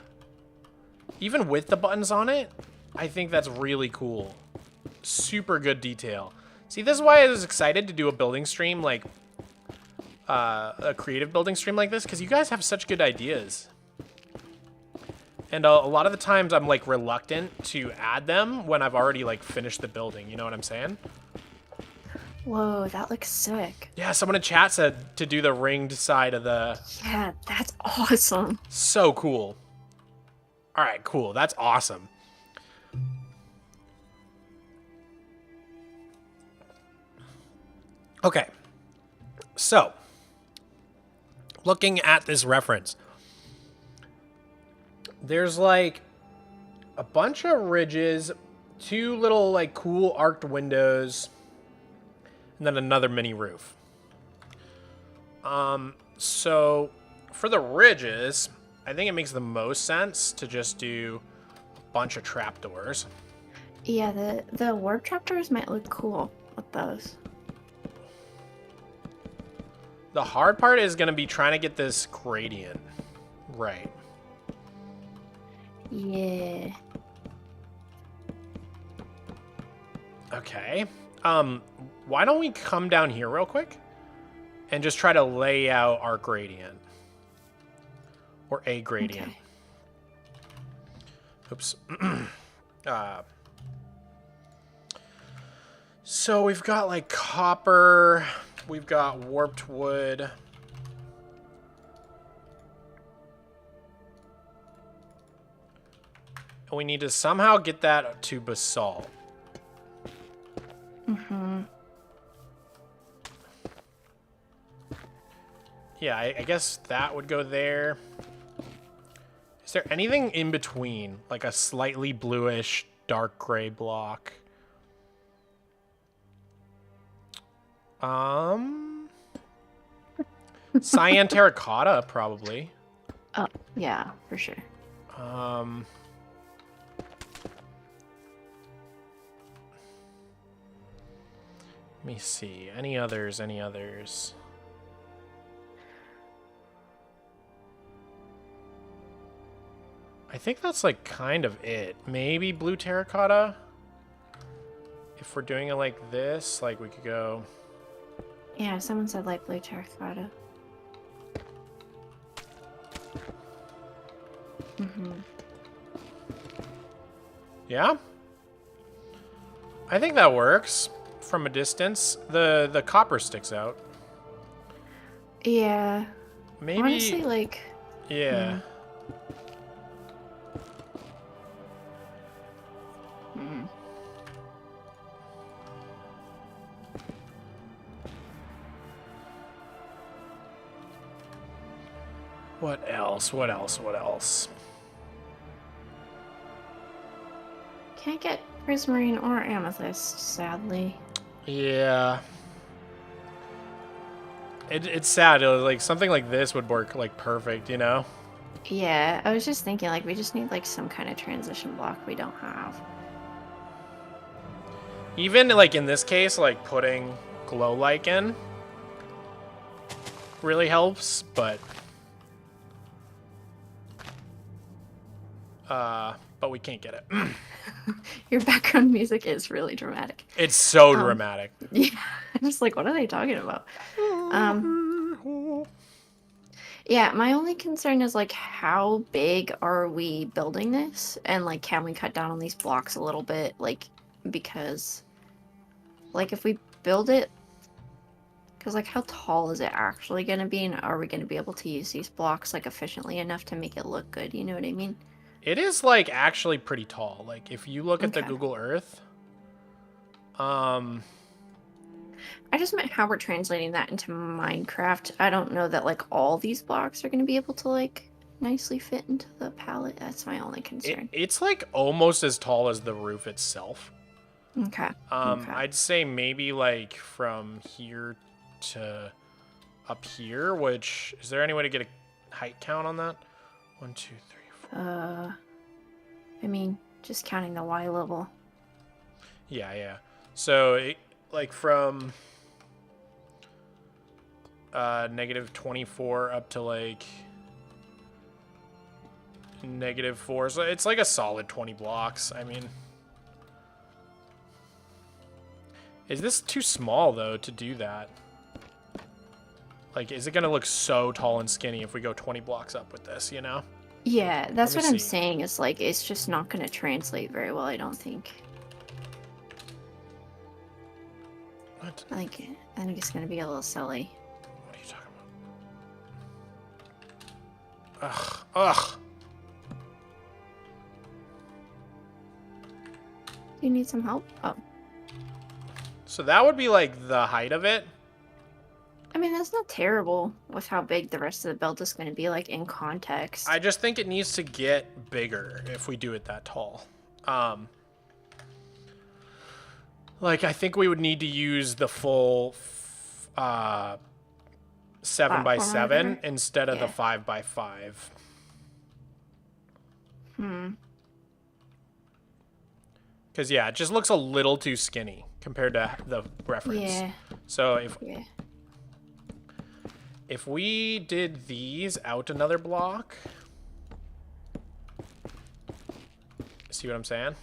Even with the buttons on it, I think that's really cool. Super good detail. See, this is why I was excited to do a building stream, like a creative building stream like this, because you guys have such good ideas. And a lot of the times I'm like reluctant to add them when I've already like finished the building. You know what I'm saying? Whoa, that looks sick. Yeah, someone in chat said to do the ringed side of the... Yeah, that's awesome. So cool. All right, cool. That's awesome. Okay. So, looking at this reference, there's like a bunch of ridges, 2 little like cool arced windows, and then another mini roof. So for the ridges, I think it makes the most sense to just do a bunch of trapdoors. Yeah, the warp trapdoors might look cool with those. The hard part is going to be trying to get this gradient right. Yeah. Okay. Why don't we come down here real quick and just try to lay out our gradient. Or a gradient. Okay. Oops. So we've got like copper, we've got warped wood. And we need to somehow get that to basalt. Mm-hmm. Yeah, I guess that would go there. Is there anything in between? Like a slightly bluish, dark gray block? Cyan terracotta, probably. Oh, yeah, for sure. Let me see. Any others? Any others? I think that's like kind of it. Maybe blue terracotta? If we're doing it like this, like we could go... Yeah, someone said light blue terracotta. Mm-hmm. Yeah? I think that works from a distance. The copper sticks out. Yeah. Maybe... Honestly, like... Yeah. Mm. What else? What else? What else? Can't get prismarine or amethyst, sadly. Yeah. It's sad. It was like something like this would work like perfect, you know? Yeah, I was just thinking, like, we just need, like, some kind of transition block we don't have. Even like in this case, like putting glow lichen really helps, but we can't get it. Your background music is really dramatic. It's so dramatic. Yeah, I'm just like, what are they talking about? Yeah, my only concern is, like, how big are we building this? And, like, can we cut down on these blocks a little bit? Like, because, like, if we build it, because, like, how tall is it actually going to be? And are we going to be able to use these blocks, like, efficiently enough to make it look good? You know what I mean? It is like actually pretty tall. Like if you look at the Okay. Google Earth, I just meant how we're translating that into Minecraft. I don't know that, like, all these blocks are going to be able to, like, nicely fit into the palette. That's my only concern. it's like almost as tall as the roof itself. Okay. Okay. I'd say maybe like from here to up here, which is there any way to get a height count on that? 1, 2, 3, 4. I mean, just counting the Y level. Yeah. So it, like from -24 up to like -4. So it's like a solid 20 blocks. I mean, is this too small though to do that? Like, is it gonna look so tall and skinny if we go 20 blocks up with this, you know? Yeah, that's Let what me I'm see. saying is, like, it's just not going to translate very well, I don't think. What? I think it's going to be a little silly. What are you talking about? Ugh. Do you need some help? Oh. So that would be like the height of it. I mean, that's not terrible with how big the rest of the build is going to be, like, in context. I just think it needs to get bigger if we do it that tall. Like, I think we would need to use the full 7x7 instead of the 5x5. Because, yeah, it just looks a little too skinny compared to the reference. Yeah. So Yeah. if we did these out another block, see what I'm saying?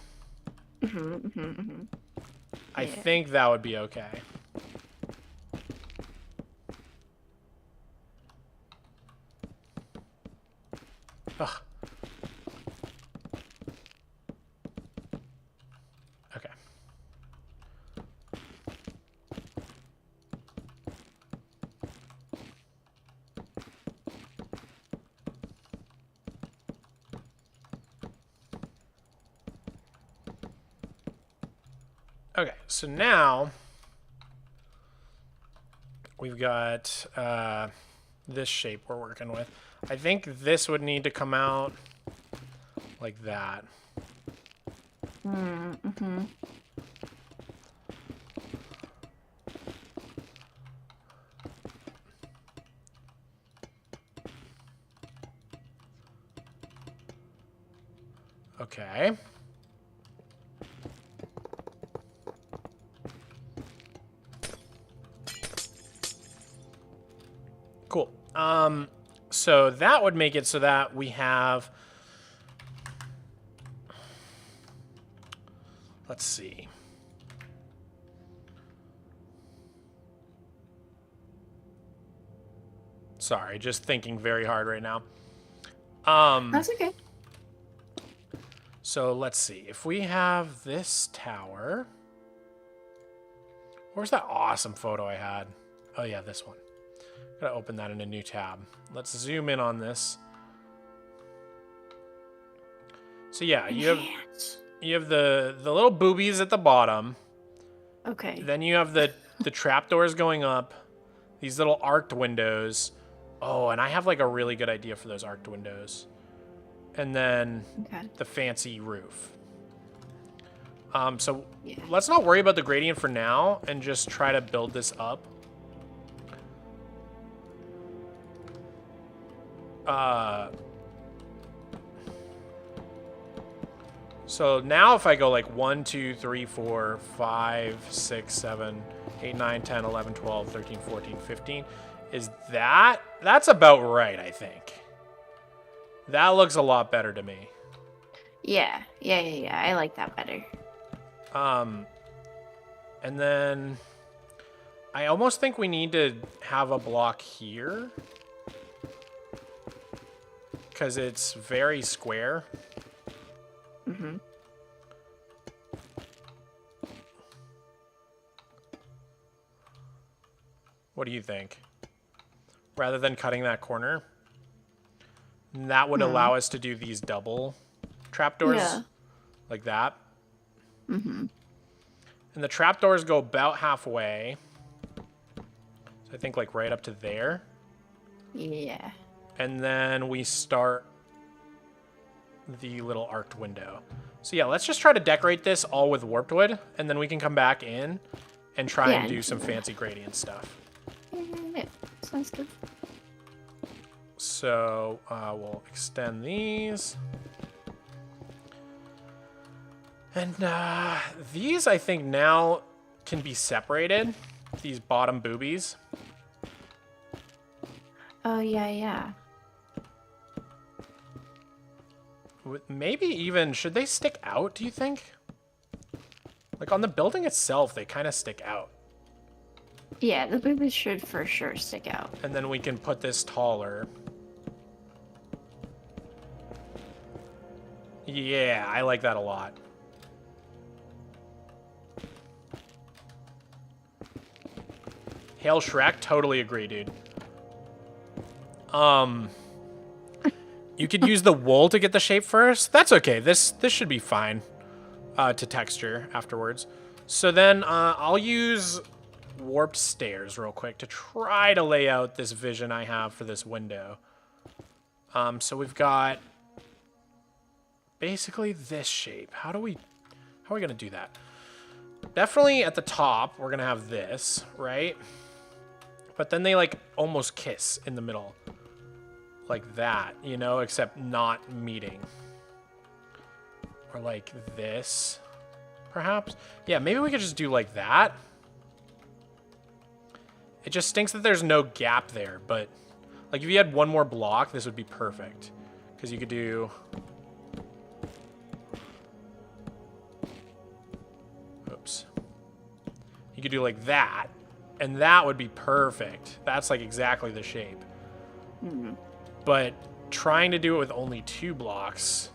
I think that would be okay. Ugh. Okay. Okay, so now we've got this shape we're working with. I think this would need to come out like that. Mm-hmm. Okay. Cool. So that would make it so that we have, let's see. Sorry, just thinking very hard right now. That's okay. So let's see. If we have this tower, where's that awesome photo I had? Oh yeah, this one. Gotta open that in a new tab. Let's zoom in on this. So yeah, you have the little boobies at the bottom. Okay. Then you have the trapdoors going up. These little arced windows. Oh, and I have like a really good idea for those arced windows. And then the fancy roof. So let's not worry about the gradient for now and just try to build this up. So now if I go like 1, 2, 3, 4, 5, 6, 7, 8, 9, 10, 11, 12, 13, 14, 15, that's about right, I think. That looks a lot better to me. Yeah. I like that better. And then I almost think we need to have a block here because it's very square. Mm-hmm. What do you think? Rather than cutting that corner, that would allow us to do these double trapdoors like that. Mm-hmm. And the trapdoors go about halfway. So I think like right up to there. Yeah. And then we start the little arced window. So yeah, let's just try to decorate this all with warped wood, and then we can come back in and try and do some fancy gradient stuff. Yeah. Sounds good. So we'll extend these. And these, I think, now can be separated, these bottom boobies. Oh, yeah. Maybe even, should they stick out, do you think? Like on the building itself, they kind of stick out. Yeah, the boobies should for sure stick out. And then we can put this taller. Yeah, I like that a lot. Hail Shrek, totally agree, dude. You could use the wool to get the shape first. That's okay. This should be fine to texture afterwards. So then I'll use warped stairs real quick to try to lay out this vision I have for this window. So we've got basically this shape. How are we gonna do that? Definitely at the top, we're gonna have this, right? But then they like almost kiss in the middle. Like that, you know, except not meeting. Or like this, perhaps? Yeah, maybe we could just do like that. It just stinks that there's no gap there, but like if you had one more block, this would be perfect. Because you could do... Oops. You could do like that, and that would be perfect. That's like exactly the shape. Mm-hmm. But trying to do it with only 2 blocks,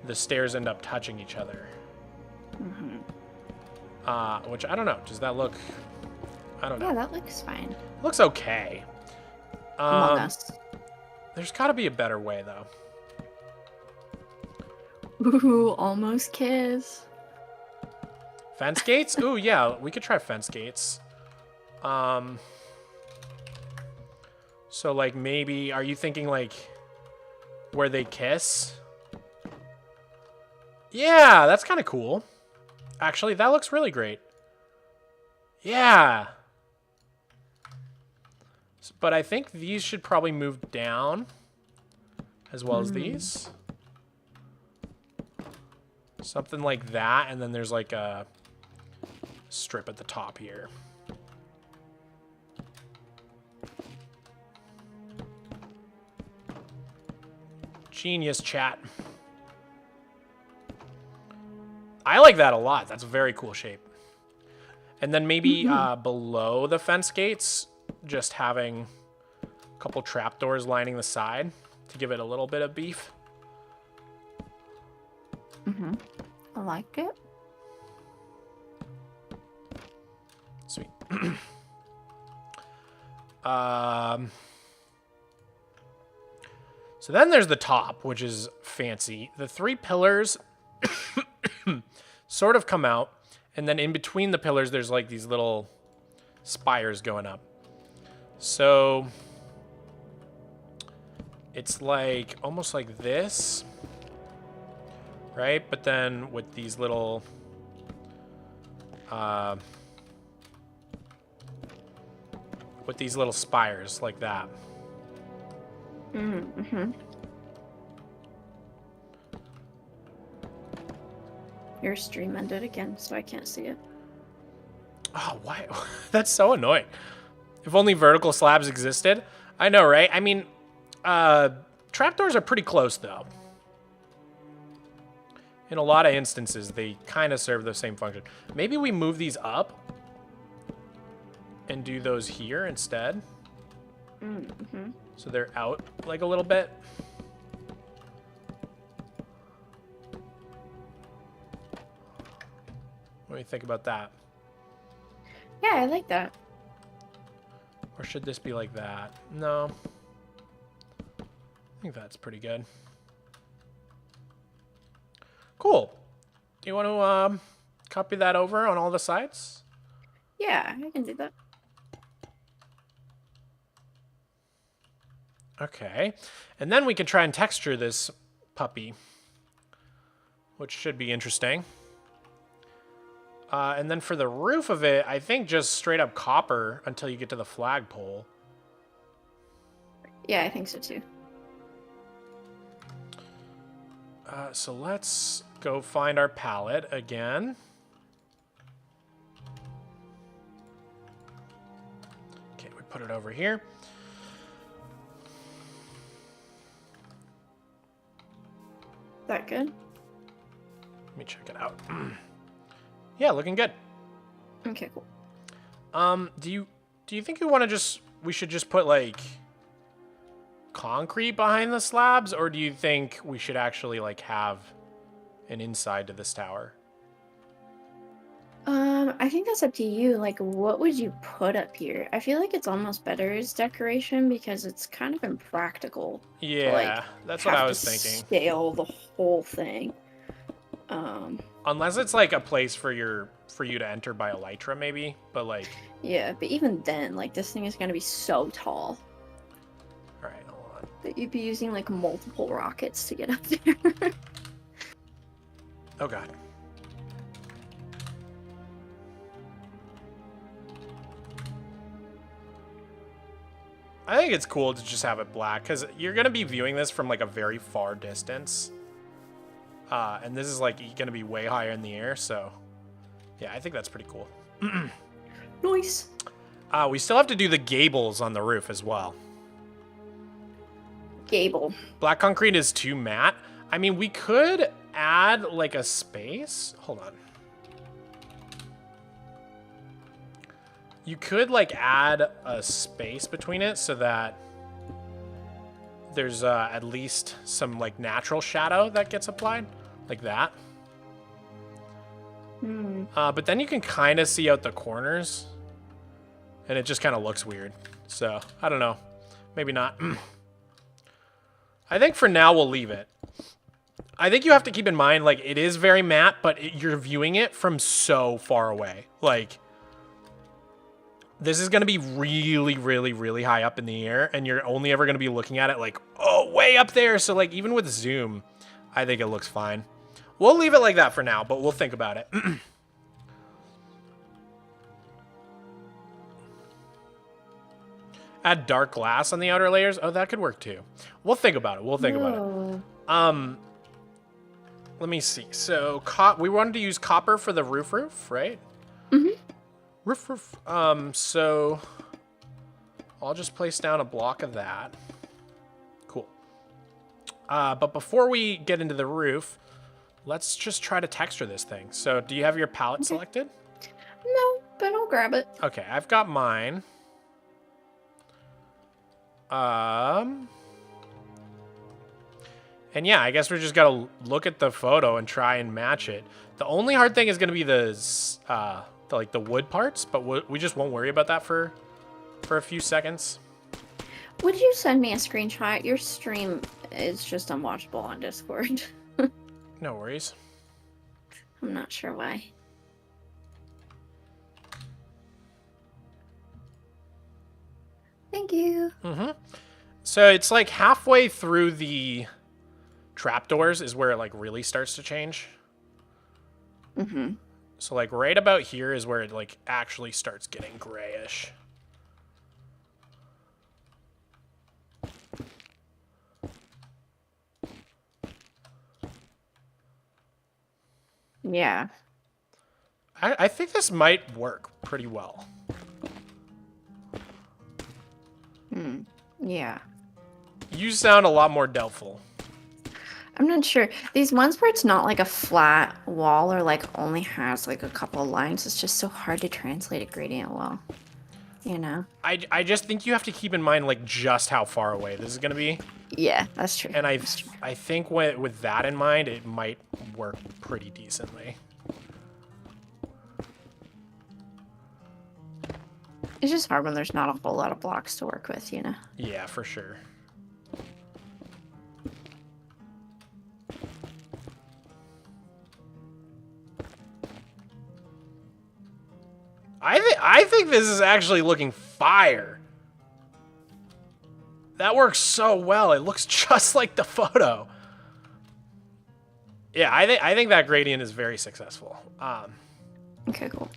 the stairs end up touching each other. Mm-hmm. Which I don't know. Does that look... I don't know. Yeah, that looks fine. Looks okay. Among Us. There's got to be a better way, though. Ooh, almost kiss. Fence gates? Ooh, yeah, we could try fence gates. So, like, maybe, are you thinking, like, where they kiss? Yeah, that's kind of cool. Actually, that looks really great. Yeah. But I think these should probably move down as well as these. Something like that, and then there's like a strip at the top here. Genius, chat. I like that a lot. That's a very cool shape. And then maybe below the fence gates, just having a couple trapdoors lining the side to give it a little bit of beef. I like it. Sweet. So then there's the top, which is fancy. The 3 pillars sort of come out, and then in between the pillars, there's like these little spires going up. So it's like almost like this, right? But then with these little spires like that. Your stream ended again, so I can't see it. Oh, why? That's so annoying. If only vertical slabs existed. I know, right? I mean, trapdoors are pretty close, though. In a lot of instances, they kind of serve the same function. Maybe we move these up and do those here instead. So they're out like a little bit. What do you think about that? Yeah, I like that. Or should this be like that? No. I think that's pretty good. Cool. Do you want to copy that over on all the sides? Yeah, I can do that. Okay. And then we can try and texture this puppy, which should be interesting. And then for the roof of it, I think just straight up copper until you get to the flagpole. Yeah, I think so too. So let's go find our palette again. Okay, we put it over here. That good? Let me check it out. Yeah, looking good. Okay, cool. Do you think we should just put like concrete behind the slabs, or do you think we should actually like have an inside to this tower? I think that's up to you. Like, what would you put up here? I feel like it's almost better as decoration because it's kind of impractical. Yeah, to, like, that's what I was have to thinking. Scale the whole thing. Unless it's like a place for you to enter by elytra, maybe. But like, Yeah, but even then, like, this thing is gonna be so tall all right, hold on. that you'd be using like multiple rockets to get up there. Oh god. I think it's cool to just have it black because you're gonna be viewing this from like a very far distance. And this is like going to be way higher in the air, so yeah, I think that's pretty cool. Nice. We still have to do the gables on the roof as well. Gable. Black concrete is too matte. I mean, we could add like a space. Hold on. You could like add a space between it so that there's at least some like natural shadow that gets applied. Like that. But then you can kind of see out the corners. And it just kind of looks weird. So, I don't know. Maybe not. I think for now we'll leave it. I think you have to keep in mind, like, it is very matte, but you're viewing it from so far away. Like, this is going to be really, really, really high up in the air, and you're only ever going to be looking at it like, oh, way up there. So, like, even with zoom, I think it looks fine. We'll leave it like that for now, but we'll think about it. Add dark glass on the outer layers. Oh, that could work too. We'll think about it. We'll think about it. Let me see. So we wanted to use copper for the roof, right? Mm-hmm. Roof. So I'll just place down a block of that. Cool. But before we get into the roof, let's just try to texture this thing. So do you have your palette selected? No, but I'll grab it. Okay, I've got mine. And yeah, I guess we just gotta look at the photo and try and match it. The only hard thing is gonna be the wood parts, but we just won't worry about that for a few seconds. Would you send me a screenshot? Your stream is just unwatchable on Discord. No worries. I'm not sure why. Thank you. Mm-hmm. So it's like halfway through the trapdoors is where it like really starts to change. Mm-hmm. So like right about here is where it like actually starts getting grayish. Yeah. I think this might work pretty well. Yeah. You sound a lot more doubtful. I'm not sure. These ones where it's not like a flat wall or like only has like a couple lines, it's just so hard to translate a gradient well. You know? I just think you have to keep in mind like just how far away this is going to be. Yeah, that's true. And I think with that in mind, it might work pretty decently. It's just hard when there's not a whole lot of blocks to work with, you know? Yeah, for sure. I think this is actually looking fire. That works so well. It looks just like the photo. Yeah, I think that gradient is very successful. Okay, cool.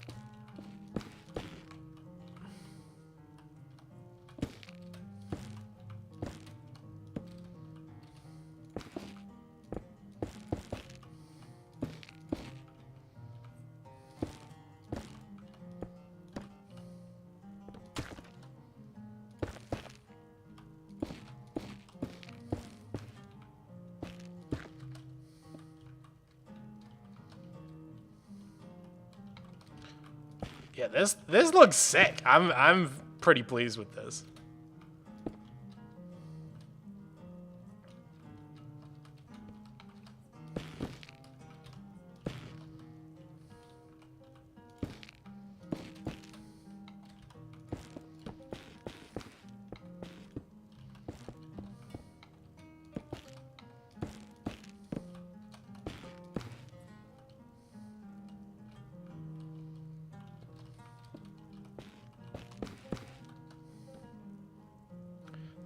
Yeah, this looks sick. I'm pretty pleased with this.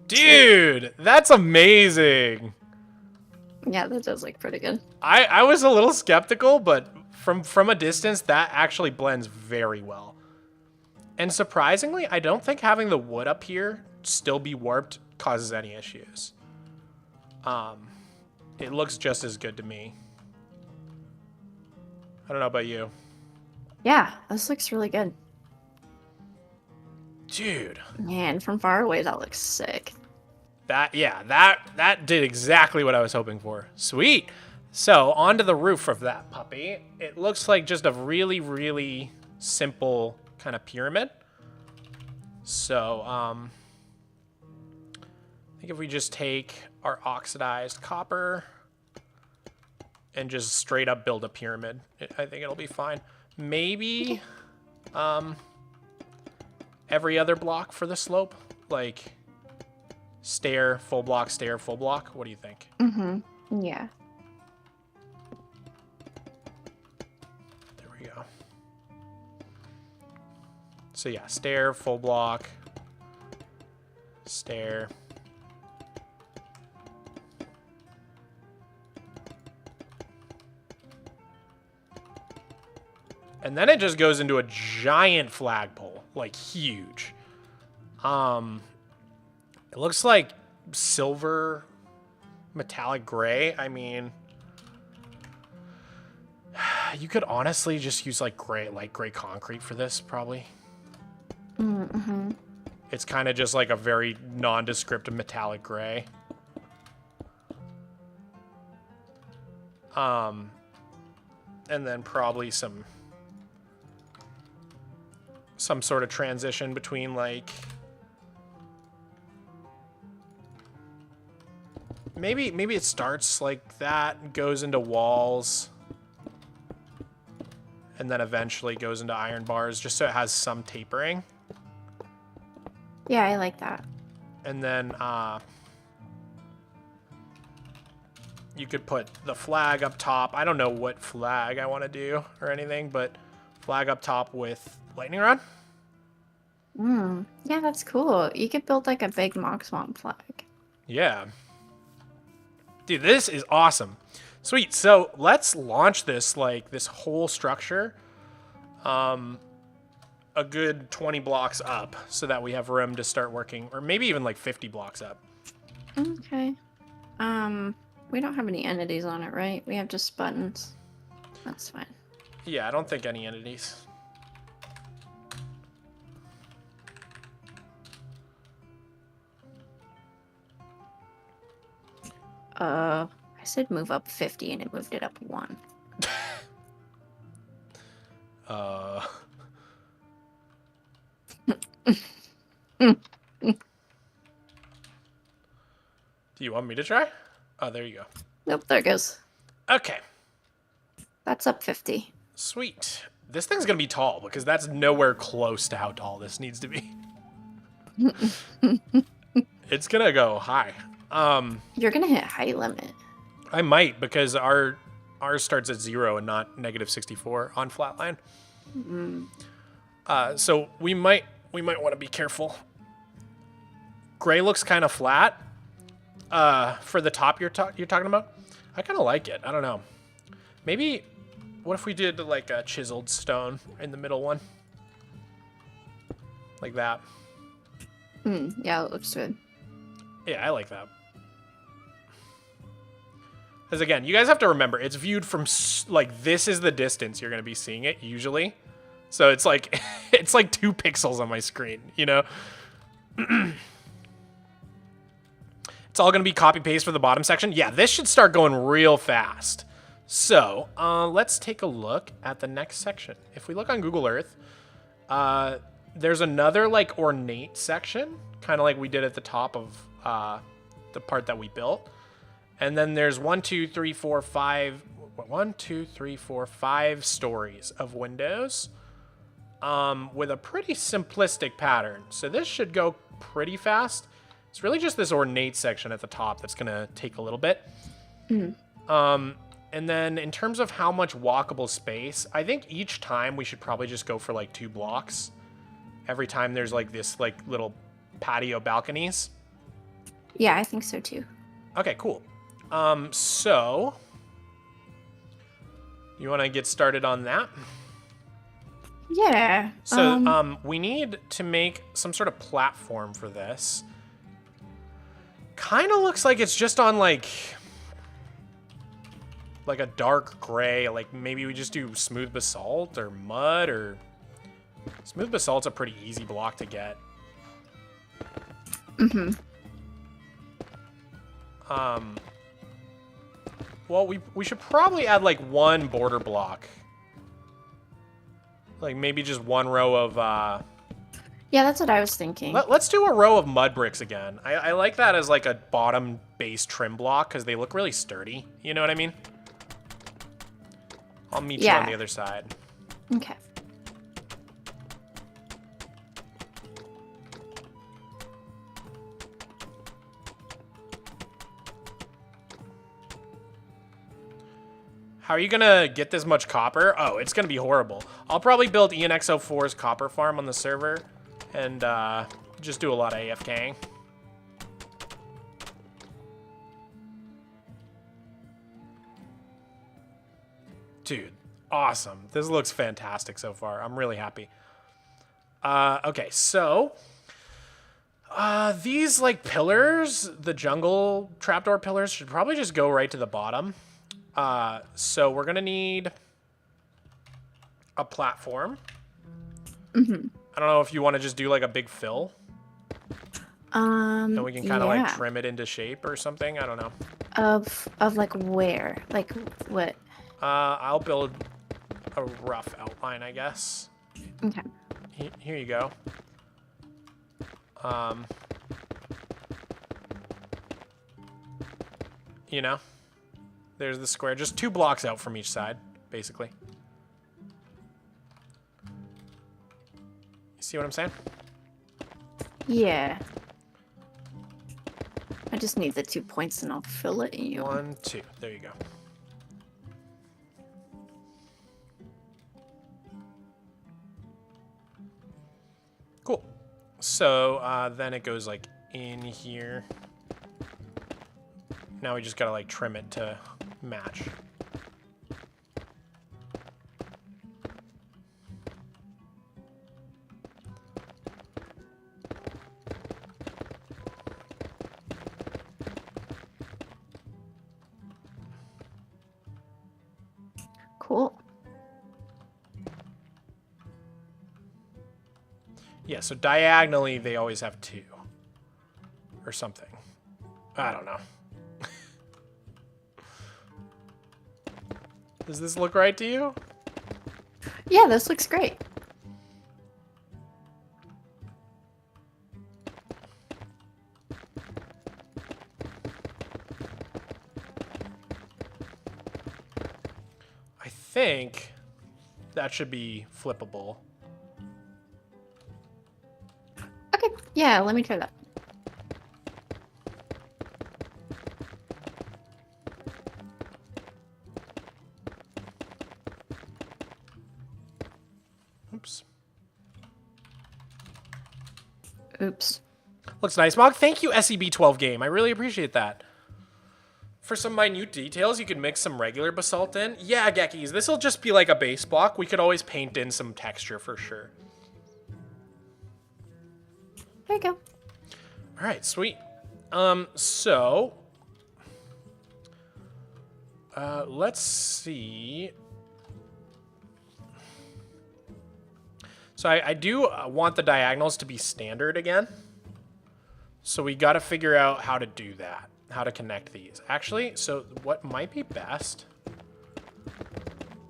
Dude, that's amazing. Yeah, that does look pretty good. I was a little skeptical, but from a distance, that actually blends very well. And surprisingly, I don't think having the wood up here still be warped causes any issues. It looks just as good to me. I don't know about you. Yeah, this looks really good. Dude. Man, from far away, that looks sick. That did exactly what I was hoping for. Sweet. So onto the roof of that puppy. It looks like just a really, really simple kind of pyramid. So I think if we just take our oxidized copper and just straight up build a pyramid, I think it'll be fine. Maybe every other block for the slope, like stair, full block, stair, full block. What do you think? Mm-hmm. Yeah. So yeah, stair, full block, stair. And then it just goes into a giant flagpole, like huge. It looks like silver, metallic gray. I mean, you could honestly just use like gray, light gray concrete for this, probably. Mm-hmm. It's kind of just like a very nondescript metallic gray. And then probably some sort of transition between like maybe it starts like that and goes into walls and then eventually goes into iron bars just so it has some tapering. Yeah, I like that. And then you could put the flag up top. I don't know what flag I want to do or anything, but flag up top with lightning rod. Yeah, that's cool. You could build like a big Mogswamp flag. Yeah. Dude, this is awesome. Sweet. So let's launch this, like this whole structure a good 20 blocks up so that we have room to start working, or maybe even like 50 blocks up. Okay. We don't have any entities on it, right? We have just buttons. That's fine. Yeah, I don't think any entities. I said move up 50 and it moved it up 1. Do you want me to try? Oh, there you go. Nope, there it goes. Okay. That's up 50. Sweet. This thing's gonna be tall because that's nowhere close to how tall this needs to be. It's gonna go high. You're gonna hit height limit. I might because ours starts at 0 and not -64 on flatline. So we might want to be careful. Gray looks kind of flat. For the top you're talking about, I kind of like it. I don't know. Maybe what if we did like a chiseled stone in the middle one, like that? Yeah, it looks good. Yeah, I like that. Because again, you guys have to remember, it's viewed from like this is the distance you're going to be seeing it usually. So it's like it's like 2 pixels on my screen, you know? It's all going to be copy paste for the bottom section. Yeah, this should start going real fast. So let's take a look at the next section. If we look on Google Earth, there's another like ornate section, kind of like we did at the top of the part that we built. And then there's 5 stories of windows with a pretty simplistic pattern. So this should go pretty fast. It's really just this ornate section at the top that's gonna take a little bit. And then in terms of how much walkable space, I think each time we should probably just go for like 2 blocks. Every time there's like this like little patio balconies. Yeah, I think so too. Okay, cool. So you want to get started on that? Yeah. So we need to make some sort of platform for this. Kind of looks like it's just on like a dark gray. Like maybe we just do smooth basalt or mud, or smooth basalt's a pretty easy block to get. Well, we should probably add like 1 border block. Like maybe just 1 row of Yeah, that's what I was thinking. Let's do a row of mud bricks again. I like that as like a bottom base trim block because they look really sturdy. You know what I mean? I'll meet you on the other side. Okay. How are you gonna get this much copper? Oh, it's gonna be horrible. I'll probably build ENX04's copper farm on the server and just do a lot of AFKing. Dude, awesome. This looks fantastic so far. I'm really happy. Okay, so these like pillars, the jungle trapdoor pillars, should probably just go right to the bottom. So we're gonna need a platform. Mm-hmm. I don't know if you want to just do like a big fill. And we can kind of yeah. like trim it into shape or something. I don't know. Of like where? Like what? I'll build a rough outline, I guess. Okay. Here you go. You know, there's the square. Just 2 blocks out from each side, basically. You see what I'm saying? Yeah. I just need the 2 points and I'll fill it in. 1, 2. There you go. Cool. So then it goes like in here. Now we just gotta like trim it to match. Cool. Yeah, so diagonally they always have 2. Or something. I don't know. Does this look right to you? Yeah, this looks great. I think that should be flippable. Okay, yeah, let me try that. Oops. Oops. Looks nice, Mog. Thank you, SEB12 game. I really appreciate that. For some minute details, you could mix some regular basalt in. Yeah, Gekkies, this will just be like a base block. We could always paint in some texture for sure. There you go. All right, sweet. Let's see. So I do want the diagonals to be standard again. So we got to figure out how to do that, how to connect these. Actually, so what might be best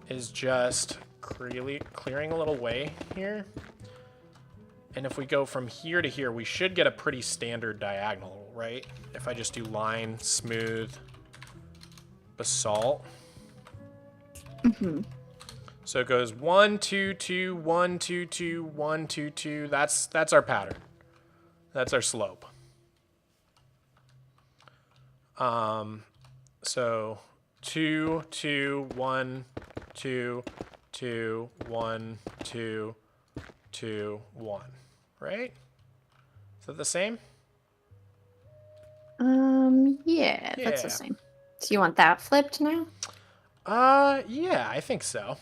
is just clearing a little way here. And if we go from here to here, we should get a pretty standard diagonal, right? If I just do line, smooth, basalt. Mm-hmm. So it goes 1, 2, 2, 1, 2, 2, 1, 2, 2. That's our pattern. That's our slope. So 2, 2, 1, 2, 2, 1, 2, 2, 1. Right? Is that the same? Yeah, that's the Yeah. same. So you want that flipped now? Yeah, I think so.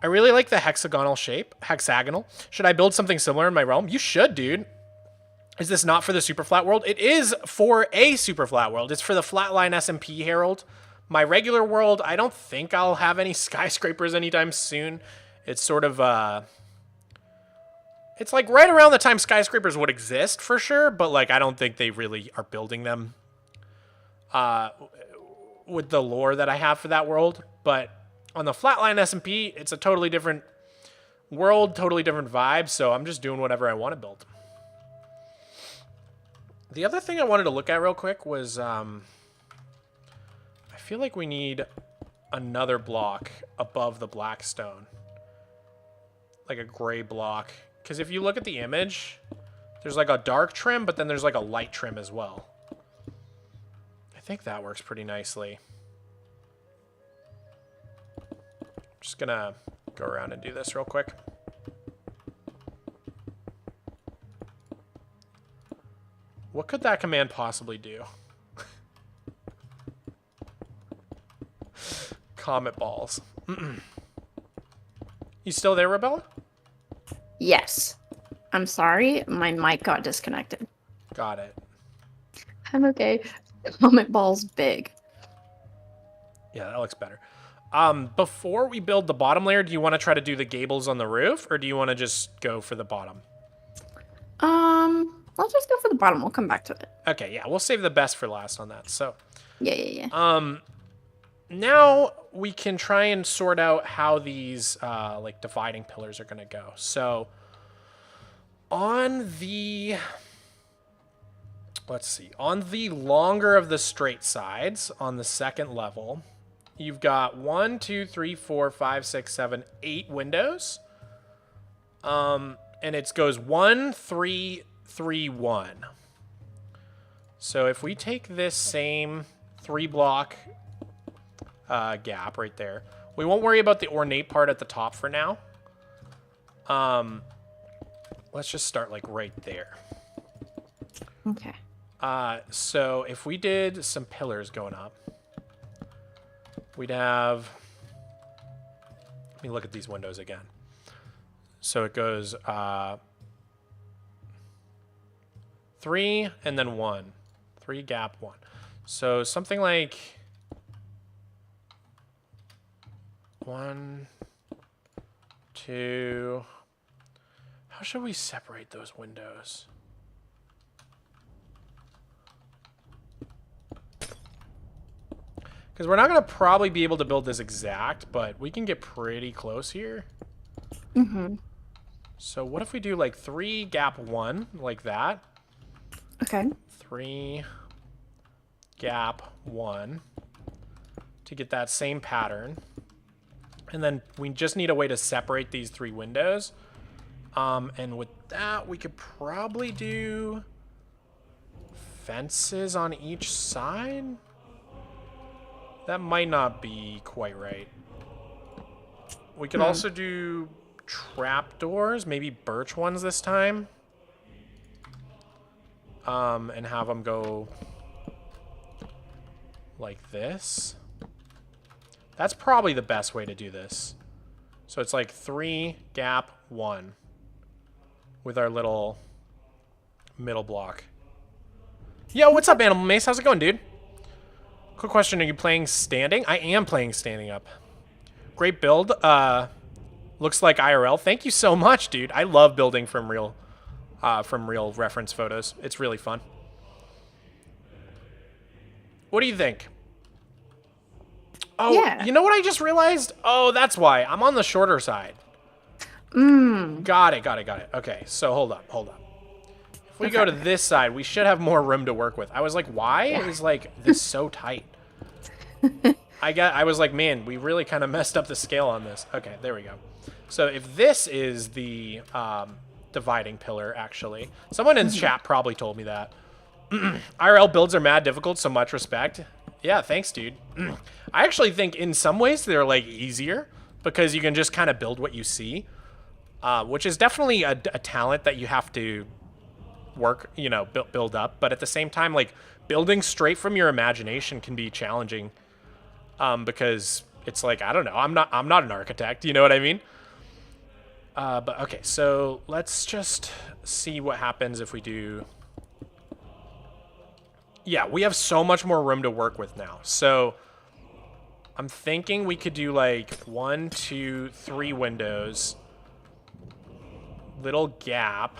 I really like the hexagonal shape. Hexagonal. Should I build something similar in my realm? You should, dude. Is this not for the Superflat world? It is for a Superflat world. It's for the Flatline SMP Herald. My regular world, I don't think I'll have any skyscrapers anytime soon. It's sort of, it's like right around the time skyscrapers would exist for sure, but like I don't think they really are building them with the lore that I have for that world. But on the Flatline SMP, it's a totally different world, totally different vibe, so I'm just doing whatever I want to build. The other thing I wanted to look at real quick was, I feel like we need another block above the black stone. Like a gray block. Because if you look at the image, there's like a dark trim, but then there's like a light trim as well. I think that works pretty nicely. Just gonna go around and do this real quick. What could that command possibly do? Comet balls. You still there, Rebella? Yes. I'm sorry, my mic got disconnected. Got it. I'm okay. Comet ball's big. Yeah, that looks better. Before we build the bottom layer, do you want to try to do the gables on the roof, or do you want to just go for the bottom? Let's just go for the bottom. We'll come back to it. Okay, yeah, we'll save the best for last on that. So, Yeah. now we can try and sort out how these like dividing pillars are going to go. So, on the on the longer of the straight sides on the second level, you've got 1, 2, 3, 4, 5, 6, 7, 8 windows. And it goes 1, 3, 3, 1. So if we take this same 3-block gap right there, we won't worry about the ornate part at the top for now. Let's just start like right there. Okay. So if we did some pillars going up, we'd have, let me look at these windows again. So it goes 3 and then 1. 3 gap 1. So something like 1, 2. How should we separate those windows? Because we're not going to probably be able to build this exact, but we can get pretty close here. Mm-hmm. So what if we do like 3 gap 1, like that? Okay. 3 gap 1 to get that same pattern. And then we just need a way to separate these 3 windows. And with that, we could probably do fences on each side. That might not be quite right. We could also do trapdoors, maybe birch ones this time. And have them go like this. That's probably the best way to do this. So it's like 3 gap 1 with our little middle block. Yo, what's up, Animal Mace? How's it going, dude? Quick question, are you playing standing? I am playing standing up. Great build. Looks like IRL. Thank you so much, dude. I love building from real reference photos. It's really fun. What do you think? Oh, yeah. You know what I just realized? Oh, that's why. I'm on the shorter side. Got it. Okay, so hold up. If we go to this side, we should have more room to work with. I was like, why is like this so tight? I was like, man, we really kind of messed up the scale on this. Okay, there we go. So if this is the dividing pillar, actually, someone in chat probably told me that. IRL builds are mad difficult, so much respect. Yeah, thanks, dude. I actually think in some ways they're like easier because you can just kind of build what you see, which is definitely a talent that you have to work, build up. But at the same time, like building straight from your imagination can be challenging because it's like, I don't know, I'm not an architect, you know what I mean? But okay, so let's just see what happens if we do. Yeah, we have so much more room to work with now. So I'm thinking we could do like 1, 2, 3 windows, little gap,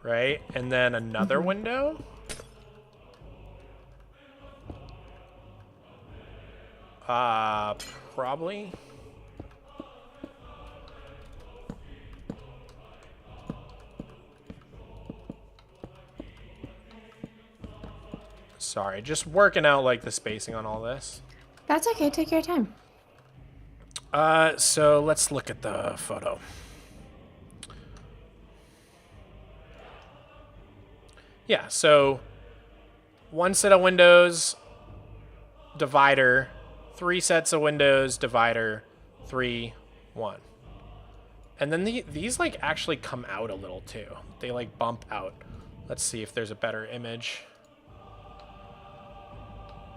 right? And then another window. Probably. Sorry, just working out like the spacing on all this. That's okay. Take your time. So let's look at the photo. Yeah, so one set of windows, divider, 3 sets of windows, divider, 3, 1. And then these like actually come out a little too. They like bump out. Let's see if there's a better image.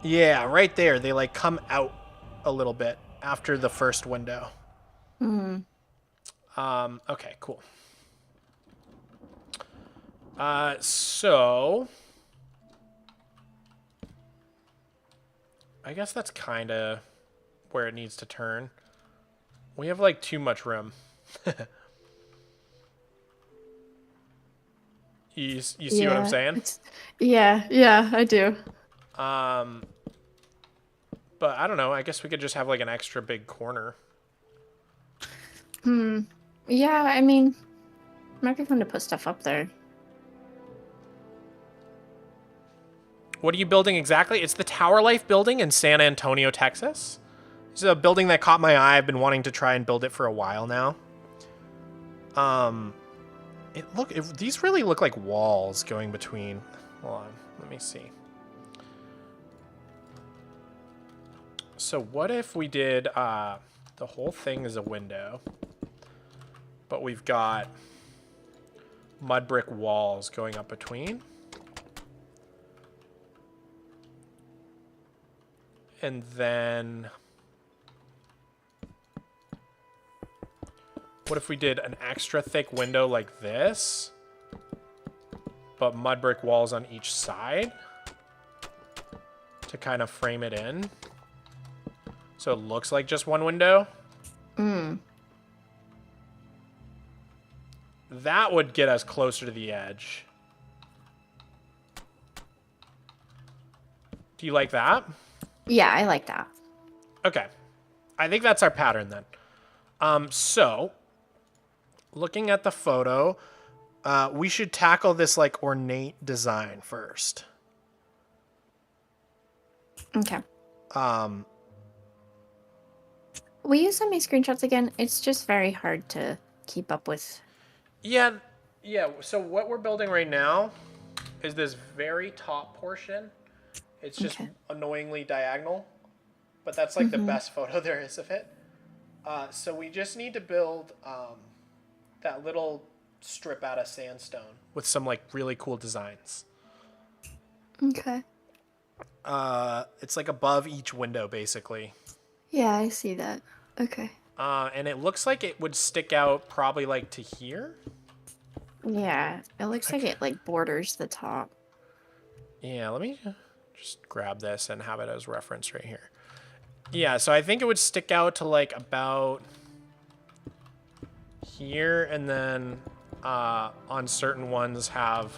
Yeah, right there. They like come out a little bit after the first window. Okay, cool. So I guess that's kind of where it needs to turn. We have like too much room. You see what I'm saying? Yeah, I do. But I don't know. I guess we could just have like an extra big corner. Yeah, I mean, might be fun to put stuff up there. What are you building exactly? It's the Tower Life building in San Antonio, Texas. It's a building that caught my eye. I've been wanting to try and build it for a while now. These really look like walls going between. Hold on, let me see. So what if we did the whole thing is a window, but we've got mud brick walls going up between. And then what if we did an extra thick window like this, but mud brick walls on each side to kind of frame it in? So it looks like just one window. That would get us closer to the edge. Do you like that? Yeah, I like that. Okay. I think that's our pattern then. So looking at the photo, we should tackle this like ornate design first. Okay. Will you send me screenshots again? It's just very hard to keep up with. Yeah. So what we're building right now is this very top portion. It's just annoyingly diagonal, but that's like the best photo there is of it. So we just need to build that little strip out of sandstone with some like really cool designs. Okay. It's like above each window basically. Yeah, I see that. Okay. And it looks like it would stick out probably like to here. Yeah, it looks like it like borders the top. Yeah, let me just grab this and have it as reference right here. Yeah, so I think it would stick out to like about here, and then on certain ones have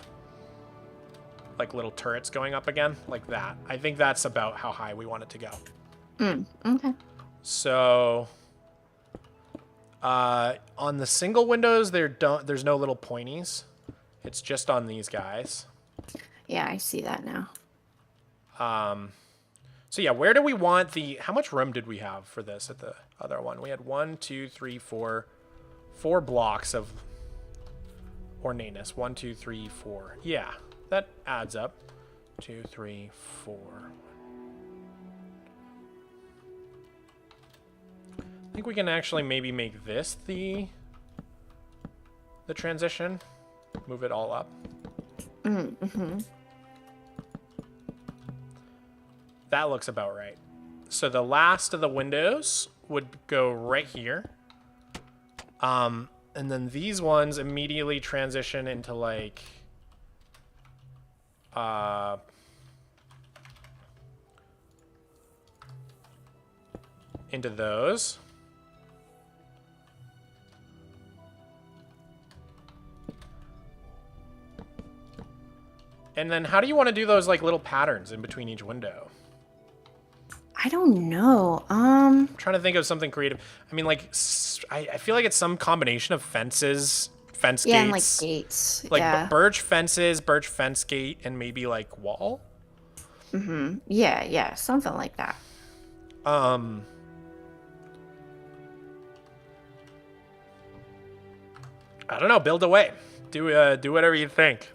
like little turrets going up again, like that. I think that's about how high we want it to go. Okay. So on the single windows, there's no little pointies. It's just on these guys. Yeah, I see that now. So yeah, where do we want how much room did we have for this at the other one? We had 1, 2, 3, 4 blocks of ornateness. 1, 2, 3, 4. Yeah, that adds up. 2, 3, 4. I think we can actually maybe make this the transition. Move it all up. That looks about right. So the last of the windows would go right here. And then these ones immediately transition into like into those. And then how do you want to do those like little patterns in between each window? I don't know. I'm trying to think of something creative. I mean, like, I feel like it's some combination of fence gates. Yeah, and like gates. Like birch fences, birch fence gate, and maybe like wall. Yeah, something like that. I don't know. Build away. Do whatever you think.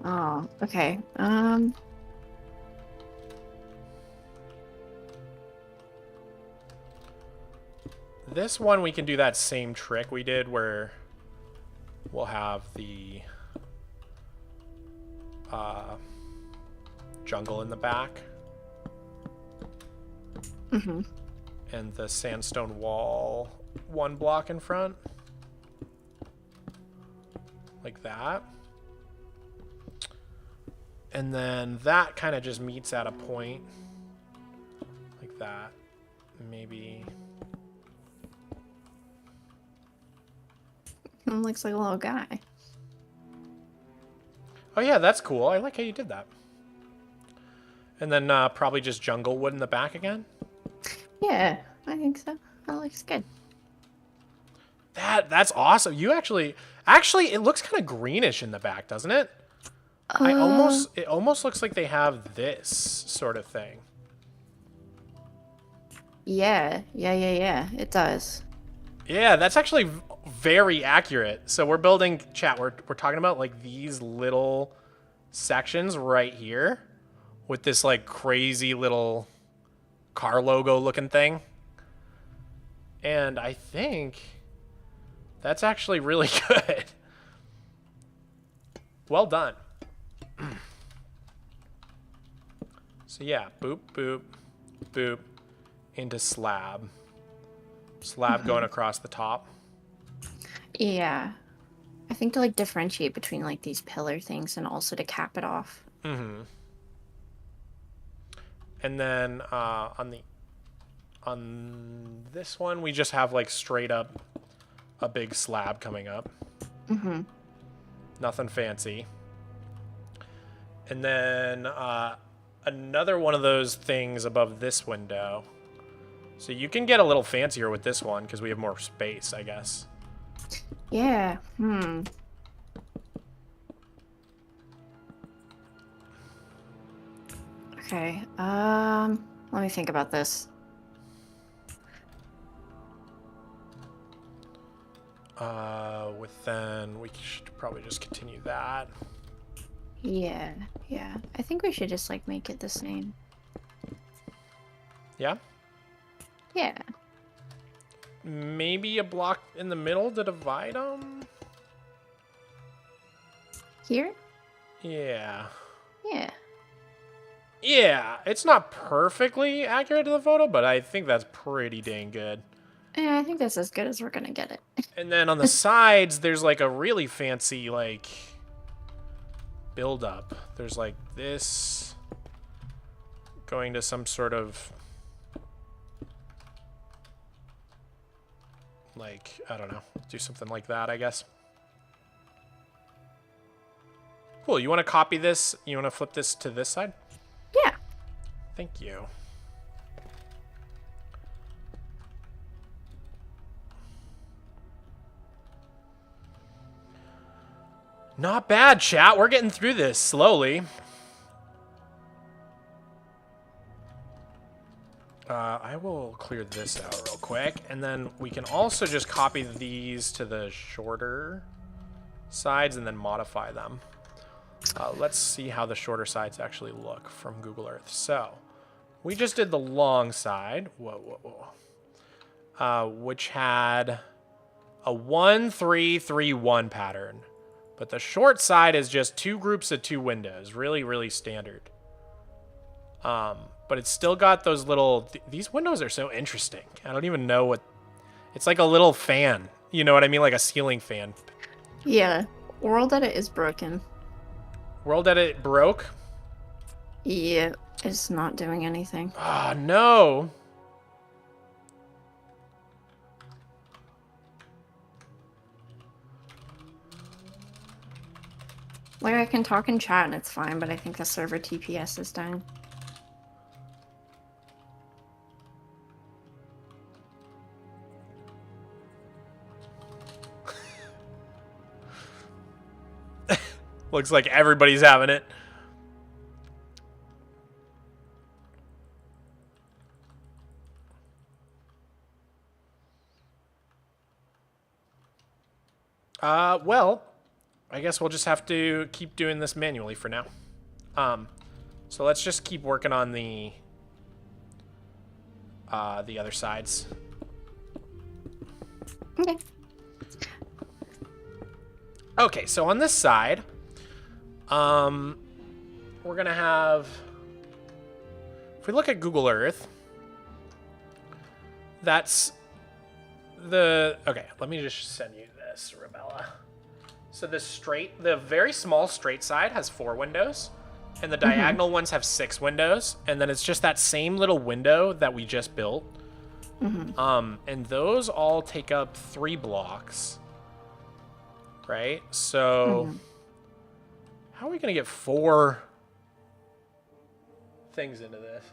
Oh, okay. This one we can do that same trick we did where we'll have the jungle in the back. Mm-hmm. And the sandstone wall 1 block in front. Like that. And then that kind of just meets at a point. Like that. Maybe. Looks like a little guy. Oh yeah, that's cool. I like how you did that. And then probably just jungle wood in the back again. Yeah, I think so. That looks good. That's awesome. You actually it looks kind of greenish in the back, doesn't it? It almost looks like they have this sort of thing. Yeah. It does. Yeah, that's actually very accurate. So we're building, chat, we're talking about like these little sections right here with this like crazy little car logo looking thing. And I think that's actually really good. Well done. So yeah, boop, boop, boop, into slab. Slab going across the top. Yeah. I think to like differentiate between like these pillar things and also to cap it off. Mm-hmm. And then on this one, we just have like straight up a big slab coming up. Mm-hmm. Nothing fancy. And then another one of those things above this window. So you can get a little fancier with this one because we have more space, I guess. Yeah. Okay. Let me think about this. Then we should probably just continue that. Yeah. I think we should just like make it the same. Yeah? Yeah. Maybe a block in the middle to divide them? Here? Yeah. Yeah. Yeah, it's not perfectly accurate to the photo, but I think that's pretty dang good. Yeah, I think that's as good as we're gonna get it. And then on the sides, there's like a really fancy like build up. There's like this going to some sort of like, I don't know, do something like that, I guess. Cool, you want to copy this? You want to flip this to this side? Yeah. Thank you. Not bad, chat. We're getting through this slowly. I will clear this out real quick, and then we can also just copy these to the shorter sides and then modify them. Let's see how the shorter sides actually look from Google Earth. So we just did the long side, which had a 1-3-3-1 pattern. But the short side is just 2 groups of 2 windows. Really, really standard. But it's still got those little... These windows are so interesting. I don't even know what... It's like a little fan. You know what I mean? Like a ceiling fan. Yeah. World Edit is broken. World Edit broke? Yeah. It's not doing anything. Ah, no. Like, I can talk in chat and it's fine, but I think the server TPS is dying. Looks like everybody's having it. Well, I guess we'll just have to keep doing this manually for now. So let's just keep working on the other sides. Okay. Okay, so on this side, we're gonna have, if we look at Google Earth, that's okay, let me just send you this, Rebella. So the very small straight side has 4 windows, and the diagonal ones have 6 windows, and then it's just that same little window that we just built. And those all take up 3 blocks, right? So how are we gonna get 4 things into this?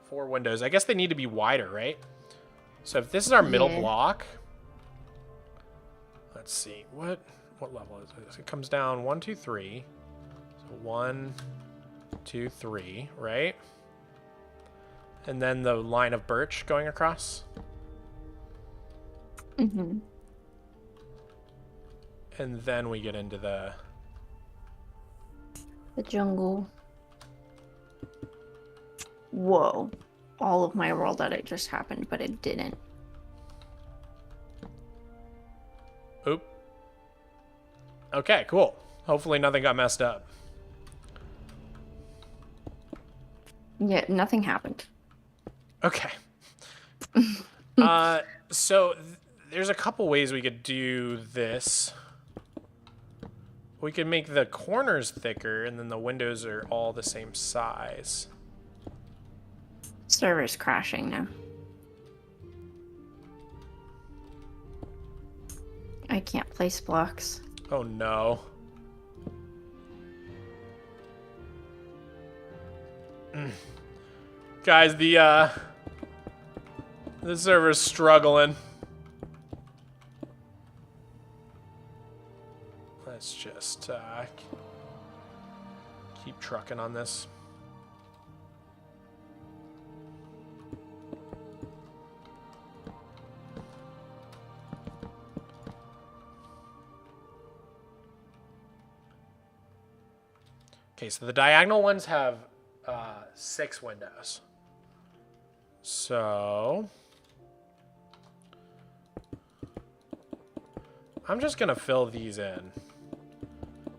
4 windows. I guess they need to be wider, right? So if this is our middle block, let's see, what level is this? It comes down 1, 2, 3. So 1, 2, 3, right? And then the line of birch going across. Mm-hmm. And then we get into the jungle. Whoa. All of my world edit just happened, but it didn't. Oop. Okay, cool. Hopefully nothing got messed up. Yeah, nothing happened. Okay. So there's a couple ways we could do this. We could make the corners thicker, and then the windows are all the same size. Server's crashing now. I can't place blocks. Oh no. Guys, the server's struggling. Let's just keep trucking on this. Okay, so the diagonal ones have 6 windows. So I'm just gonna fill these in.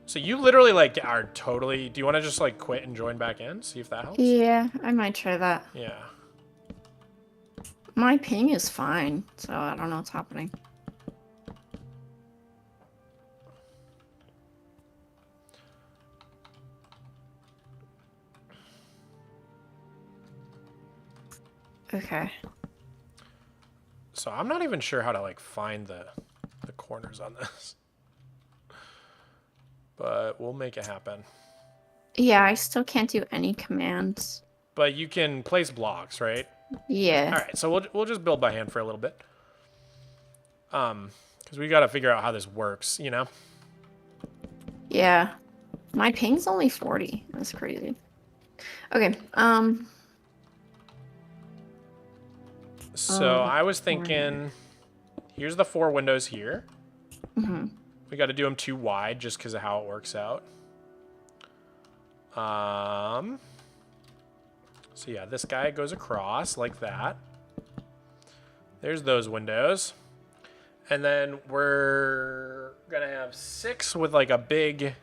So you literally like are totally. Do you want to just like quit and join back in? See if that helps. Yeah, I might try that. Yeah. My ping is fine, so I don't know what's happening. Okay. So I'm not even sure how to like find the corners on this. But we'll make it happen. Yeah, I still can't do any commands. But you can place blocks, right? Yeah. All right, so we'll just build by hand for a little bit. Because we got to figure out how this works, you know? Yeah. My ping's only 40. That's crazy. Okay, So I was thinking, here's the 4 windows here. Mm-hmm. We got to do them too wide just because of how it works out. So yeah, this guy goes across like that. There's those windows. And then we're going to have 6 with like a big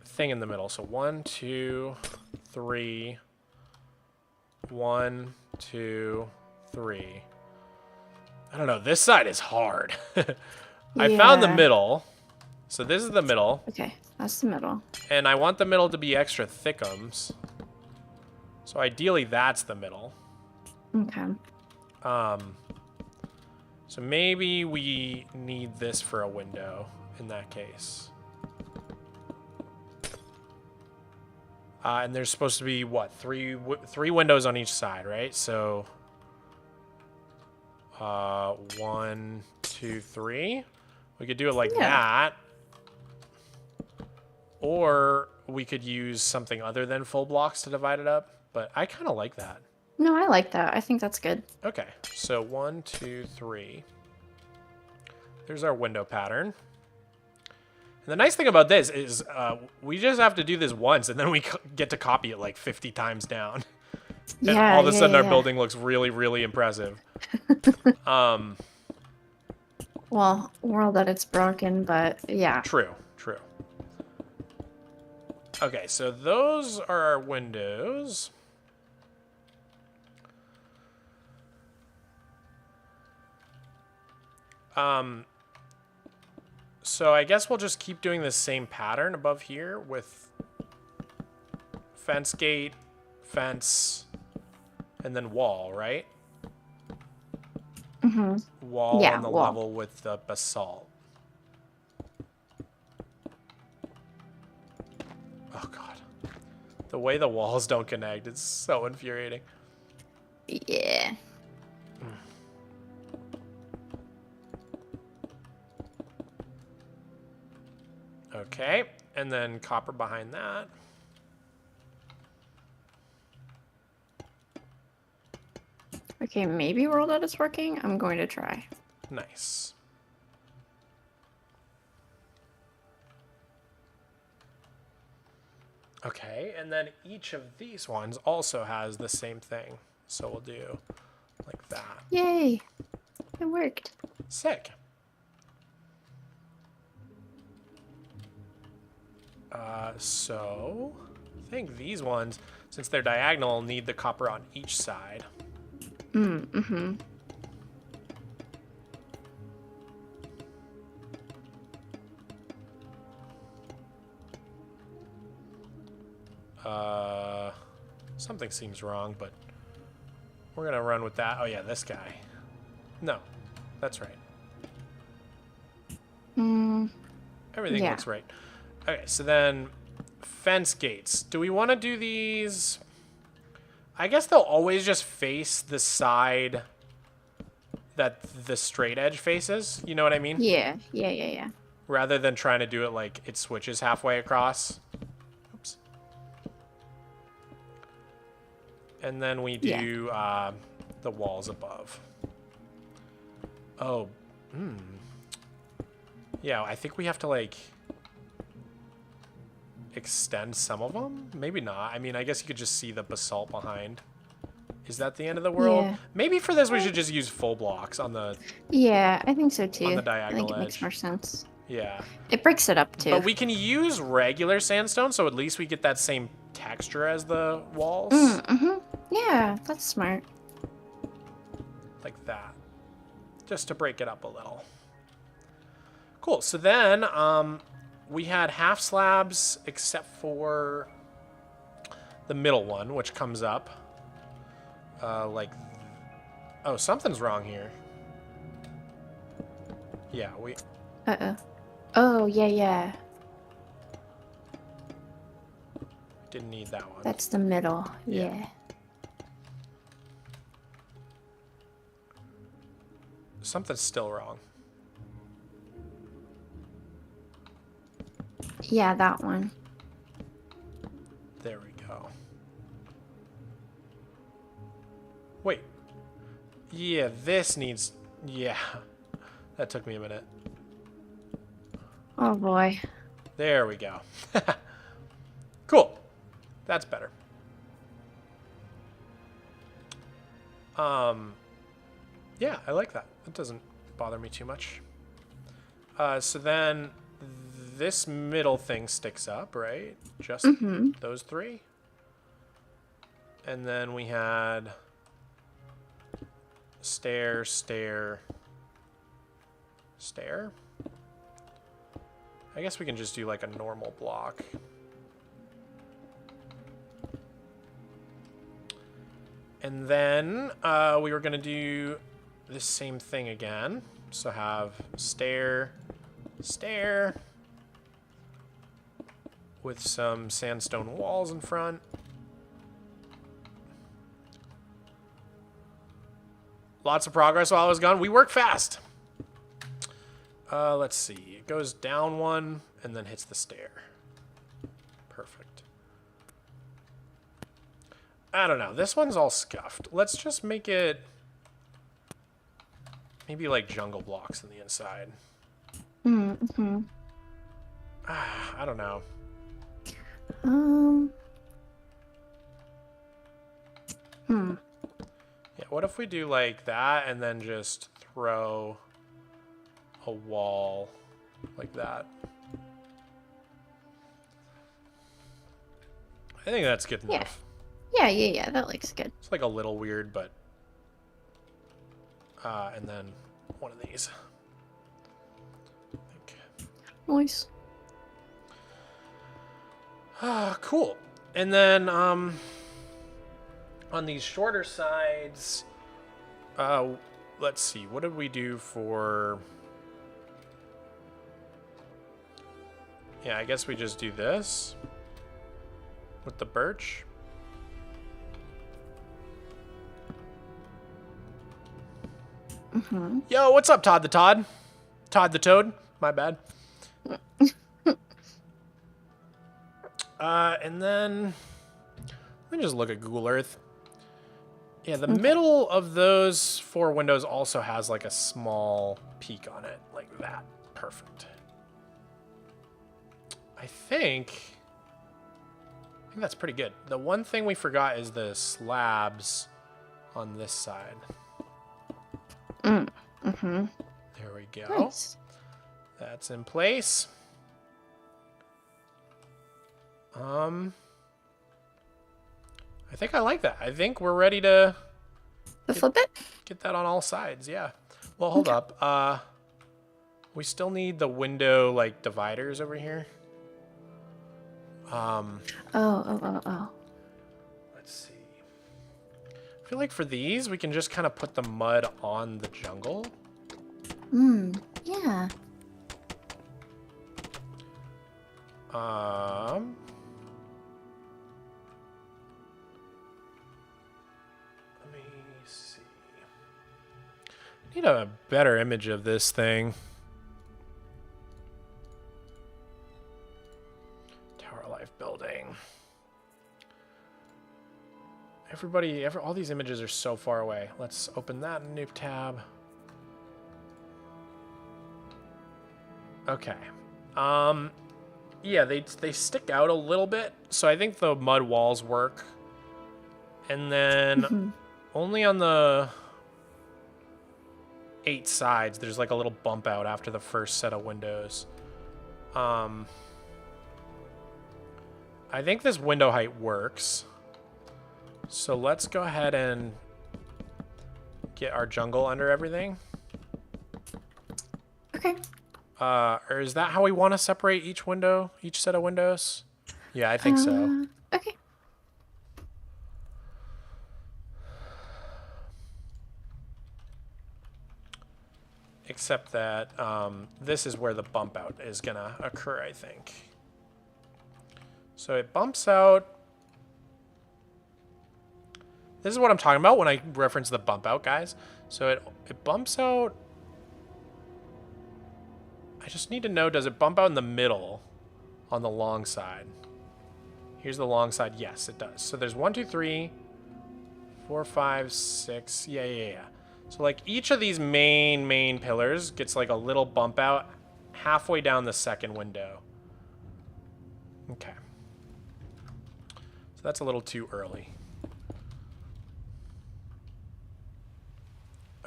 thing in the middle. So 1, 2, 3. 1, 2, 3. I don't know. This side is hard. I found the middle. So this is the middle. Okay, that's the middle. And I want the middle to be extra thickums. So ideally that's the middle. Okay. So maybe we need this for a window in that case. And there's supposed to be, what, three windows on each side, right? So 1, 2, 3. We could do it like that. Or we could use something other than full blocks to divide it up. But I kind of like that. No, I like that. I think that's good. Okay, so 1, 2, 3. There's our window pattern. And the nice thing about this is we just have to do this once, and then we get to copy it like 50 times down. And Yeah, all of a sudden our yeah. building looks really, really impressive. Well, world that it's broken, but yeah. True, true. Okay, so those are our windows. So I guess we'll just keep doing the same pattern above here with fence gate, fence, and then wall, right? Wall Yeah, on the wall. level with the basalt. Oh god. The way the walls don't connect is so infuriating. Yeah. Okay, and then copper behind that. Okay, maybe world that it's working. I'm going to try. Nice. Okay, and then each of these ones also has the same thing. So we'll do like that. Yay! It worked. Sick. So I think these ones, since they're diagonal, need the copper on each side. Mm-hmm. Something seems wrong, but we're gonna run with that. Oh yeah, this guy. No, that's right. Everything Yeah. looks right. Okay, so then fence gates. Do we want to do these? I guess they'll always just face the side that the straight edge faces. You know what I mean? Yeah. Yeah. Rather than trying to do it like it switches halfway across. Oops. And then we do the walls above. Oh, yeah, I think we have to like extend some of them. Maybe not. I mean, I guess you could just see the basalt behind. Is that the end of the world? Yeah. Maybe for this we should just use full blocks on the Yeah, I think so too. On the I diagonal think it makes edge. more sense. yeah. It breaks it up too. But we can use regular sandstone, so at least we get that same texture as the walls. Yeah, that's smart. Like that. Just to break it up a little. Cool. So then we had half slabs except for the middle one, which comes up. Oh, something's wrong here. Yeah, we... Uh-oh. Oh, yeah. didn't need that one. That's the middle. Yeah. Yeah. Something's still wrong. Yeah, that one. There we go. Wait. Yeah, this needs... Yeah. That took me a minute. Oh boy. There we go. Cool. That's better. Yeah, I like that. That doesn't bother me too much. So then this middle thing sticks up, right? Just those three. And then we had stair, stair, stair. I guess we can just do like a normal block. And then we were going to do this same thing again. So have stair, stair, with some sandstone walls in front. Lots of progress while I was gone. We work fast. Let's see. It goes down one and then hits the stair. Perfect. I don't know. This one's all scuffed. Let's just make it maybe like jungle blocks on the inside. I don't know. Yeah, what if we do like that and then just throw a wall like that? I think that's good enough. Yeah, that looks good. It's like a little weird, but... and then one of these. Nice. Cool. And then, on these shorter sides, let's see, what did we do for... Yeah, I guess we just do this with the birch. Yo, what's up, Todd the Todd? Todd the Toad? My bad. And then let me just look at Google Earth. Yeah, the middle of those 4 windows also has like a small peak on it, like that. Perfect. I think that's pretty good. The one thing we forgot is the slabs on this side. There we go. Nice. That's in place. I think I like that. I think we're ready to flip it? Get that on all sides, yeah. Well, hold up. We still need the window like dividers over here. Oh. Let's see. I feel like for these, we can just kind of put the mud on the jungle. Yeah. Let me see. I need a better image of this thing. Tower Life building. All these images are so far away. Let's open that in a new tab. Okay. Yeah, they stick out a little bit, so I think the mud walls work. And then only on the 8 sides, there's like a little bump out after the first set of windows. I think this window height works. So let's go ahead and get our jungle under everything. Okay. Or is that how we want to separate each set of windows? Yeah, I think so. Okay. Except that this is where the bump out is going to occur, I think. So it bumps out. This is what I'm talking about when I reference the bump out, guys. So it bumps out. I just need to know, does it bump out in the middle on the long side? Here's the long side. Yes, it does. So there's 1, 2, 3, 4, 5, 6. Yeah. So like each of these main pillars gets like a little bump out halfway down the second window. Okay. So that's a little too early.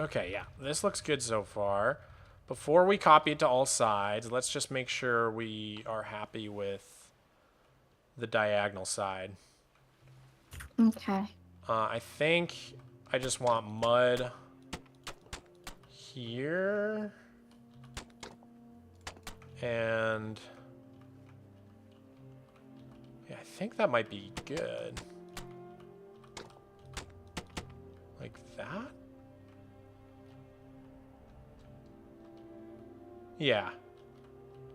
Okay, yeah. This looks good so far. Before we copy it to all sides, let's just make sure we are happy with the diagonal side. Okay. I think I just want mud here. And yeah, I think that might be good. Like that? Yeah.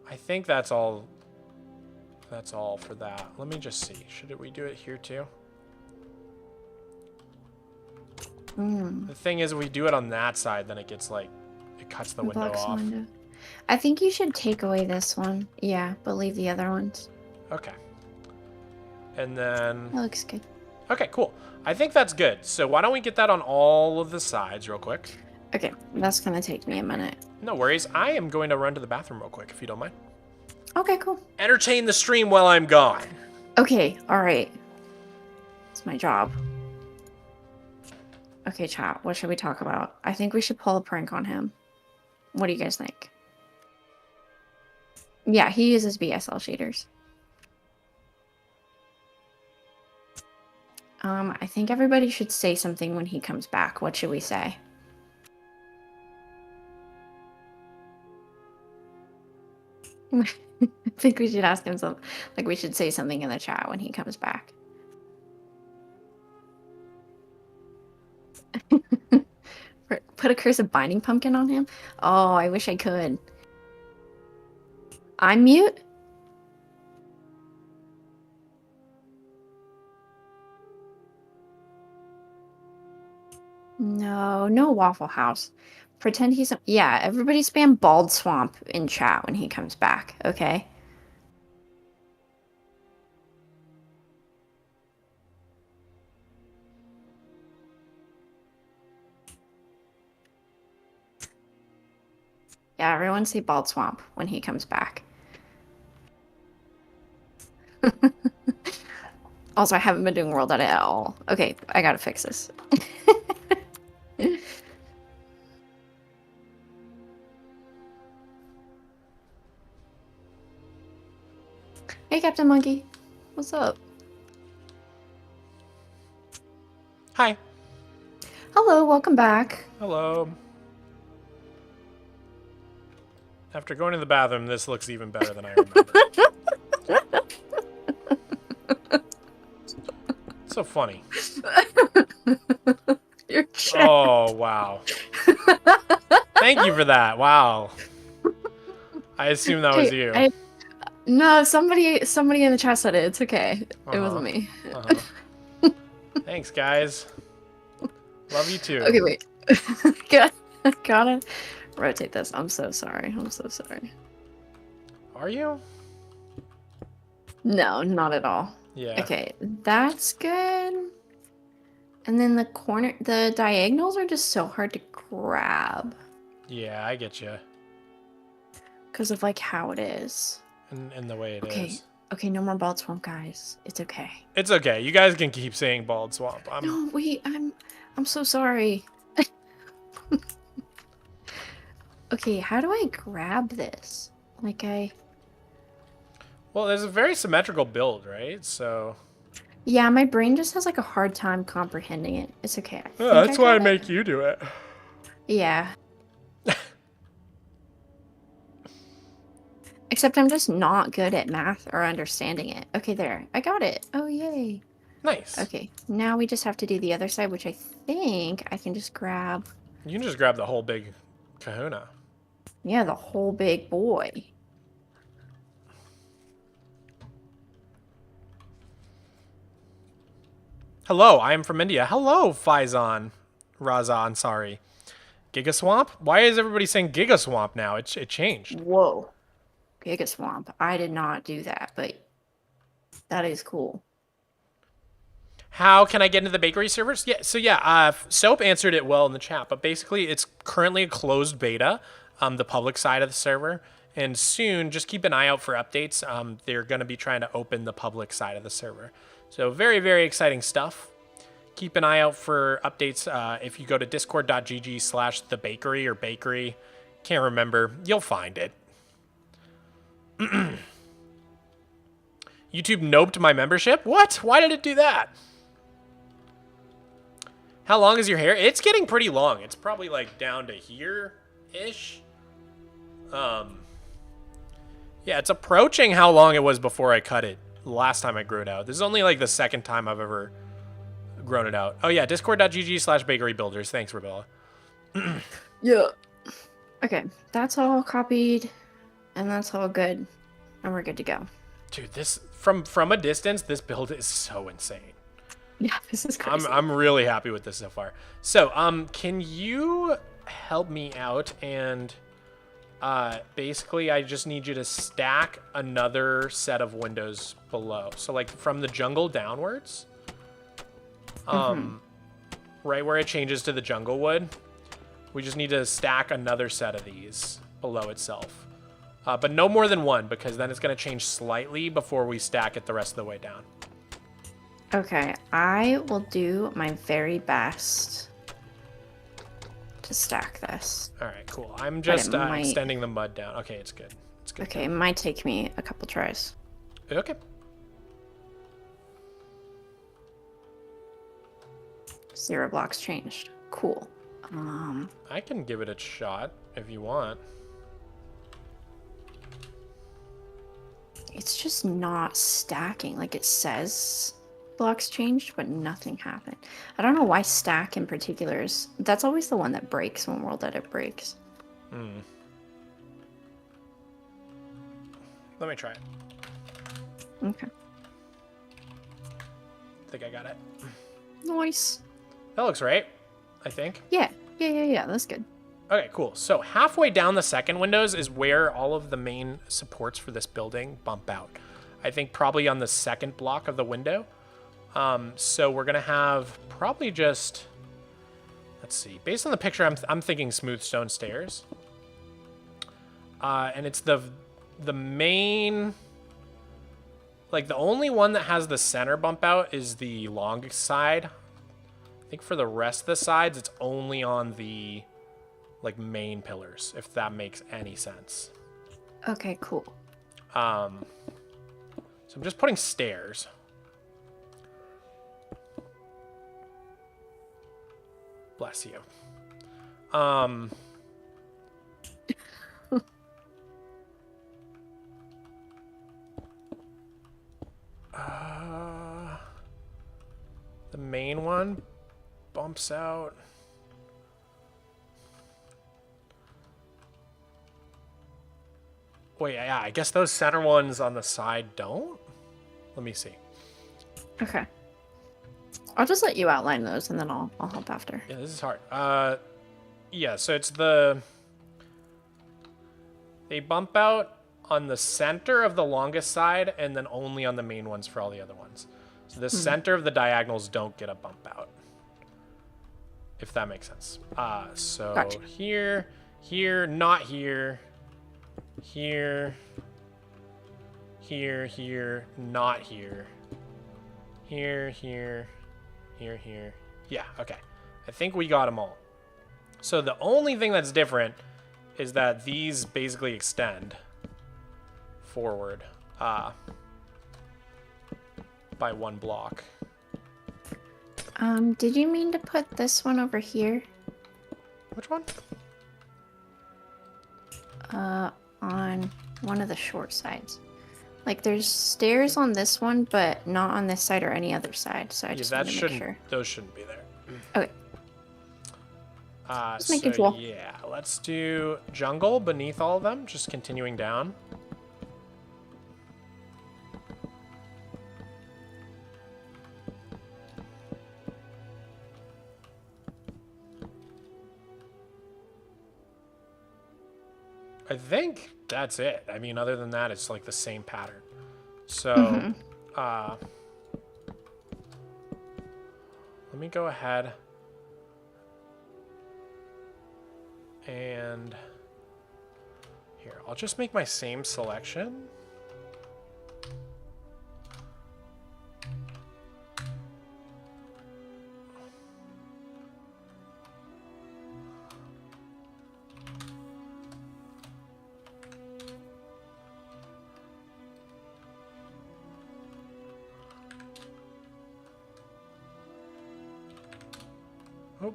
I think that's all. That's all for that. Let me just see. Should we do it here too? The thing is, if we do it on that side, then it gets like, it cuts the window Blocks the off. window. I think you should take away this one. Yeah, but leave the other ones. Okay. And then... That looks good. Okay, cool. I think that's good. So why don't we get that on all of the sides real quick? Okay, that's gonna take me a minute. No worries. I am going to run to the bathroom real quick, if you don't mind. Okay, cool. Entertain the stream while I'm gone. Okay, all right. It's my job. Okay, chat. What should we talk about? I think we should pull a prank on him. What do you guys think? Yeah, he uses BSL shaders. I think everybody should say something when he comes back. What should we say? I think we should ask him something. Like, we should say something in the chat when he comes back. Put a cursive binding pumpkin on him? Oh, I wish I could. I'm mute? No Waffle House. Pretend he's... Yeah, everybody spam Bald Swamp in chat when he comes back, okay? Yeah, everyone say Bald Swamp when he comes back. Also, I haven't been doing World Edit at all. Okay, I gotta fix this. Hey, Captain Monkey. What's up? Hi. Hello, welcome back. Hello. After going to the bathroom, this looks even better than I remember. So funny. Your chat. Oh, wow. Thank you for that. Wow. I assume that was you. No, somebody in the chat said it. It's okay. It wasn't me. Thanks, guys. Love you too. Okay, wait. Gotta rotate this. I'm so sorry. I'm so sorry. Are you? No, not at all. Yeah. Okay, that's good. And then the diagonals are just so hard to grab Yeah, I get you. because of like how it is. And the way it is. Okay, no more Bald Swamp, guys. It's okay. It's okay. You guys can keep saying Bald Swamp. No, wait. I'm so sorry. Okay, how do I grab this? Like Well, there's a very symmetrical build, right? So. Yeah, my brain just has like a hard time comprehending it. It's okay. Yeah, that's why I got it. make you do it. Yeah. Except I'm just not good at math or understanding it. Okay, there. I got it. Oh, yay. Nice. Okay, now we just have to do the other side, which I think I can just grab. You can just grab the whole big kahuna. Yeah, the whole big boy. Hello, I am from India. Hello, Faizan. Razan, sorry. Giga Swamp? Why is everybody saying Giga Swamp now? It changed. Whoa. Giga Swamp. I did not do that, but that is cool. How can I get into the bakery servers? Yeah, so yeah, Soap answered it well in the chat, but basically it's currently a closed beta, the public side of the server, and soon, just keep an eye out for updates. They're going to be trying to open the public side of the server. So very, very exciting stuff. Keep an eye out for updates. If you go to discord.gg/thebakery or bakery, can't remember, you'll find it. YouTube noped my membership? What? Why did it do that? How long is your hair? It's getting pretty long. It's probably like down to here-ish. Yeah, it's approaching how long it was before I cut it. Last time I grew it out. This is only like the second time I've ever grown it out. Oh yeah, discord.gg/bakery builders. Thanks, Rebella. Yeah. Okay, that's all copied, and that's all good, and we're good to go. Dude, this from a distance, this build is so insane. Yeah, this is crazy. I'm really happy with this so far. So, can you help me out and basically I just need you to stack another set of windows below. So like from the jungle downwards, right where it changes to the jungle wood, we just need to stack another set of these below itself. But no more than one, because then it's going to change slightly before we stack it the rest of the way down. Okay, I will do my very best to stack this. All right, cool. I'm just might... extending the mud down. Okay, it's good. It's good. Okay, it might take me a couple tries. Okay. 0 blocks changed. Cool. I can give it a shot if you want. It's just not stacking. Like it says blocks changed, but nothing happened. I don't know why stack in particular is... That's always the one that breaks when World Edit breaks. Let me try it. Okay. I think I got it. Nice. That looks right, I think. Yeah. That's good. Okay, cool. So halfway down the second windows is where all of the main supports for this building bump out. I think probably on the second block of the window. So we're going to have probably just... Let's see. Based on the picture, I'm thinking smooth stone stairs. And it's the main... Like, the only one that has the center bump out is the longest side. I think for the rest of the sides, it's only on the, like, main pillars, if that makes any sense. Okay, cool. So I'm just putting stairs. Bless you. The main one bumps out. Wait, yeah, I guess those center ones on the side don't? Let me see. Okay. I'll just let you outline those and then I'll help after. Yeah, this is hard. Yeah, so it's the... They bump out on the center of the longest side and then only on the main ones for all the other ones. So the center of the diagonals don't get a bump out. If that makes sense. So Gotcha. Here, not here. Here, not here. Here. Yeah, okay. I think we got them all. So the only thing that's different is that these basically extend forward by 1 block. Did you mean to put this one over here? Which one? On one of the short sides. Like there's stairs on this one, but not on this side or any other side. So I just want to make sure. Those shouldn't be there. Okay. So making sure. yeah, let's do jungle beneath all of them, just continuing down. I think that's it. I mean, other than that, it's like the same pattern. So, let me go ahead and here, I'll just make my same selection. Oh.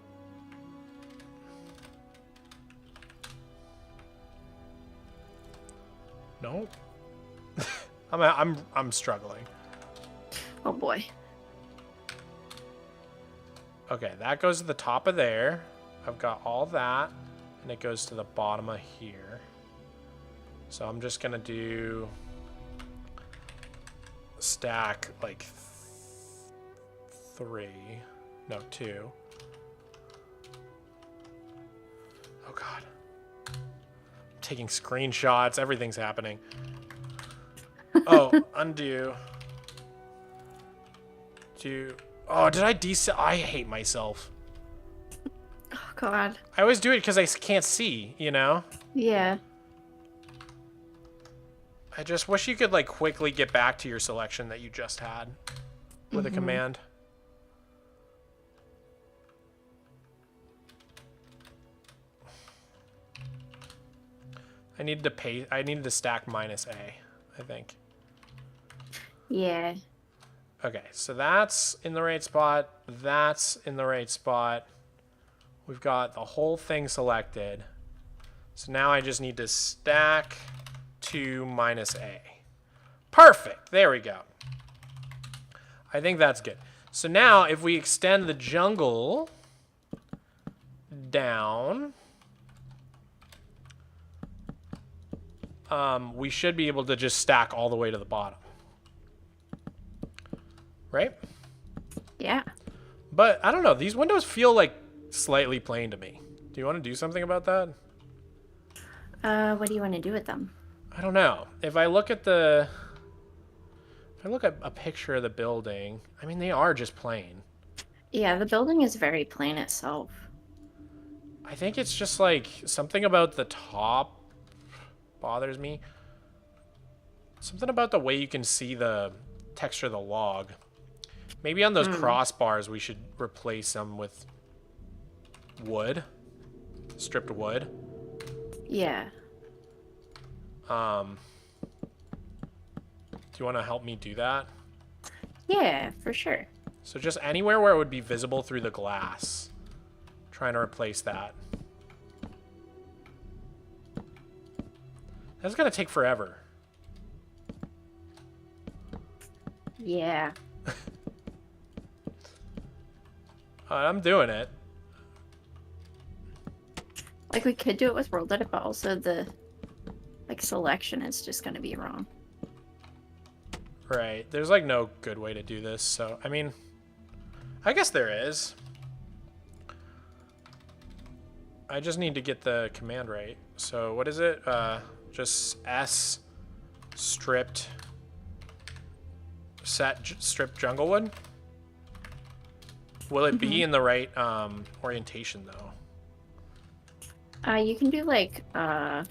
No. I'm struggling. Oh boy. Okay, that goes to the top of there. I've got all that, and it goes to the bottom of here. So I'm just gonna do stack like 2. Oh God. I'm taking screenshots, everything's happening. Oh, undo. Oh, did I I hate myself. Oh God. I always do it because I can't see, you know? Yeah. I just wish you could like quickly get back to your selection that you just had with a command. I needed to stack minus A, I think. Yeah. Okay, so that's in the right spot. That's in the right spot. We've got the whole thing selected. So now I just need to stack to minus A. Perfect. There we go. I think that's good. So now if we extend the jungle down, we should be able to just stack all the way to the bottom. Right? Yeah. But I don't know. These windows feel like slightly plain to me. Do you want to do something about that? What do you want to do with them? I don't know. If I look at a picture of the building, I mean, they are just plain. Yeah, the building is very plain itself. I think it's just like something about the top bothers me. Something about the way you can see the texture of the log. Maybe on those crossbars, we should replace them with wood, stripped wood. Yeah. Do you want to help me do that? Yeah, for sure. So just anywhere where it would be visible through the glass. Trying to replace that. That's going to take forever. Yeah. I'm doing it. Like, we could do it with world edit, but also the, like, selection is just going to be wrong. Right. There's, like, no good way to do this, so, I mean, I guess there is. I just need to get the command right. So, what is it? Just S stripped stripped junglewood? Will it be in the right orientation, though? You can do, like, No,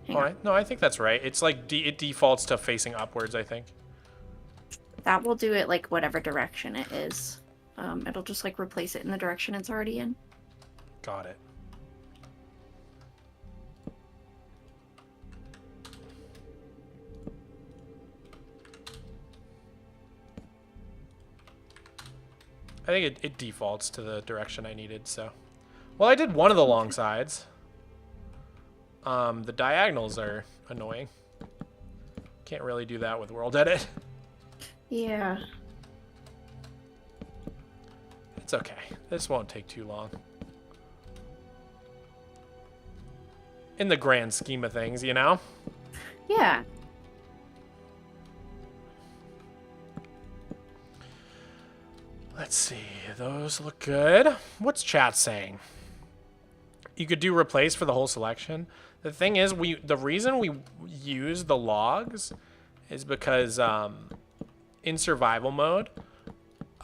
I think that's right. It's like it defaults to facing upwards, I think. that will do it, like, whatever direction it is. It'll just, like, replace it in the direction it's already in. Got it. I think it defaults to the direction I needed, so. Well, I did one of the long sides. The diagonals are annoying. Can't really do that with World Edit. Yeah. It's okay. This won't take too long. In the grand scheme of things, you know? Yeah. Let's see. Those look good. What's chat saying? You could do replace for the whole selection. The thing is, the reason we use the logs is because in survival mode,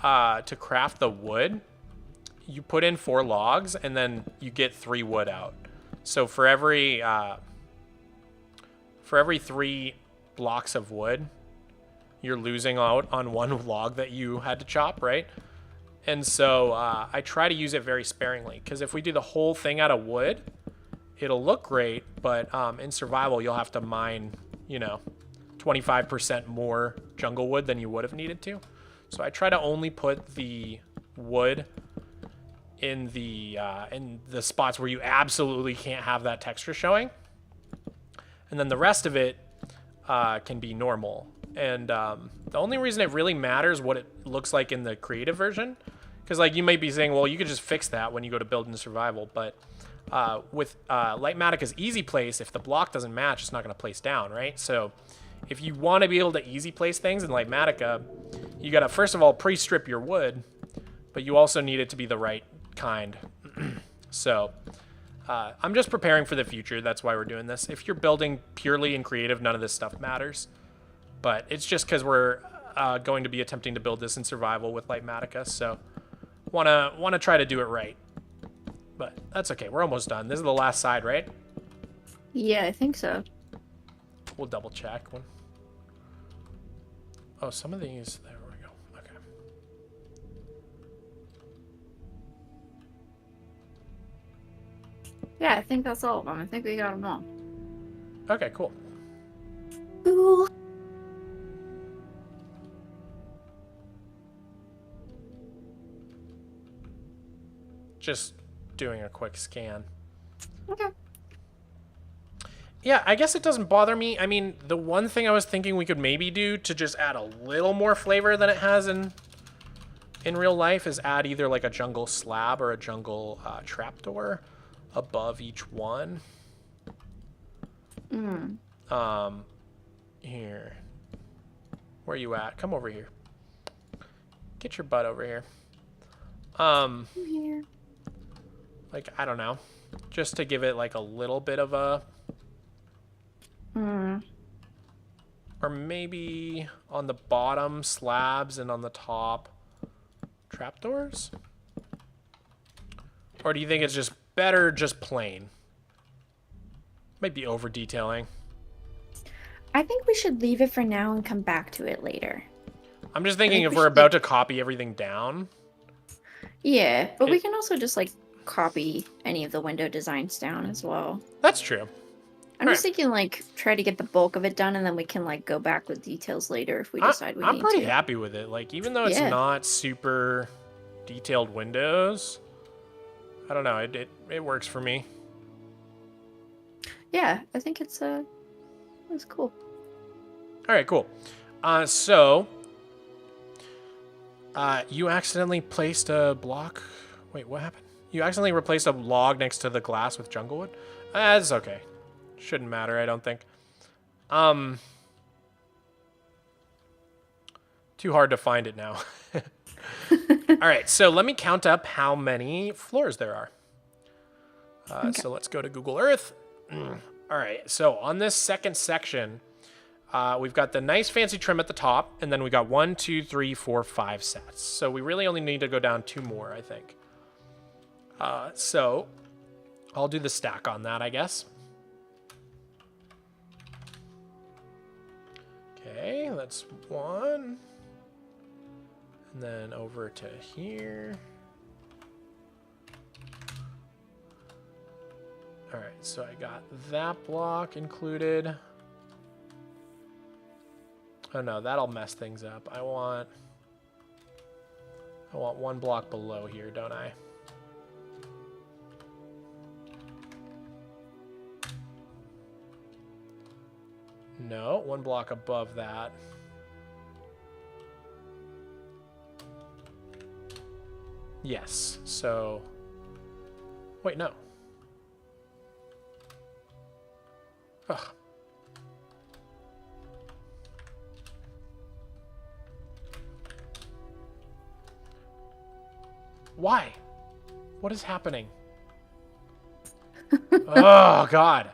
to craft the wood, you put in 4 logs and then you get 3 wood out. So for every 3 blocks of wood, you're losing out on 1 log that you had to chop, right? And so I try to use it very sparingly, because if we do the whole thing out of wood, it'll look great, but in survival, you'll have to mine, 25% more jungle wood than you would have needed to. So I try to only put the wood in the spots where you absolutely can't have that texture showing. And then the rest of it can be normal. And the only reason it really matters what it looks like in the creative version, because like you might be saying, well, you could just fix that when you go to build in survival, but with Lightmatica's easy place, if the block doesn't match, it's not going to place down, right? So if you want to be able to easy place things in Lightmatica, you got to first of all pre-strip your wood, but you also need it to be the right kind. So I'm just preparing for the future. That's why we're doing this. If you're building purely in creative, none of this stuff matters. But it's just because we're going to be attempting to build this in survival with Lightmatica, so want to try to do it right. But that's okay. We're almost done. This is the last side, right? Yeah, I think so. We'll double check one. Oh, some of these. There we go. Okay. Yeah, I think that's all of them. I think we got them all. Okay, cool. Cool. Just doing a quick scan. Okay. Yeah, I guess it doesn't bother me. I mean, the one thing I was thinking we could maybe do to just add a little more flavor than it has in real life is add either like a jungle slab or a jungle trapdoor above each one. Here. Where you at? Come over here. Get your butt over here. I'm here. Like, I don't know. Just to give it like a little bit of a... Or maybe on the bottom slabs and on the top trapdoors? Or do you think it's just better just plain? Might be over detailing. I think we should leave it for now and come back to it later. I'm just thinking think if we we're should, about to copy everything down. Yeah, but we can also just like copy any of the window designs down as well. That's true. I'm just thinking like try to get the bulk of it done and then we can like go back with details later if we decide we need to. I'm pretty happy with it. Like, even though it's not super detailed windows, I don't know, it works for me. Yeah, I think it's cool. All right, cool. So you accidentally placed a block. Wait, what happened? You accidentally replaced a log next to the glass with jungle wood? That's okay. Shouldn't matter, I don't think. Too hard to find it now. All right, so let me count up how many floors there are. Okay. So let's go to Google Earth. All right, so on this second section, we've got the nice fancy trim at the top, and then we got 1, 2, 3, 4, 5 sets. So we really only need to go down 2 more, I think. So I'll do the stack on that, I guess. Okay, that's 1. And then over to here. All right, so I got that block included. Oh no, that'll mess things up. I want 1 block below here, don't I? No, 1 block above that. Yes, so... Wait, no. Ugh. Why? What is happening? Oh, God.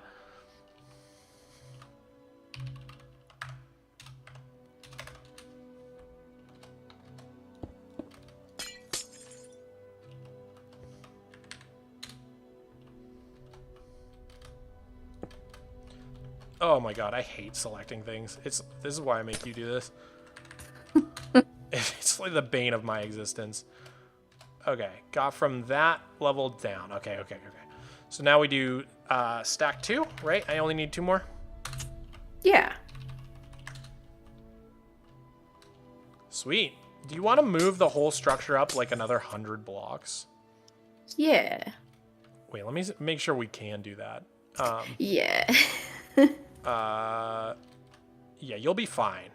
Oh my God, I hate selecting things. This is why I make you do this. It's like the bane of my existence. Okay, got from that level down. Okay. So now we do stack 2, right? I only need 2 more? Yeah. Sweet. Do you want to move the whole structure up like another 100 blocks? Yeah. Wait, let me make sure we can do that. Yeah. Yeah, you'll be fine.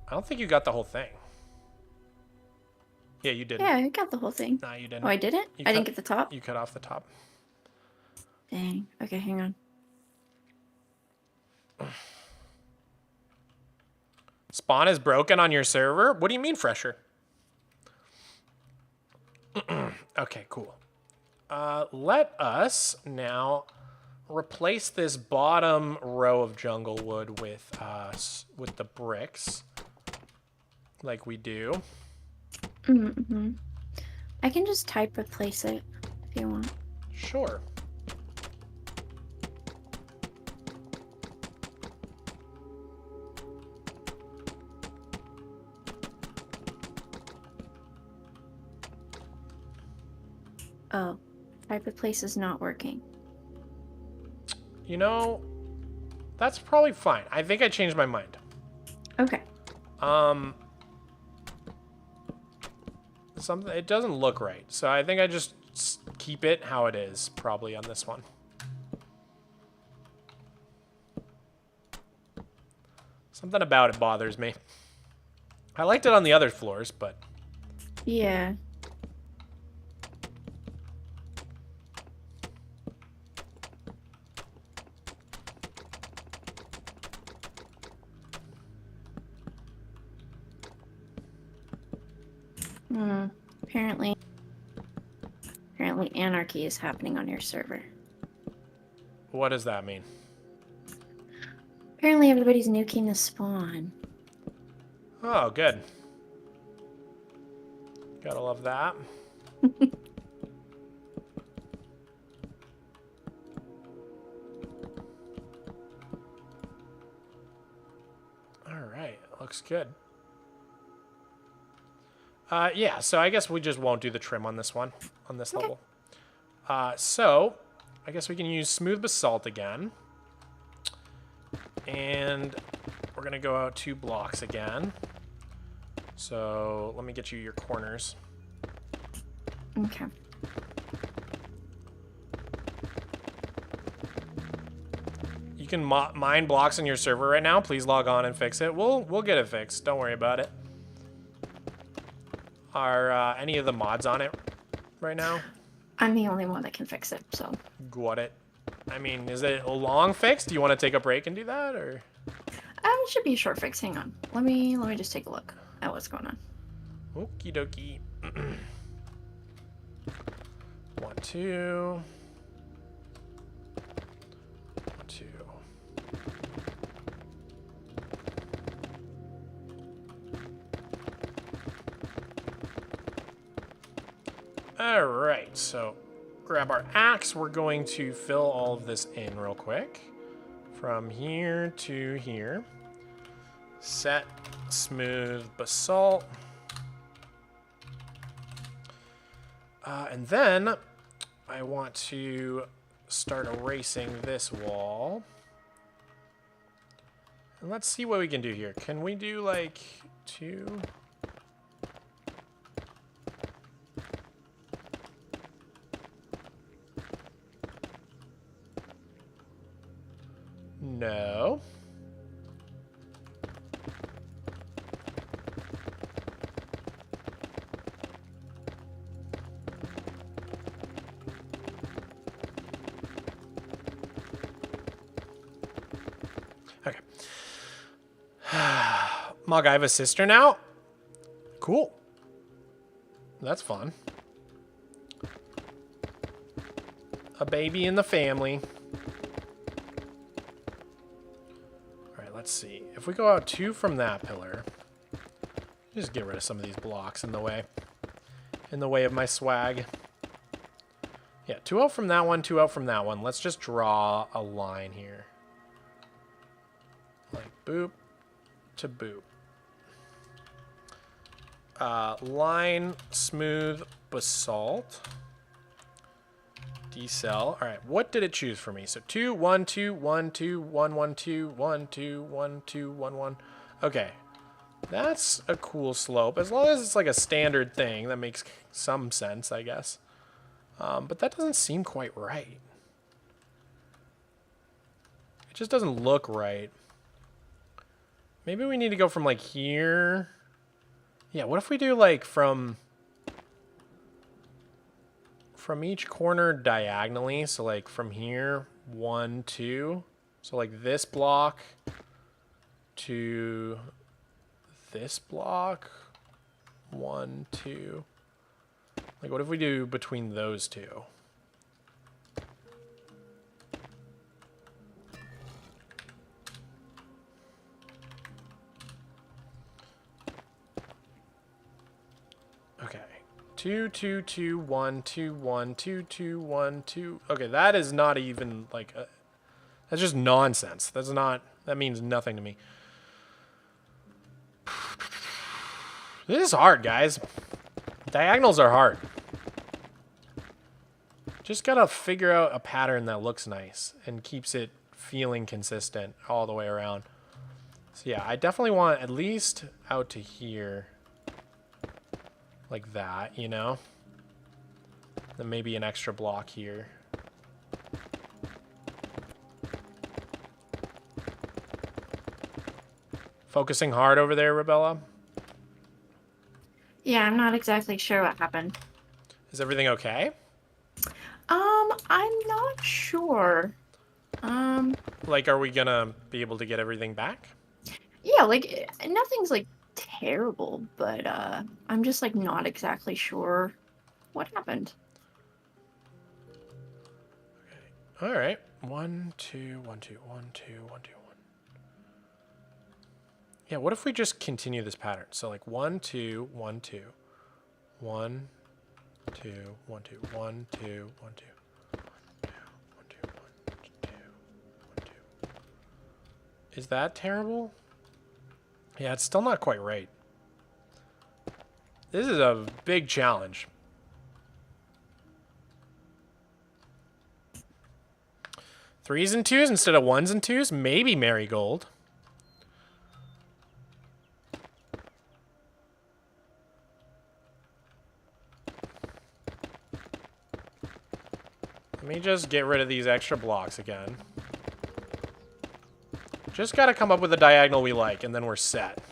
I don't think you got the whole thing. Yeah, you did. Yeah, I got the whole thing. Nah, you didn't. Oh, I didn't? I didn't get the top? You cut off the top. Dang. Okay, hang on. Spawn is broken on your server? What do you mean, Fresher? Okay, cool. Let us now replace this bottom row of jungle wood with the bricks, like we do. Mm-hmm. I can just type replace it if you want. Sure. Oh, type of place is not working. You know, that's probably fine. I think I changed my mind. Okay. It doesn't look right, so I think I just keep it how it is, probably on this one. Something about it bothers me. I liked it on the other floors, but Yeah. Apparently anarchy is happening on your server. what does that mean? Apparently everybody's nuking the spawn. Oh, good. Gotta love that. Alright, looks good. Yeah, so I guess we just won't do the trim on this one, on this level. So, I guess we can use smooth basalt again. And we're gonna go out 2 blocks again. So, let me get you your corners. Okay. You can mine blocks on your server right now. Please log on and fix it. We'll get it fixed. Don't worry about it. Are any of the mods on it right now? I'm the only one that can fix it, so. Got it. I mean, is it a long fix? Do you want to take a break and do that, or? It should be a short fix. Hang on. Let me just take a look at what's going on. Okie dokie. 1, 2. 1, 2. All right, so grab our axe. We're going to fill all of this in real quick. From here to here. Set smooth basalt. And then I want to start erasing this wall. And let's see what we can do here. Can we do like 2? No. Okay. Mog, I have a sister now? Cool. That's fun. A baby in the family. Let's see. If we go out 2 from that pillar, just get rid of some of these blocks in the way of my swag. Yeah, 2 out from that one, 2 out from that one. Let's just draw a line here. Like boop to boop. Line smooth basalt. Decel. All right, what did it choose for me? So 2, 1, 2, 1, 2, 1, 1, 2, 1, 2, 1, 2, 1, 1. Okay, that's a cool slope. As long as it's like a standard thing, that makes some sense, I guess. But that doesn't seem quite right. It just doesn't look right. Maybe we need to go from like here. Yeah, what if we do like from each corner diagonally? So like from here, 1, 2. So like this block to this block, 1, 2. Like what if we do between those two? Okay. 2, 2, 2, 1, 2, 1, 2, 2, 1, 2. Okay, that is not even like that's just nonsense. That means nothing to me. This is hard, guys. Diagonals are hard. Just gotta figure out a pattern that looks nice and keeps it feeling consistent all the way around. So yeah, I definitely want at least out to here. Like that, you know? Then maybe an extra block here. Focusing hard over there, Rebella? Yeah, I'm not exactly sure what happened. Is everything okay? I'm not sure. Like, are we gonna be able to get everything back? Yeah, like nothing's like terrible, but I'm just like not exactly sure what happened. Okay. All right. 1, 2, 1, 2, 1, 2, 1, 2, 1. Yeah, what if we just continue this pattern? So like 1, 2, 1, 2. 1, 2, 1, 2, 1, 2, 1, 2. 1, 2, 1, 2, 1, 2. Is that terrible? Yeah, it's still not quite right. This is a big challenge. Threes and twos instead of ones and twos? Maybe marigold. Let me just get rid of these extra blocks again. Just got to come up with a diagonal we like, and then we're set.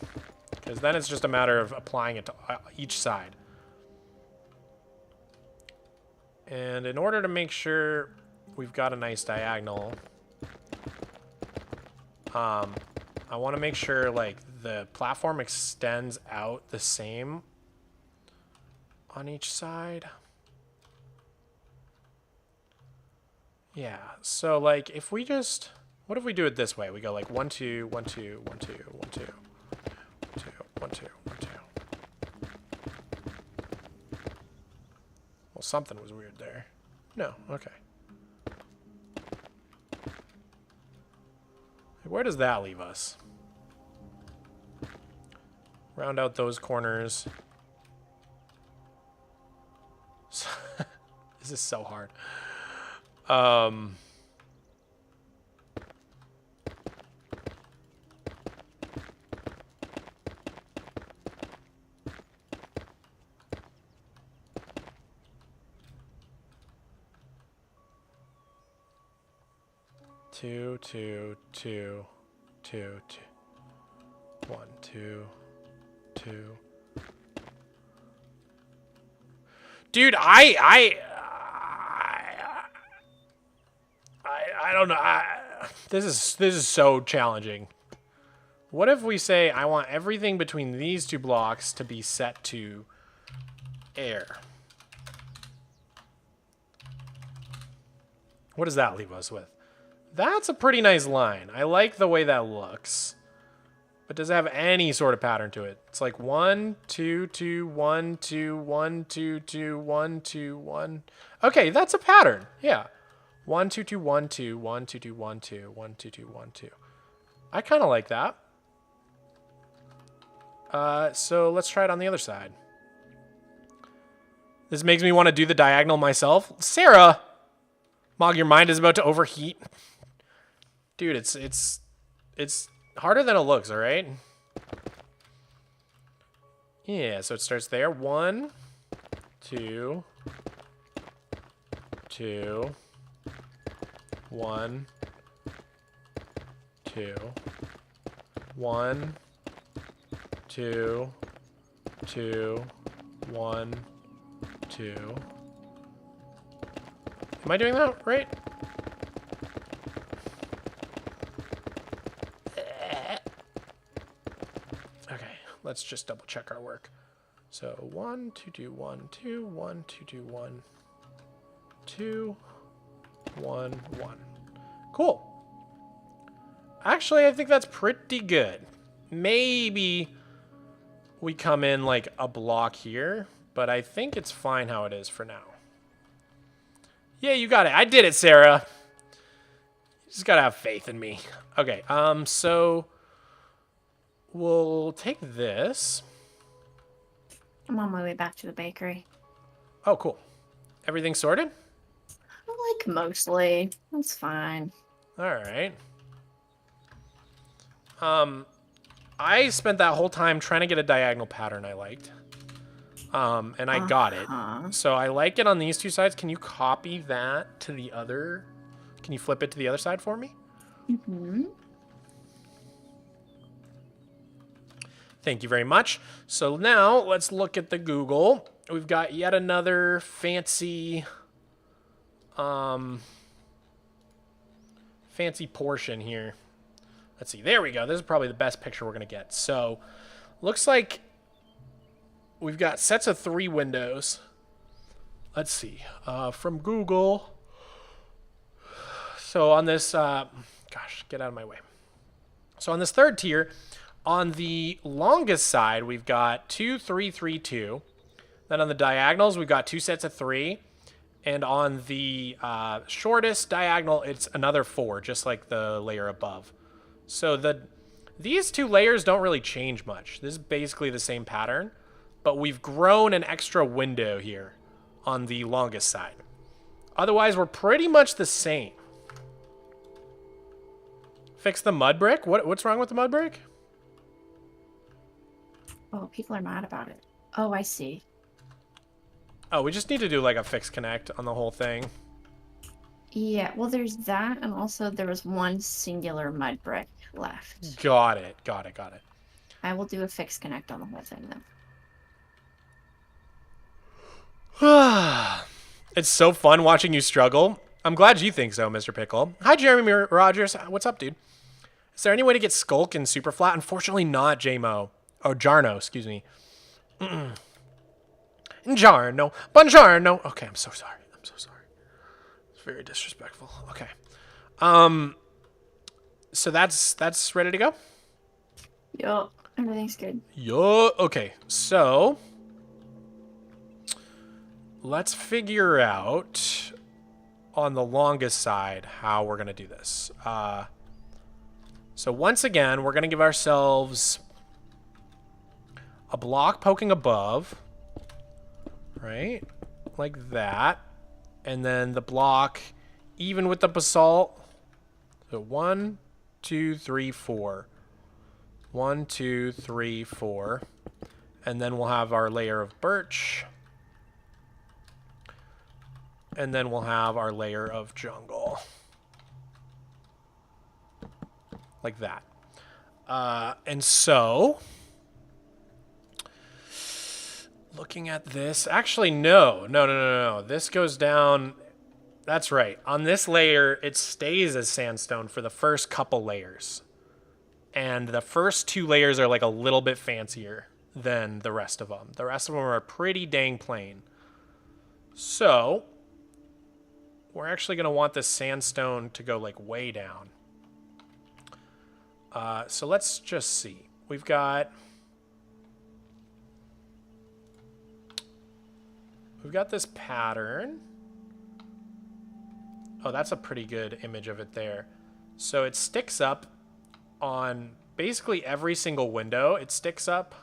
Because then it's just a matter of applying it to each side. And in order to make sure we've got a nice diagonal, I want to make sure like the platform extends out the same on each side. Yeah, so like if we just, what if we do it this way? We go like 1, 2, 1, 2, 1, 2, 1, 2, 1, 2, 1, 2, 1, 2. Well, something was weird there. No, okay. Where does that leave us? Round out those corners. This is so hard. 2, 2, 2, 2, 2, 1, 2, 2. Dude, I don't know. This is so challenging. What if we say I want everything between these two blocks to be set to air? What does that leave us with? That's a pretty nice line. I like the way that looks. But does it have any sort of pattern to it? It's like 1, 2, 2, 1, 2, 1, 2, 2, 1, 2, 1. Okay, that's a pattern. Yeah. 1, 2, 2, 1, 2, 1, 2, 2, 1, 2, 1, 2, 2, 1, 2. I kind of like that. So let's try it on the other side. This makes me want to do the diagonal myself. Sarah! Mog, your mind is about to overheat. Dude, it's harder than it looks, all right? Yeah, so it starts there. 1, 2, 2, 1, 2, 1, 2, 2, 1, 2. Am I doing that right? Okay, let's just double check our work. So 1, 2, 2, 1, 2, 1, 2, 2, 1, 2, 1, 1. Cool. Actually, I think that's pretty good. Maybe we come in like a block here but I think it's fine how it is for now. Yeah, you got it. I did it, Sarah. You just gotta have faith in me. Okay, so we'll take this. I'm on my way back to the bakery. Oh, cool. Everything sorted? Like, mostly. That's fine. All right. I spent that whole time trying to get a diagonal pattern I liked. And I got it. So I like it on these two sides. Can you copy that to the other? Can you flip it to the other side for me? Mm-hmm. Thank you very much. So now let's look at the Google. We've got yet another fancy, fancy portion here. Let's see. There we go. This is probably the best picture we're going to get. So looks like we've got sets of 3 windows. Let's see. From Google. So on this, gosh, get out of my way. So on this third tier, on the longest side, we've got 2, 3, 3, 2. Then on the diagonals, we've got 2 sets of 3. And on the shortest diagonal, it's another 4, just like the layer above. So these 2 layers don't really change much. This is basically the same pattern, but we've grown an extra window here on the longest side. Otherwise, we're pretty much the same. Fix the mud brick? What's wrong with the mud brick? Oh, people are mad about it. Oh, I see. Oh, we just need to do like a fix connect on the whole thing. Yeah, well, there's that, and also there was one singular mud brick left. Got it. Got it. Got it. I will do a fix connect on the whole thing, then. It's so fun watching you struggle. I'm glad you think so, Mr. Pickle. Hi, Jeremy Rogers. What's up, dude? Is there any way to get Skulk in Superflat? Unfortunately not, JMO. Oh, Jarno, excuse me. Jarno. Buongiorno. Okay, I'm so sorry. I'm so sorry. It's very disrespectful. Okay. So that's ready to go? Yup. Everything's good. Yo. Okay, so let's figure out on the longest side how we're going to do this. So once again, we're going to give ourselves a block poking above, right? Like that. And then the block even with the basalt. So 1, 2, 3, 4. 1, 2, 3, 4. And then we'll have our layer of birch. And then we'll have our layer of jungle. Like that. And so, looking at this, actually, no. This goes down, that's right. On this layer, it stays as sandstone for the first couple layers. And the first 2 layers are like a little bit fancier than the rest of them. The rest of them are pretty dang plain. So, we're actually going to want this sandstone to go like way down. So let's just see. We've got this pattern. Oh, that's a pretty good image of it there. So it sticks up on basically every single window. It sticks up,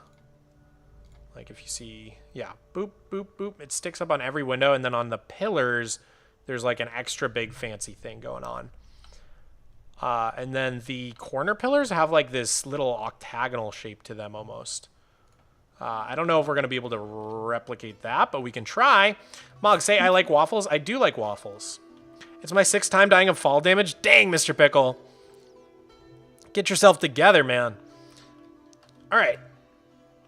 like if you see, yeah, boop, boop, boop. It sticks up on every window, and then on the pillars, there's like an extra big fancy thing going on. And then the corner pillars have like this little octagonal shape to them almost. I don't know if we're going to be able to replicate that, but we can try. Mog, say I like waffles. I do like waffles. It's my 6th time dying of fall damage. Dang, Mr. Pickle. Get yourself together, man. All right.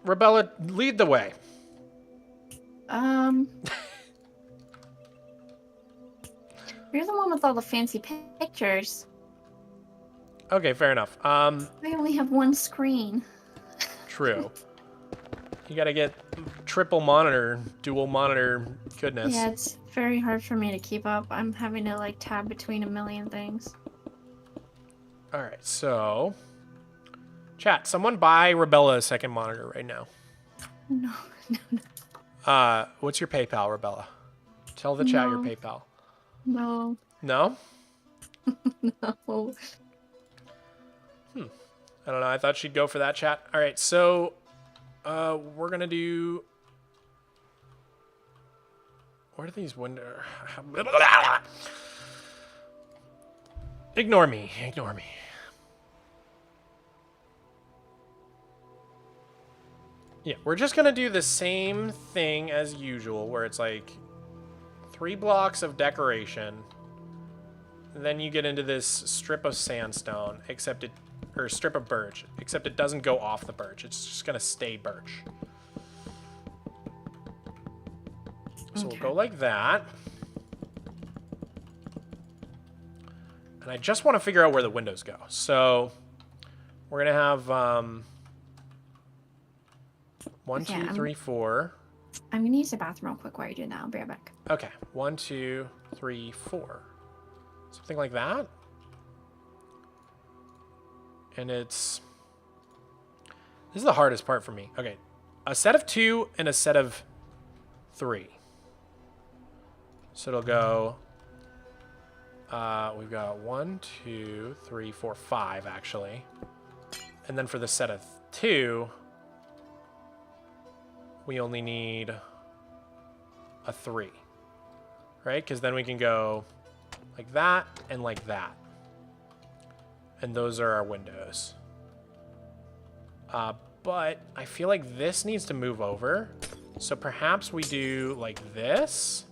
Rebella, lead the way. You're the one with all the fancy pictures. Okay, fair enough. I only have one screen. True. You gotta get triple monitor, dual monitor goodness. Yeah, it's very hard for me to keep up. I'm having to like tab between a million things. Alright, so chat, someone buy Rebella a second monitor right now. No. What's your PayPal, Rebella? Tell the chat your No. PayPal. No. No? No. I don't know. I thought she'd go for that, chat. All right, so we're going to do... Where are these windows? Ignore me. Ignore me. Yeah, we're just going to do the same thing as usual, where it's like 3 blocks of decoration. Then you get into this strip of sandstone, or strip of birch, except it doesn't go off the birch. It's just going to stay birch. So we'll go like that. And I just want to figure out where the windows go. So we're going to have 1, 2, 3, 4. I'm going to use the bathroom real quick while you're doing that. I'll be right back. Okay. 1, 2, 3, 4. Something like that. And it's... This is the hardest part for me. Okay. A set of 2 and a set of 3. So it'll go... we've got 1, 2, 3, 4, 5, actually. And then for the set of 2, we only need a 3. Right? Because then we can go like that and like that. And those are our windows. But I feel like this needs to move over. So perhaps we do like this.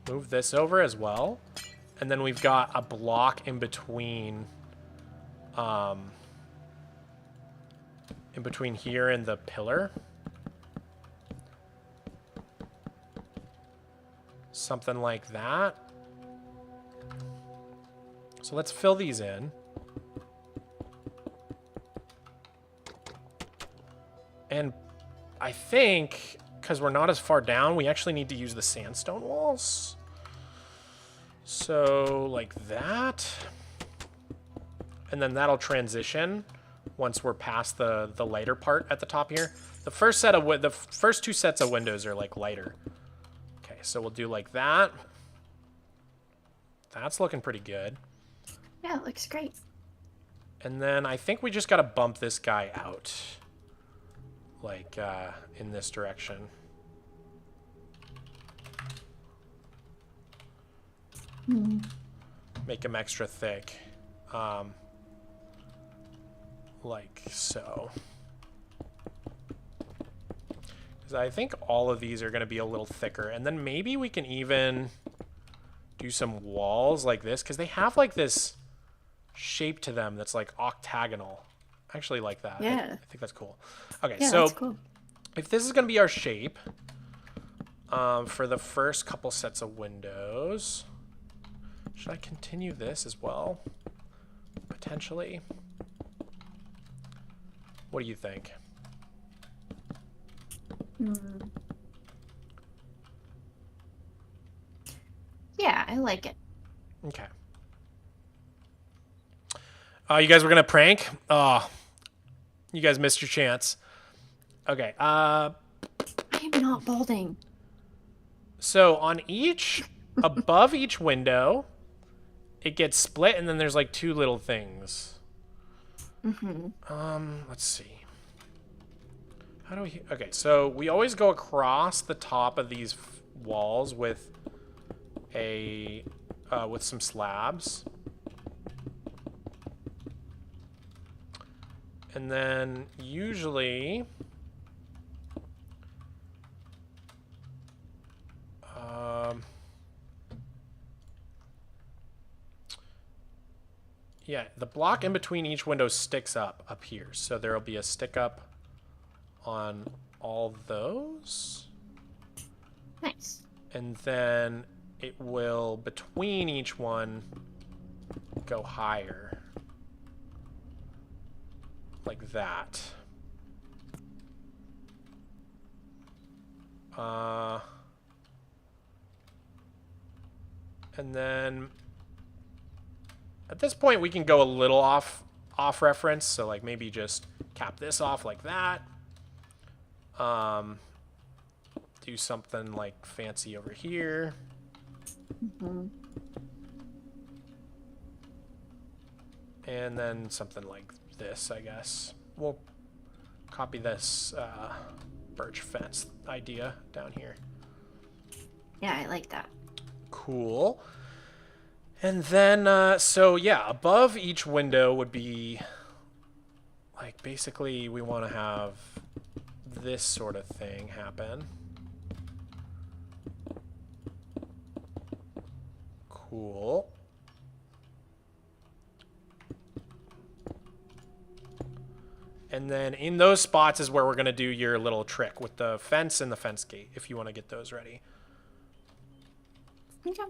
Move this over as well. And then we've got a block in between here and the pillar. Something like that. So let's fill these in. And I think, because we're not as far down, we actually need to use the sandstone walls. So like that. And then that'll transition once we're past the lighter part at the top here. The first 2 sets of windows are like lighter. Okay, so we'll do like that. That's looking pretty good. Yeah, it looks great. And then I think we just got to bump this guy out. Like, in this direction. Make him extra thick. Like so. Because I think all of these are going to be a little thicker. And then maybe we can even do some walls like this. Because they have like this shape to them that's like octagonal. I actually like that. Yeah. I think that's cool. Okay, Yeah, so that's cool. if this is going to be our shape for the first couple sets of windows, should I continue this as well? Potentially. What do you think? Yeah, I like it. Okay. You guys were going to prank? Oh, you guys missed your chance. Okay. I am not balding. So on each, above each window, it gets split, and then there's like 2 little things. Let's see. How do we... Okay, so we always go across the top of these walls with a... with some slabs. And then usually... yeah, the block in between each window sticks up here. So there'll be a stick up on all those. Nice. And then it will, between each one, go higher. Like that. And then at this point we can go a little off reference, so like maybe just cap this off like that. Do something like fancy over here. And then something like this, I guess. We'll copy this birch fence idea down here. Yeah, I like that. Cool. And then, so yeah, above each window would be, like, basically we want to have this sort of thing happen. Cool. And then in those spots is where we're going to do your little trick with the fence and the fence gate, if you want to get those ready. Okay.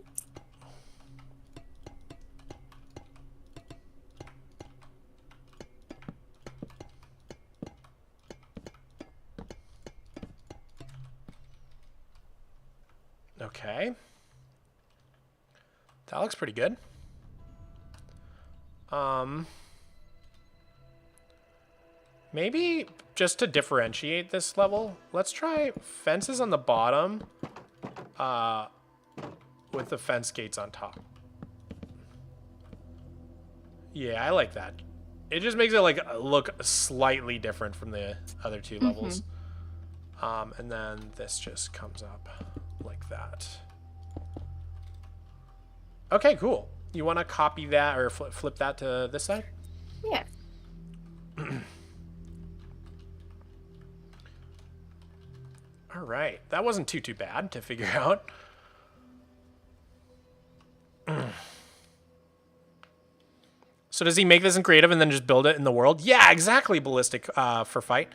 Okay. That looks pretty good. Maybe just to differentiate this level, let's try fences on the bottom with the fence gates on top. Yeah, I like that. It just makes it like look slightly different from the other two levels. And then this just comes up like that. Okay, cool. You want to copy that or flip that to this side? Yeah. All right. That wasn't too bad to figure out. So does he make this in creative and then just build it in the world? Yeah, exactly, Ballistic for fight.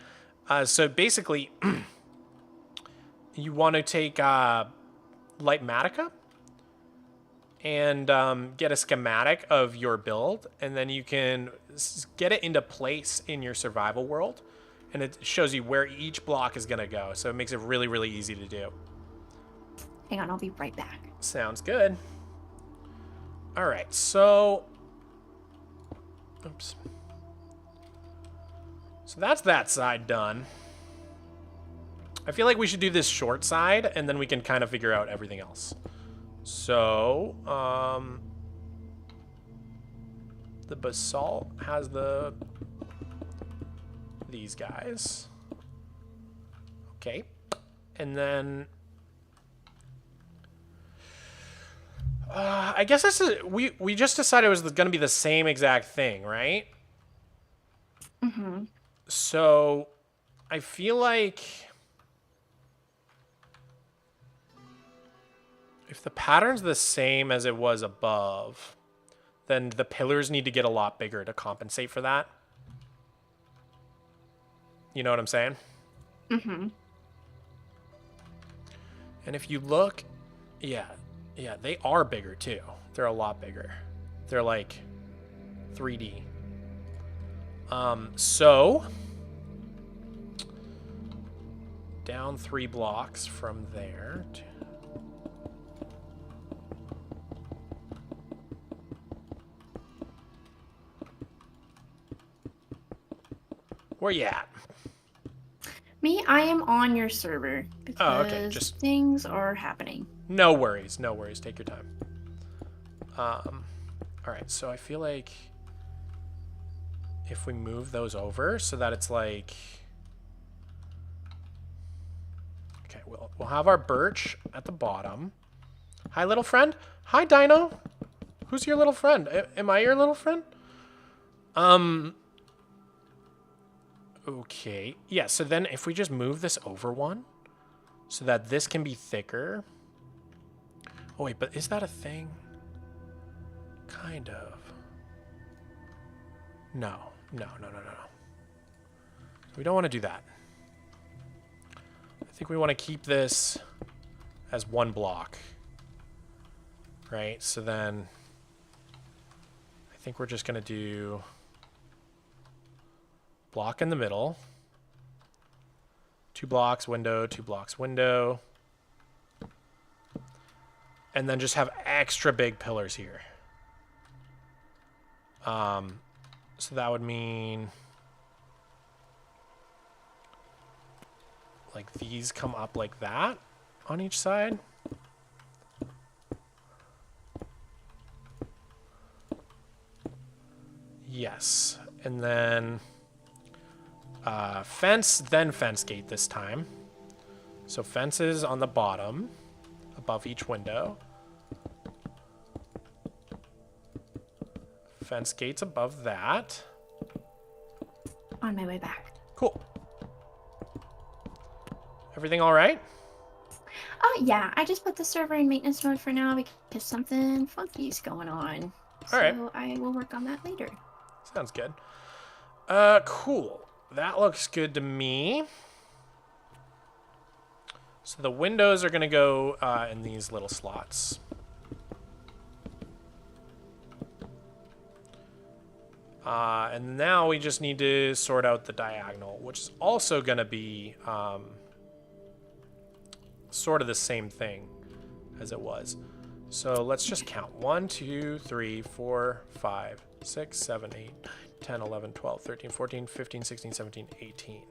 So basically, you want to take Lightmatica and get a schematic of your build, and then you can get it into place in your survival world, and it shows you where each block is going to go. So it makes it really, really easy to do. Hang on, I'll be right back. Sounds good. All right, so... Oops. So that's that side done. I feel like we should do this short side, and then we can kind of figure out everything else. So, the basalt has these guys. Okay. And then... I guess this is... We just decided it was going to be the same exact thing, right? So, I feel like... if the pattern's the same as it was above, then the pillars need to get a lot bigger to compensate for that. You know what I'm saying? And if you look... Yeah, they are bigger too. They're a lot bigger. They're like 3D. So... down 3 blocks from there to... where you at? Me, I am on your server because okay, just... things are happening. No worries, no worries. Take your time. All right, so I feel like if we move those over so that it's like... Okay, we'll have our birch at the bottom. Hi, little friend. Hi, Dino. Who's your little friend? Am I your little friend? Okay. Yeah, so then if we just move this over one so that this can be thicker. Oh, wait, but is that a thing? Kind of. No. We don't want to do that. I think we want to keep this as one block. Right? So then I think we're just going to do... block in the middle. 2 blocks, window, 2 blocks, window. And then just have extra big pillars here. So that would mean... like these come up like that on each side. Yes. And then fence, then fence gate this time. So fences on the bottom, above each window. Fence gates above that. On my way back. Cool. Everything all right? Oh, yeah. I just put the server in maintenance mode for now because something funky's going on. All right. So I will work on that later. Sounds good. Cool. That looks good to me. So the windows are going to go in these little slots. And now we just need to sort out the diagonal, which is also going to be sort of the same thing as it was. So let's just count. 1, 2, 3, 4, 5, 6, 7, 8, 10, 11, 12, 13, 14, 15, 16, 17, 18.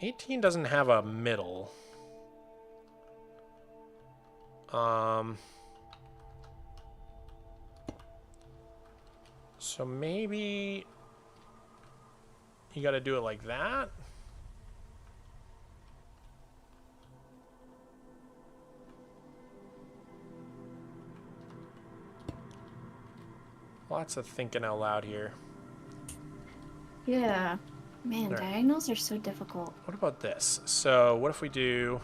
18 doesn't have a middle. So maybe you got to do it like that. Lots of thinking out loud here. Yeah. Man, There. diagonals are so difficult. What about this? So what if we do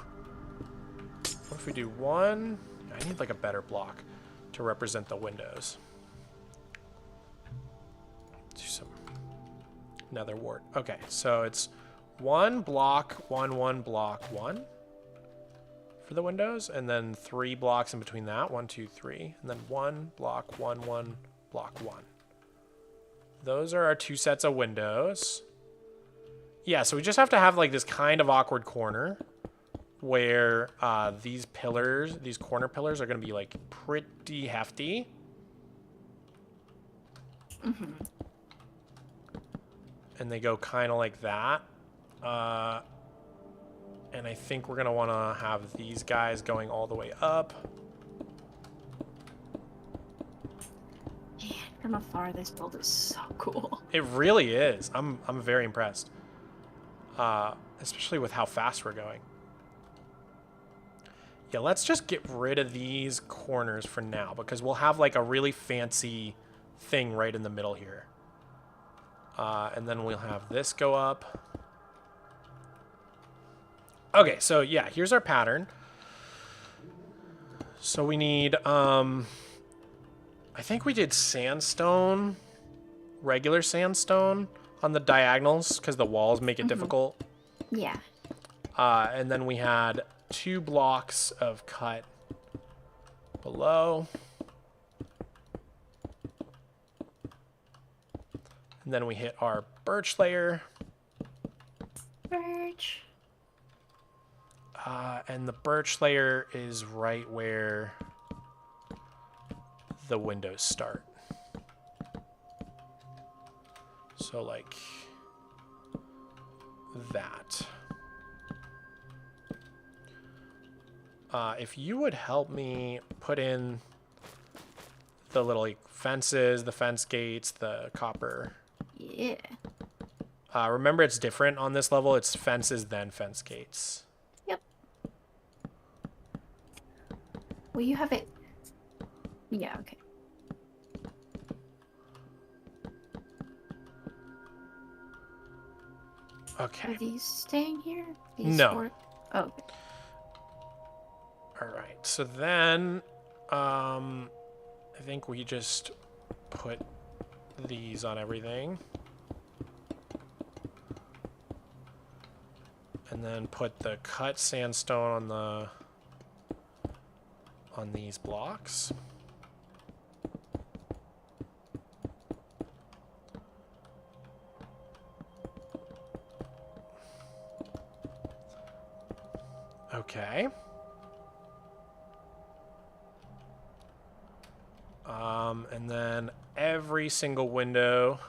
one? I need like a better block to represent the windows. Do some nether wart. Okay, so it's 1 block, 1, 1 block, 1 for the windows, and then 3 blocks in between that. 1, 2, 3, and then 1 block, 1, 1 block, 1. Those are our 2 sets of windows. Yeah, so we just have to have like this kind of awkward corner where these pillars, these corner pillars are going to be like pretty hefty. Mm-hmm. And they go kind of like that. And I think we're going to want to have these guys going all the way up. Man, from afar, this build is so cool. It really is. I'm very impressed. Especially with how fast we're going. Yeah, let's just get rid of these corners for now because we'll have like a really fancy thing right in the middle here. And then we'll have this go up. Okay, so yeah, here's our pattern. So we need, I think we did sandstone, regular sandstone on the diagonals because the walls make it difficult. Yeah. And then we had 2 blocks of cut below. And then we hit our birch layer. Birch. And the birch layer is right where the windows start. So like that. If you would help me put in the little like fences, the fence gates, the copper. Yeah. Remember, it's different on this level. It's fences, then fence gates. Yep. Well, you have it. Yeah, okay. Okay. Are these staying here? These No. 4? Oh, okay. All right. So then, I think we just put these on everything. And then put the cut sandstone on these blocks. Okay. And then every single window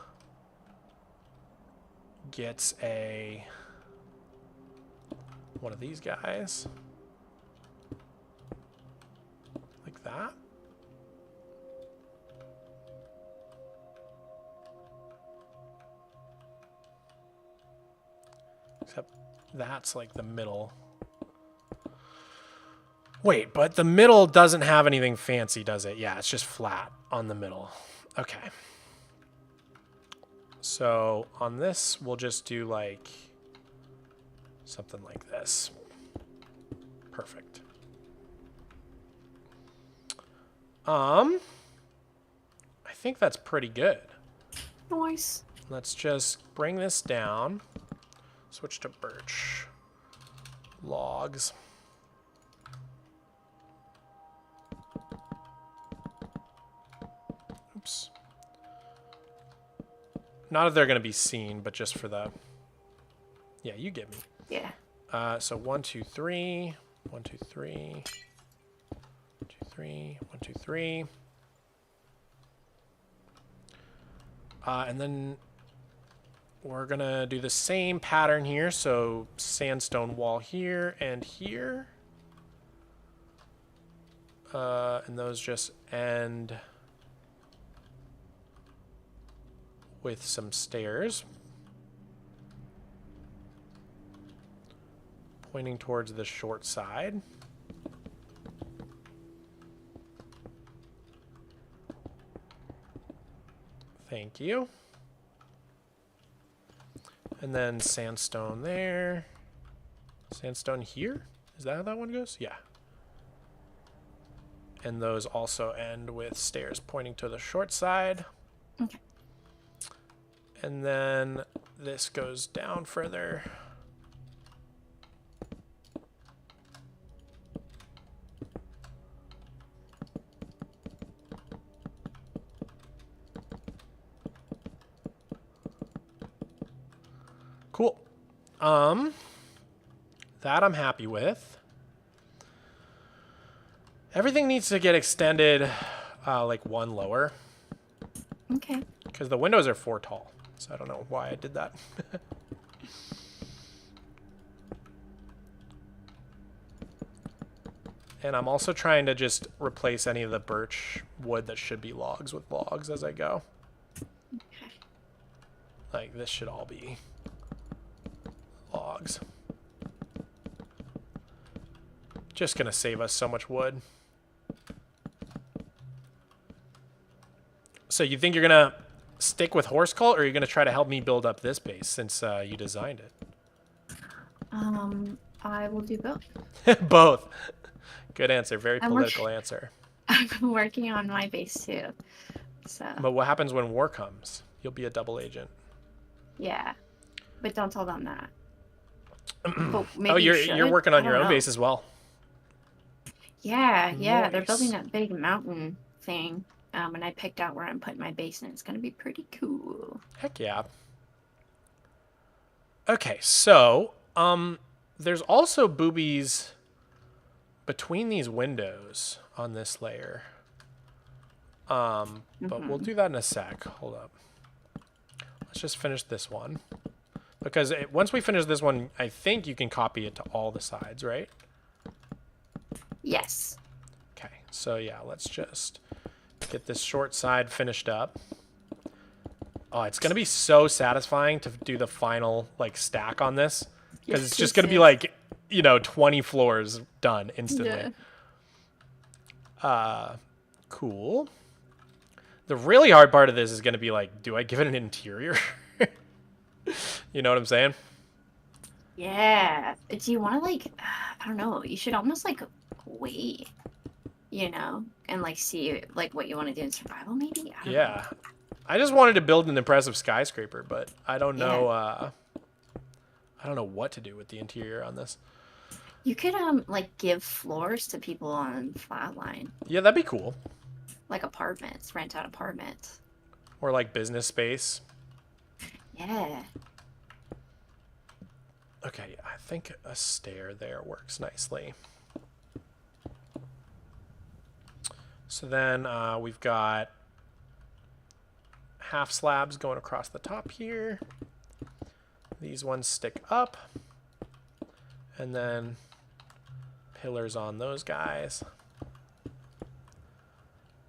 gets a one of these guys. Like that. Except that's like the middle. Wait, but the middle doesn't have anything fancy, does it? Yeah, it's just flat on the middle. Okay. So on this, we'll just do like something like this. Perfect. I think that's pretty good. Nice. Let's just bring this down. Switch to birch. Logs. Oops. Not that they're going to be seen, but just for the... Yeah, you get me. Yeah. So 1, 2, 3. 1, 2, 3. 1, 2, 3. 1, 2, 3. And then we're going to do the same pattern here. So sandstone wall here and here. And those just end with some stairs pointing towards the short side. Thank you. And then sandstone there. Sandstone here? Is that how that one goes? Yeah. And those also end with stairs pointing to the short side. Okay. And then this goes down further. Cool. That I'm happy with. Everything needs to get extended like 1 lower. Okay. Because the windows are 4 tall. So I don't know why I did that. And I'm also trying to just replace any of the birch wood that should be logs with logs as I go. Okay. Like this should all be logs. Just gonna save us so much wood. So you think you're gonna stick with horse cult, or are you gonna try to help me build up this base since you designed it? I will do both. Both. Good answer. Very I'm political answer. I'm working on my base too. So But what happens when war comes? You'll be a double agent. yeah, but don't tell them that. But maybe Oh, you you're should. working on I your don't own know. base as well. Yeah, they're Nice. building that big mountain thing. And I picked out where I'm putting my base, and it's gonna be pretty cool. Heck yeah. Okay, so there's also boobies between these windows on this layer. But we'll do that in a sec. Hold up. Let's just finish this one. Because once we finish this one, I think you can copy it to all the sides, right? Yes. Okay, so yeah, let's just get this short side finished up. Oh, it's going to be so satisfying to do the final like stack on this. Because Yes, it's just yes, going to be yes. like, 20 floors done instantly. Yeah. Cool. The really hard part of this is going to be like, do I give it an interior? You know what I'm saying? Yeah. Do you want to like? I don't know. You should almost like wait, and like see like what you want to do in survival, maybe. I don't know. Yeah. I just wanted to build an impressive skyscraper, but I don't know. I don't know what to do with the interior on this. You could like give floors to people on Flatline, Yeah, that'd be cool. like apartments, rent out apartments. Or like business space. Yeah. Okay, I think a stair there works nicely. So then we've got half slabs going across the top here. These ones stick up. And then pillars on those guys.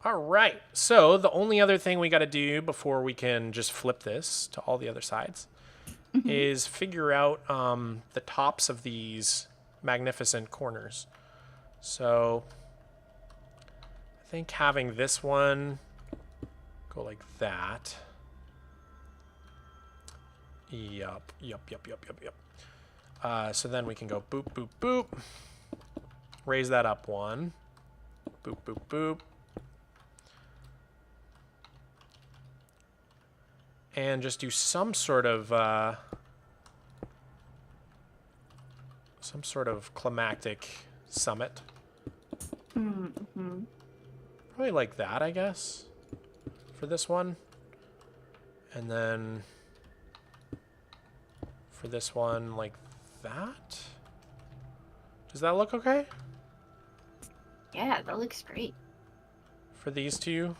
All right, so the only other thing we got to do before we can just flip this to all the other sides is figure out the tops of these magnificent corners. So I think having this one go like that. Yup. So then we can go boop, boop, boop. Raise that up one. Boop, boop, boop. And just do some sort of climactic summit. Probably like that, I guess, for this one. And then for this one, like that. Does that look okay? Yeah, that looks great. For these two?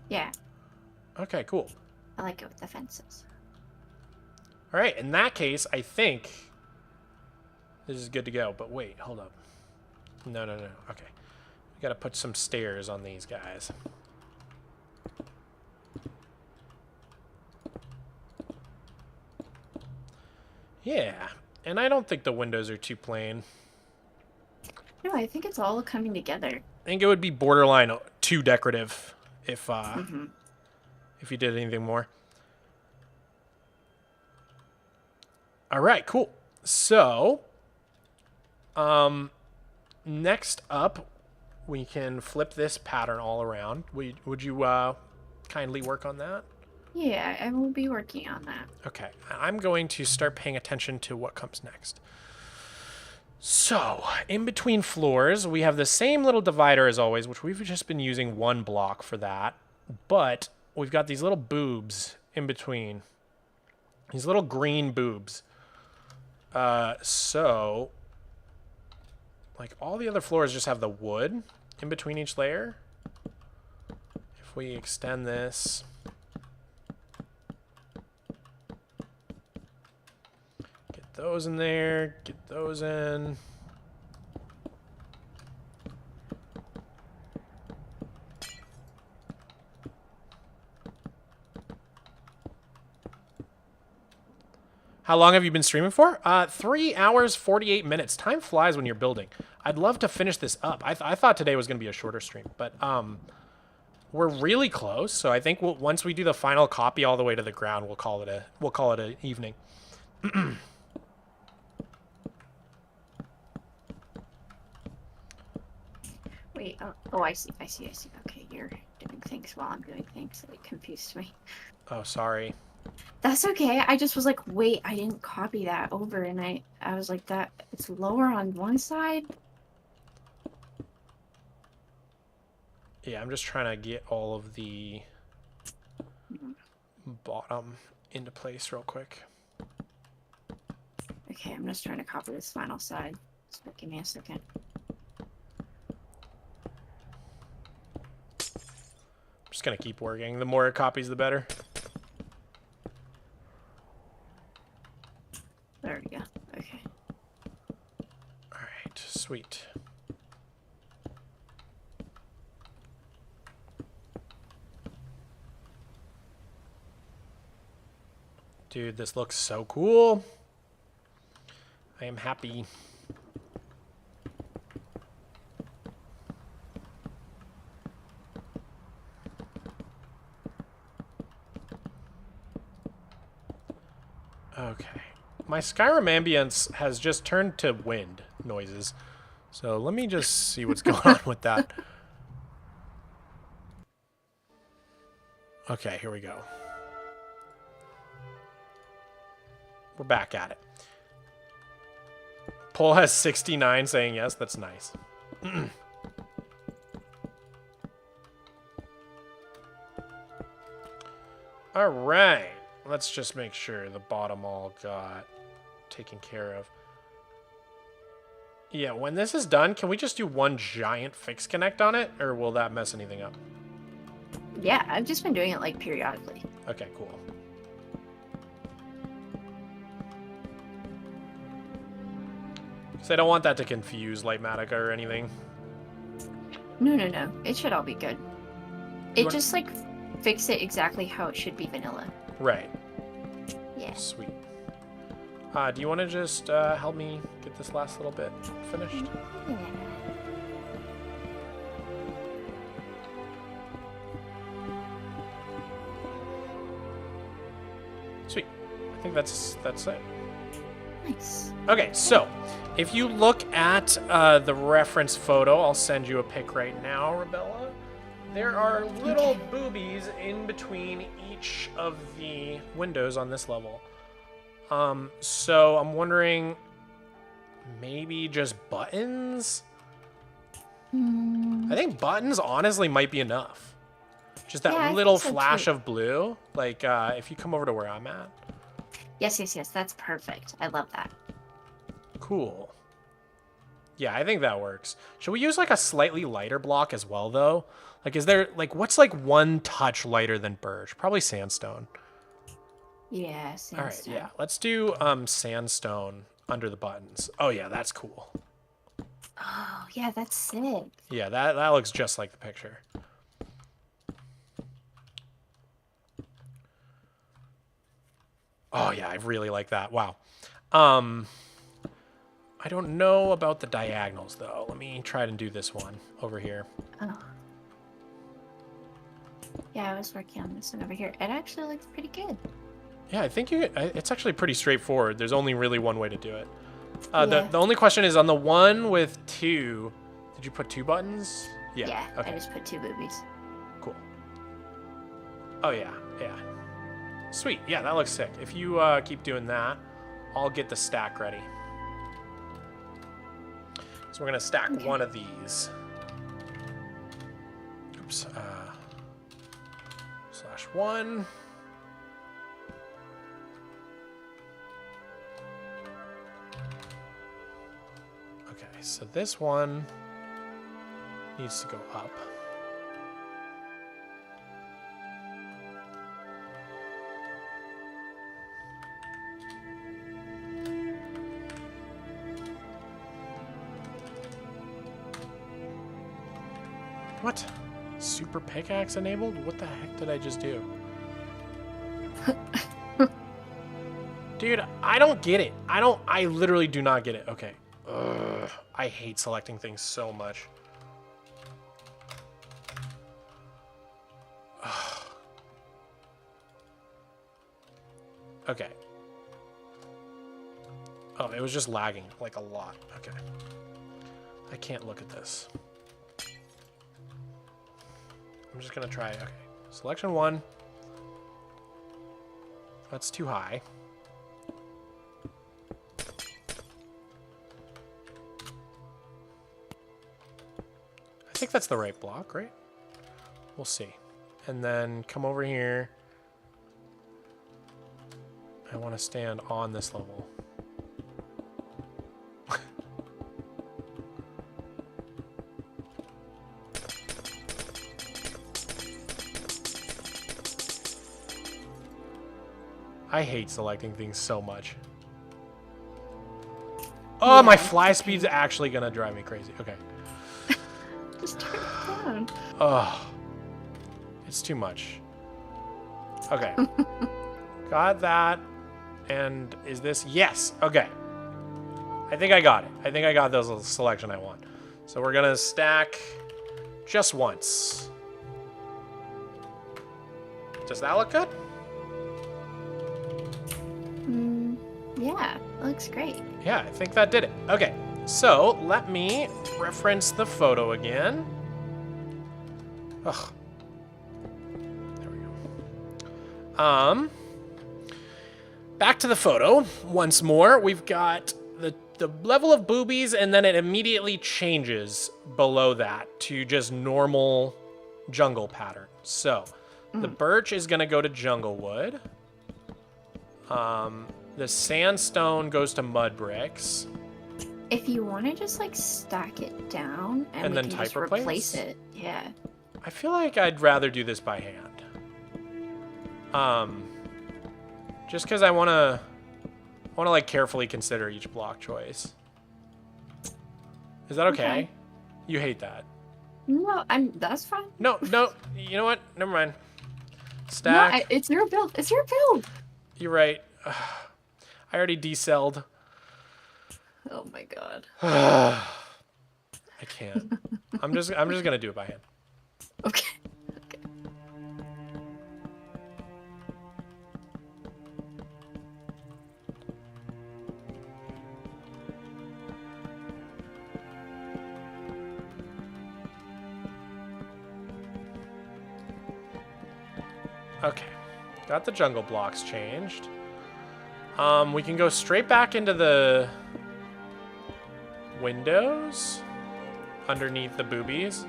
Yeah, Okay, cool. I like it with the fences. All right, in that case, I think this is good to go. But wait, hold up. No. Okay. We got to put some stairs on these guys. Yeah, and I don't think the windows are too plain. No, I think it's all coming together. I think it would be borderline too decorative if if you did anything more. All right, cool. So, next up, we can flip this pattern all around. Would you kindly work on that? Yeah, I will be working on that. Okay, I'm going to start paying attention to what comes next. So, in between floors, we have the same little divider as always, which we've just been using one block for that. But we've got these little boobs in between. These little green boobs. So, like all the other floors just have the wood in between each layer. If we extend this... those in there, get those in. How long have you been streaming for? 3 hours, 48 minutes. Time flies when you're building. I'd love to finish this up. I thought today was going to be a shorter stream, but we're really close. So I think once we do the final copy all the way to the ground, we'll call it an evening. Wait, oh, I see. Okay, you're doing things while I'm doing things. It confused me. Oh, sorry. That's okay. I just was like, wait, I didn't copy that over, and I was like, that it's lower on one side. Yeah, I'm just trying to get all of the bottom into place real quick. Okay, I'm just trying to copy this final side. So give me a second. I'm just gonna keep working. The more it copies, the better. There we go. Okay. All right, sweet. Dude, this looks so cool. I am happy. Okay. My Skyrim ambience has just turned to wind noises. So let me just see what's going on with that. Okay, here we go. We're back at it. Poll has 69 saying yes. That's nice. All right. Let's just make sure the bottom all got taken care of. Yeah, when this is done, can we just do one giant fix connect on it? Or will that mess anything up? Yeah, I've just been doing it like periodically. Okay, cool. So I don't want that to confuse Lightmatica or anything. No. It should all be good. It just like fix it exactly how it should be vanilla. Right. Yeah. Sweet. Do you want to just help me get this last little bit finished? Yeah. Sweet. I think that's it. Nice. Okay, so if you look at the reference photo, I'll send you a pic right now, Rebella. There are little boobies in between each of the windows on this level. So I'm wondering, maybe just buttons? I think buttons honestly might be enough. Just that little flash of blue. Like, if you come over to where I'm at. Yes. That's perfect. I love that. Cool. Yeah, I think that works. Should we use like a slightly lighter block as well, though? Like, is there, like, what's like one touch lighter than birch? Probably sandstone. Yeah, sandstone. All right, yeah. Let's do sandstone under the buttons. Oh, yeah, that's cool. Oh, yeah, that's sick. Yeah, that looks just like the picture. Oh, yeah, I really like that. Wow. I don't know about the diagonals, though. Let me try to do this one over here. Oh. Yeah, I was working on this one over here. It actually looks pretty good. Yeah, I think it's actually pretty straightforward. There's only really one way to do it. Yeah. The only question is on the one with 2, did you put 2 buttons? Yeah, okay. I just put 2 boobies. Cool. Oh, yeah. Sweet. Yeah, that looks sick. If you keep doing that, I'll get the stack ready. So we're going to stack one of these. Oops. /1. Okay, so this one needs to go up. What? Super pickaxe enabled? What the heck did I just do? Dude, I don't get it. I literally do not get it. Okay. Ugh, I hate selecting things so much. Ugh. Okay. Oh, it was just lagging like a lot. Okay. I can't look at this. I'm just gonna try. Okay. Selection 1. That's too high. I think that's the right block, right? We'll see. And then come over here. I want to stand on this level. I hate selecting things so much. Oh, yeah, my fly speed's actually gonna drive me crazy. Okay. Just turn it down. Oh, it's too much. Okay. Got that. And is this? Yes. Okay. I think I got it. I think I got the selection I want. So we're gonna stack just once. Does that look good? Yeah, it looks great. Yeah, I think that did it. Okay, so let me reference the photo again. Ugh. There we go. Back to the photo once more. We've got the level of boobies, and then it immediately changes below that to just normal jungle pattern. So the birch is gonna go to jungle wood. The sandstone goes to mud bricks. If you want to just like stack it down and then we can type just replace it. Yeah. I feel like I'd rather do this by hand. Just because I want to like carefully consider each block choice. Is that okay? Okay. You hate that. No, that's fine. No, you know what? Never mind. No, Stack. it's your build. It's your build. You're right. I already decelled. Oh my god. I can't. I'm just gonna do it by hand. Okay. Okay. Got the jungle blocks changed. We can go straight back into the windows underneath the boobies.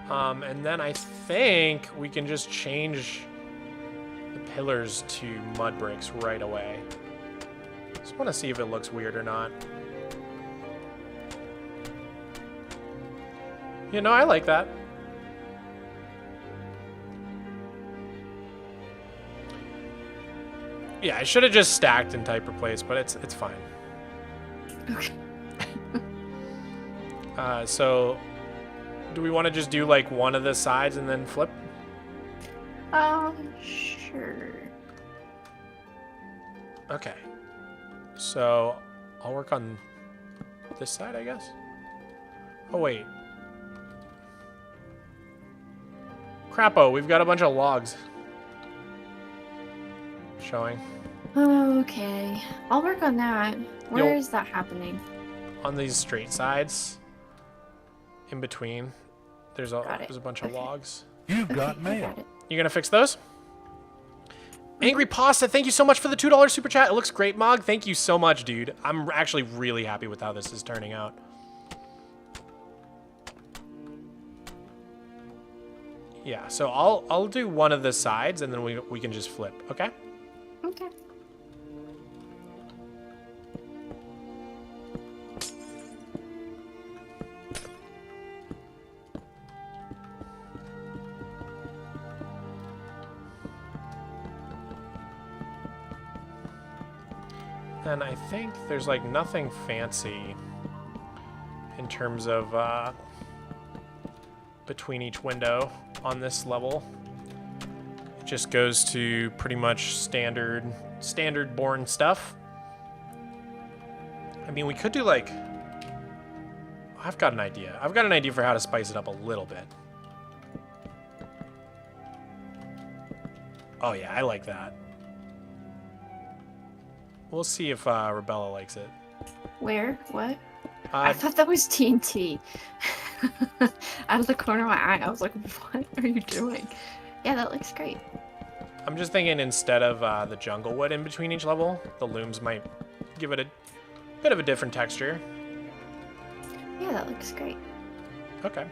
And then I think we can just change the pillars to mud bricks right away. Just want to see if it looks weird or not. You know, I like that. Yeah, I should have just stacked and type replace, but it's fine. Okay. So do we want to just do like one of the sides and then flip? Sure. Okay. So I'll work on this side, I guess. Oh, wait. Crapo, we've got a bunch of logs showing. Okay. I'll work on that. Where You'll- is that happening? On these straight sides, in between, there's a Got it. bunch of Okay. logs. You've Okay, got I mail. got it. You gonna fix those? Angry Pasta, thank you so much for the $2 super chat. It looks great, Mog. Thank you so much, dude. I'm actually really happy with how this is turning out. Yeah, so I'll do one of the sides and then we can just flip, okay? Okay. And I think there's like nothing fancy in terms of between each window on this level. It just goes to pretty much standard born stuff. I mean, we could do like, I've got an idea. I've got an idea for how to spice it up a little bit. Oh yeah, I like that. We'll see if Rebella likes it. Where? What? I thought that was TNT. Out of the corner of my eye, I was like, what are you doing? Yeah, that looks great. I'm just thinking instead of the jungle wood in between each level, the looms might give it a bit of a different texture. Yeah, that looks great. Okay.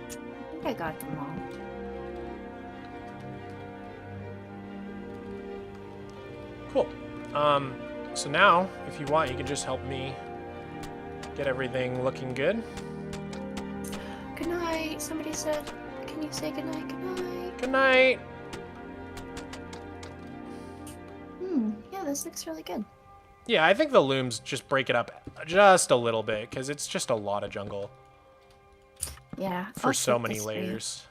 I think I got them all. Cool. So now, if you want, you can just help me get everything looking good. Good night. Somebody said, can you say good night? Good night. Good night. Yeah, this looks really good. Yeah, I think the looms just break it up just a little bit because it's just a lot of jungle Yeah. for I'll so flip many this for you. layers.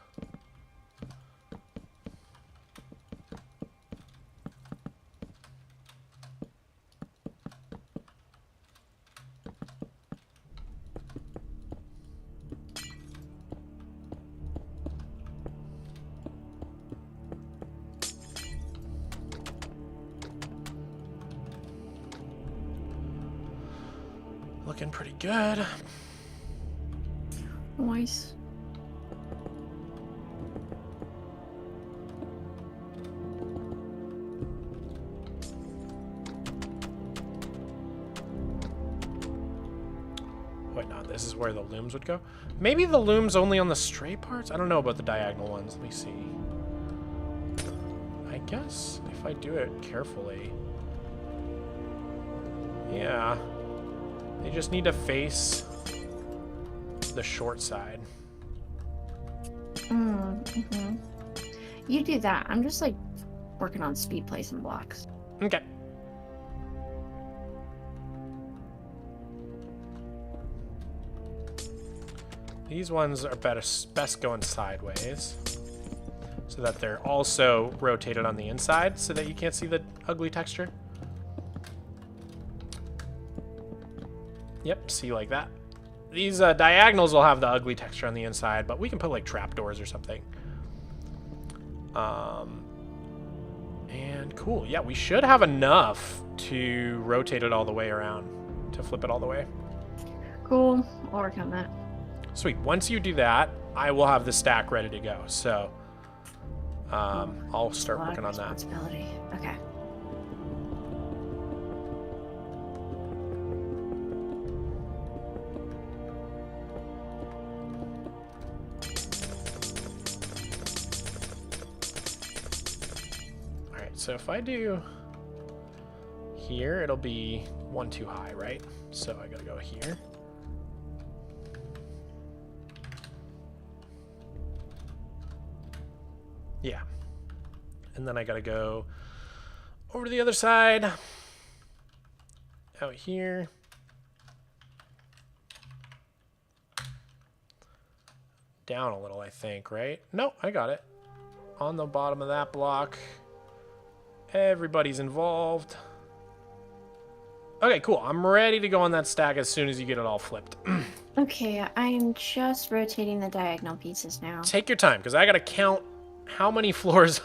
Looking pretty good. Nice. Wait, no, this is where the looms would go. Maybe the looms only on the straight parts? I don't know about the diagonal ones. Let me see. I guess if I do it carefully. Yeah. They just need to face the short side. Mm-hmm. You do that. I'm just like working on speed placing blocks. Okay. These ones are best going sideways so that they're also rotated on the inside so that you can't see the ugly texture. Yep, see, like that. These diagonals will have the ugly texture on the inside, but we can put like trapdoors or something. And cool, yeah, we should have enough to rotate it all the way around, to flip it all the way. Cool, I'll work on that. Sweet, once you do that, I will have the stack ready to go, so I'll start working on that. Responsibility. Okay. So if I do here, it'll be 1 too high, right? So I gotta go here. Yeah. And then I gotta go over to the other side. Out here. Down a little, I think, right? No, I got it. On the bottom of that block. Everybody's involved. Okay, cool. I'm ready to go on that stack as soon as you get it all flipped. Okay, I am just rotating the diagonal pieces now. Take your time, because I got to count how many floors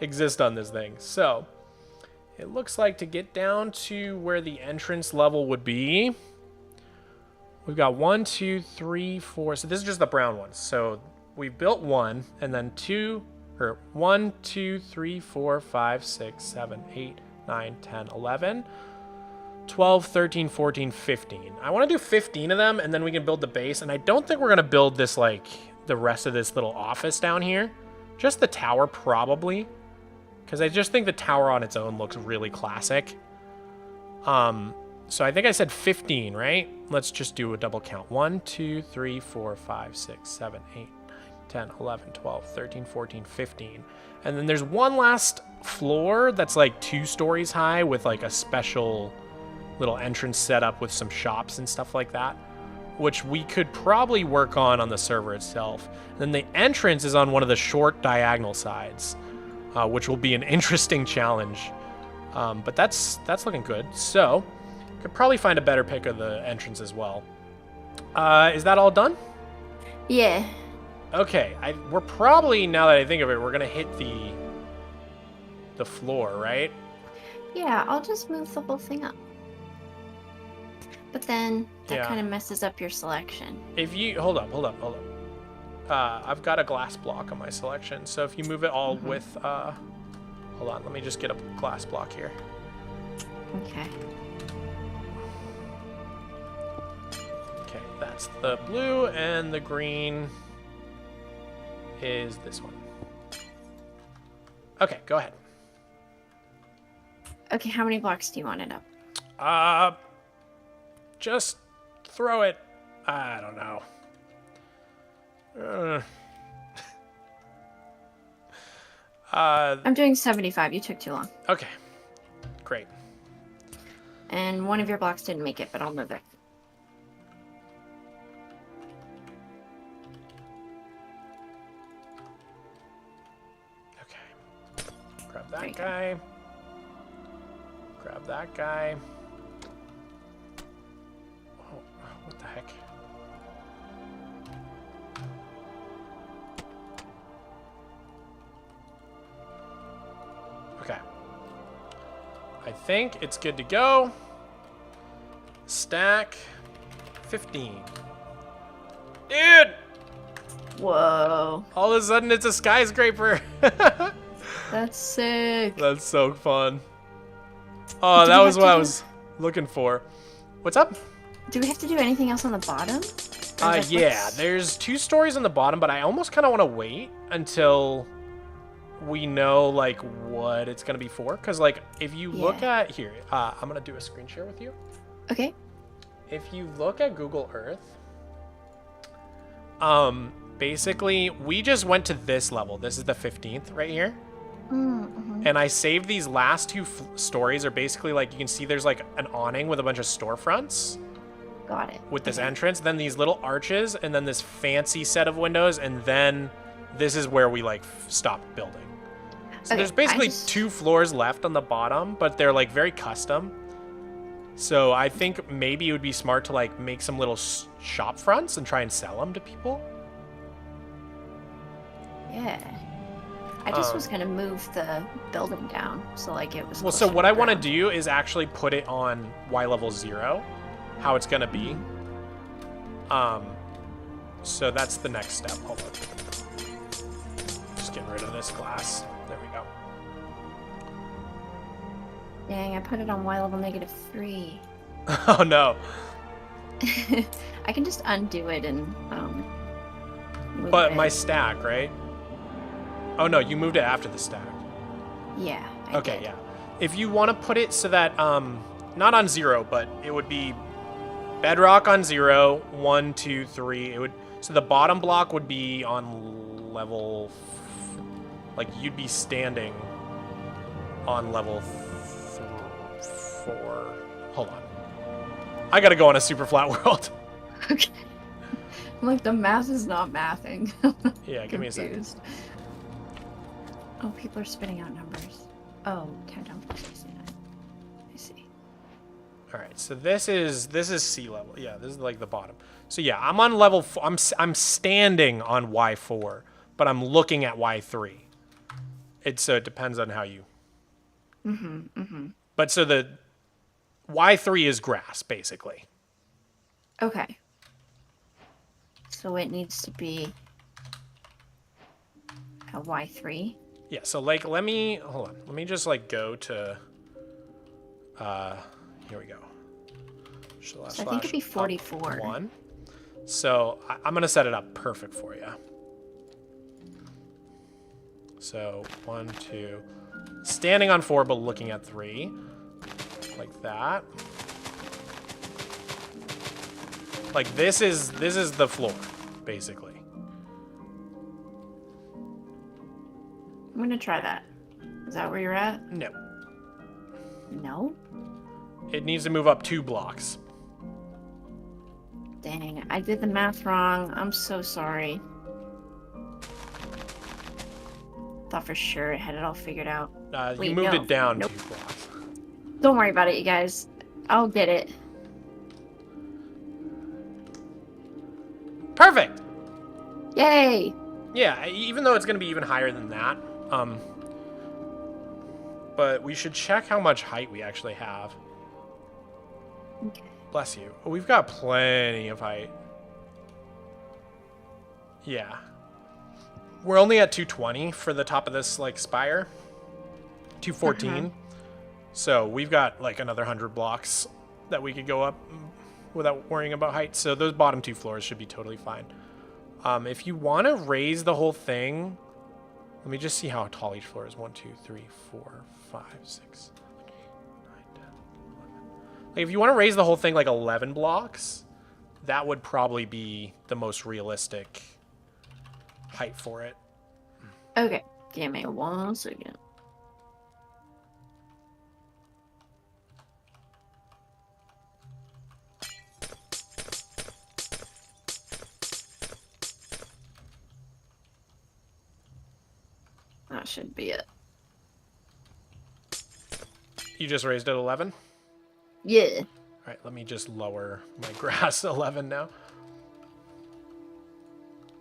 exist on this thing. So, it looks like to get down to where the entrance level would be, we've got 1, 2, 3, 4. So this is just the brown ones. So we built 1, and then 2... or 1, 2, 3, 4, 5, 6, 7, 8, 9, 10, 11, 12, 13, 14, 15. I want to do 15 of them, and then we can build the base. And I don't think we're going to build this, like, the rest of this little office down here. Just the tower, probably. Because I just think the tower on its own looks really classic. So I think I said 15, right? Let's just do a double count. 1, 2, 3, 4, 5, 6, 7, 8. 10, 11, 12, 13, 14, 15. And then there's one last floor that's like 2 stories high with like a special little entrance set up with some shops and stuff like that, which we could probably work on the server itself. And then the entrance is on one of the short diagonal sides, which will be an interesting challenge. But that's looking good. So could probably find a better pick of the entrance as well. Is that all done? Yeah. Okay, we're probably, now that I think of it, we're gonna hit the floor, right? Yeah, I'll just move the whole thing up. But then that Yeah. kind of messes up your selection. If you hold up. I've got a glass block on my selection, so if you move it all with, hold on, let me just get a glass block here. Okay. Okay, that's the blue, and the green is this one. Okay, go ahead. Okay, how many blocks do you want it up? Just throw it. I don't know. I'm doing 75. You took too long. Okay, great. And one of your blocks didn't make it, but I'll move it. Grab that guy. Grab that guy. Oh, what the heck? Okay. I think it's good to go. Stack 15. Dude! Whoa. All of a sudden it's a skyscraper. That's sick. That's so fun. Oh, that was what I was looking for. What's up? Do we have to do anything else on the bottom? Yeah, there's 2 stories on the bottom, but I almost kind of want to wait until we know, like, what it's going to be for. Because, like, if you look at... Here, I'm going to do a screen share with you. Okay. If you look at Google Earth, basically, we just went to this level. This is the 15th right here. Mm-hmm. And I saved these last 2 stories are basically like, you can see there's like an awning with a bunch of storefronts. Got it. with this entrance, then these little arches, and then this fancy set of windows, and then this is where we like stop building. So there's basically 2 floors left on the bottom, but they're like very custom. So I think maybe it would be smart to like make some little shop fronts and try and sell them to people. Yeah. I just was gonna move the building down, so like it was. Well, so what I want to do is actually put it on Y level 0, how it's gonna be. So that's the next step. Hold on. Just getting rid of this glass. There we go. Dang, I put it on Y level -3. Oh no. I can just undo it and move But it. my stack, right? Oh no, you moved it after the stack. Yeah. Okay, did. yeah. If you want to put it so that not on 0, but it would be bedrock on 0, 1, 2, 3. It would so the bottom block would be on level like you'd be standing on level 4. Hold on. I gotta go on a super flat world. Okay. I'm like, the math is not mathing. Yeah, give me a second. Confused. Oh, people are spitting out numbers. Oh, 10 down 69. I see. All right, so this is sea level. Yeah, this is like the bottom. So yeah, I'm on level 4. I'm standing on Y4, but I'm looking at Y3. So it depends on how you. But so the Y3 is grass basically. Okay. So it needs to be a Y3. Yeah, so like hold on. Let me just like go to here we go. So I think it'd be 44. 1. So I'm gonna set it up perfect for you. So 1, 2, standing on 4 but looking at 3, like that. Like this is the floor, basically. I'm gonna try that. Is that where you're at? No, No? it needs to move up 2 blocks. Dang, I did the math wrong. I'm so sorry. Thought for sure I had it all figured out. You moved no. it down Nope. 2 blocks. Don't worry about it, you guys. I'll get it. Perfect. Yay! Yeah, even though it's going to be even higher than that. But we should check how much height we actually have. Okay. Bless you. Oh, we've got plenty of height. Yeah. We're only at 220 for the top of this like spire. 214. So we've got like another 100 blocks that we could go up without worrying about height. So those bottom 2 floors should be totally fine. If you want to raise the whole thing, let me just see how tall each floor is. 1, 2, 3, 4, 5, 6, 7, 8, 9, 10, 11. Like if you want to raise the whole thing like 11 blocks, that would probably be the most realistic height for it. Okay, give me 1 second. That should be it. You just raised it 11? Yeah. All right, let me just lower my grass 11 now.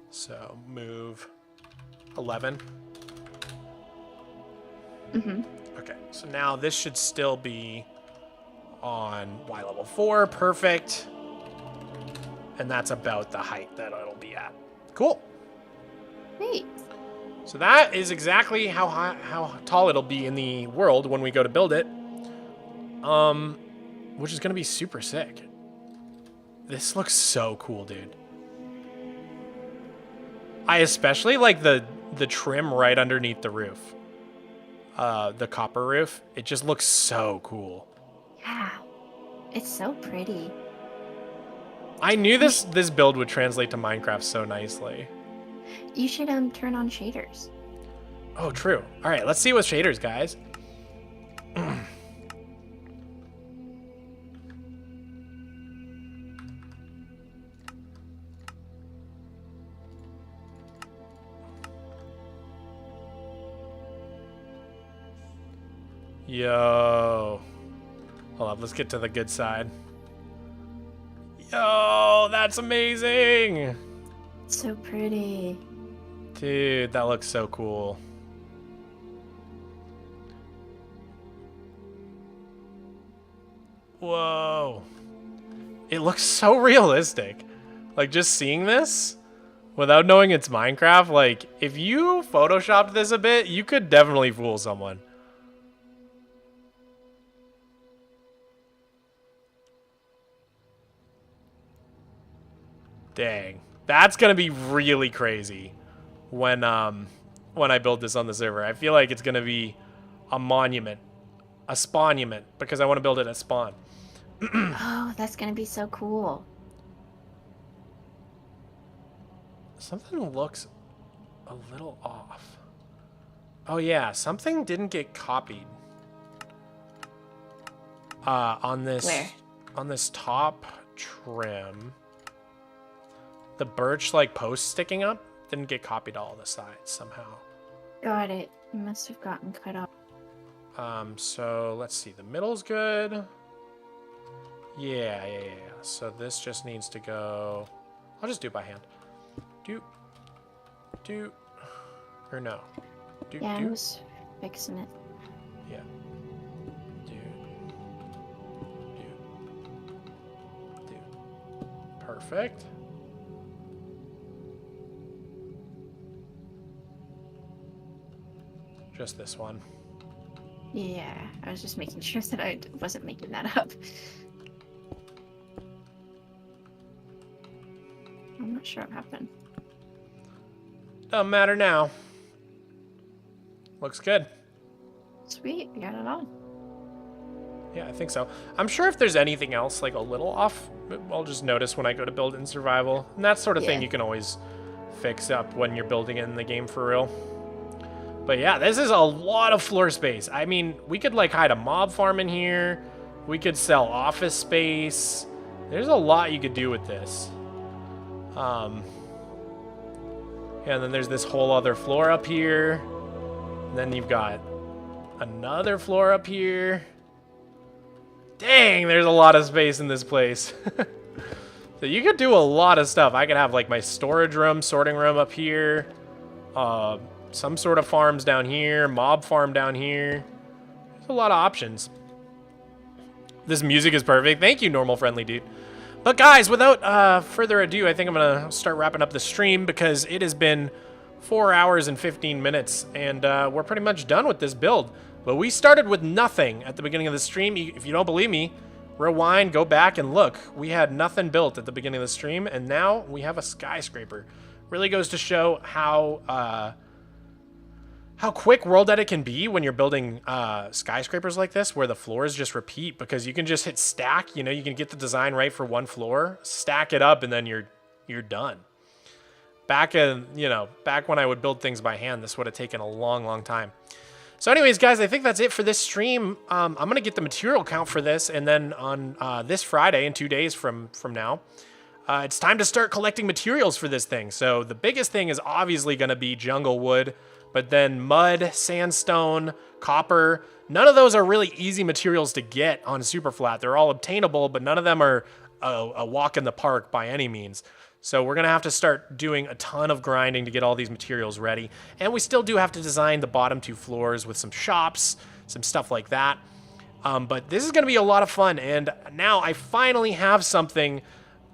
So move 11. Okay, so now this should still be on Y level 4. Perfect. And that's about the height that it'll be at. Cool. Neat. So that is exactly how tall it'll be in the world when we go to build it. Which is going to be super sick. This looks so cool, dude. I especially like the trim right underneath the roof. The copper roof. It just looks so cool. Yeah. It's so pretty. I knew this build would translate to Minecraft so nicely. You should turn on shaders. Oh, true. All right, let's see with shaders, guys. Yo. Hold on, let's get to the good side. Yo, that's amazing. So pretty. Dude, that looks so cool. Whoa. It looks so realistic. Like, just seeing this without knowing it's Minecraft, like, if you photoshopped this a bit, you could definitely fool someone. Dang. That's gonna be really crazy when I build this on the server. I feel like it's gonna be a monument. A spawnument, because I want to build it at spawn. Oh, that's gonna be so cool. Something looks a little off. Oh yeah, something didn't get copied. On this Where? on this top trim. The birch like post sticking up didn't get copied all the sides somehow. Got it. It must have gotten cut off. So let's see. The middle's good. Yeah. So this just needs to go. I'll just do it by hand. Do. Or no. Yeah, I was fixing it. Yeah. Do. Perfect. Just this one. Yeah, I was just making sure that I wasn't making that up. I'm not sure what happened. Doesn't matter now. Looks good. Sweet, I got it all. Yeah, I think so. I'm sure if there's anything else like a little off, I'll just notice when I go to build in survival. And that sort of thing Yeah. you can always fix up when you're building it in the game for real. But yeah, this is a lot of floor space. I mean, we could like hide a mob farm in here. We could sell office space. There's a lot you could do with this. Yeah, and then there's this whole other floor up here. And then you've got another floor up here. Dang, there's a lot of space in this place. So you could do a lot of stuff. I could have like my storage room, sorting room up here. Some sort of farms down here, mob farm down here. There's a lot of options. This music is perfect. Thank you, normal friendly dude. But guys, without further ado, I think I'm gonna start wrapping up the stream because it has been 4 hours and 15 minutes, and we're pretty much done with this build. But we started with nothing at the beginning of the stream. If you don't believe me, rewind, go back and look. We had nothing built at the beginning of the stream, and now we have a skyscraper. Really goes to show how quick world edit can be when you're building skyscrapers like this, where the floors just repeat, because you can just hit stack. You know, you can get the design right for one floor, stack it up, and then you're done. Back when I would build things by hand, this would have taken a long time. So anyways, guys, I think that's it for this stream. I'm going to get the material count for this, and then on this Friday, in 2 days from now, it's time to start collecting materials for this thing. So the biggest thing is obviously going to be jungle wood, but then mud, sandstone, copper. None of those are really easy materials to get on SUPERFLAT. They're all obtainable, but none of them are a walk in the park by any means. So we're going to have to start doing a ton of grinding to get all these materials ready. And we still do have to design the bottom 2 floors with some shops, some stuff like that. But this is going to be a lot of fun. And now I finally have something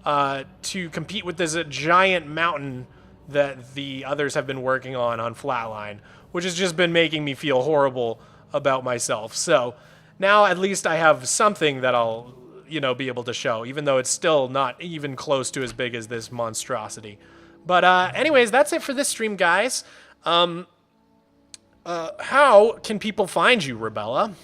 to compete with this giant mountain that the others have been working on Flatline, which has just been making me feel horrible about myself. So now at least I have something that I'll be able to show, even though it's still not even close to as big as this monstrosity. But anyways, that's it for this stream, guys. How can people find you, Rebella?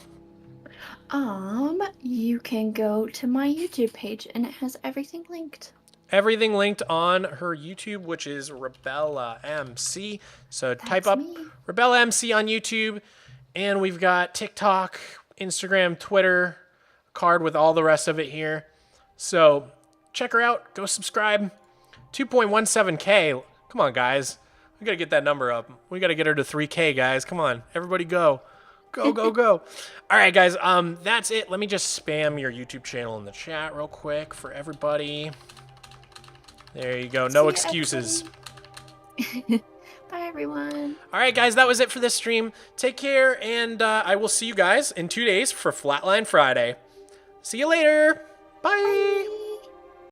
You can go to my YouTube page and it has everything linked. Everything linked on her YouTube, which is Rebella MC. So type up me. Rebella MC on YouTube, and we've got TikTok, Instagram, Twitter, card with all the rest of it here. So check her out. Go subscribe. 2.17K. Come on, guys. We got to get that number up. We got to get her to 3K, guys. Come on. Everybody go. Go, go, go. All right, guys. That's it. Let me just spam your YouTube channel in the chat real quick for everybody. There you go. No excuses. Bye, everyone. All right, guys. That was it for this stream. Take care, and I will see you guys in 2 days for Flatline Friday. See you later.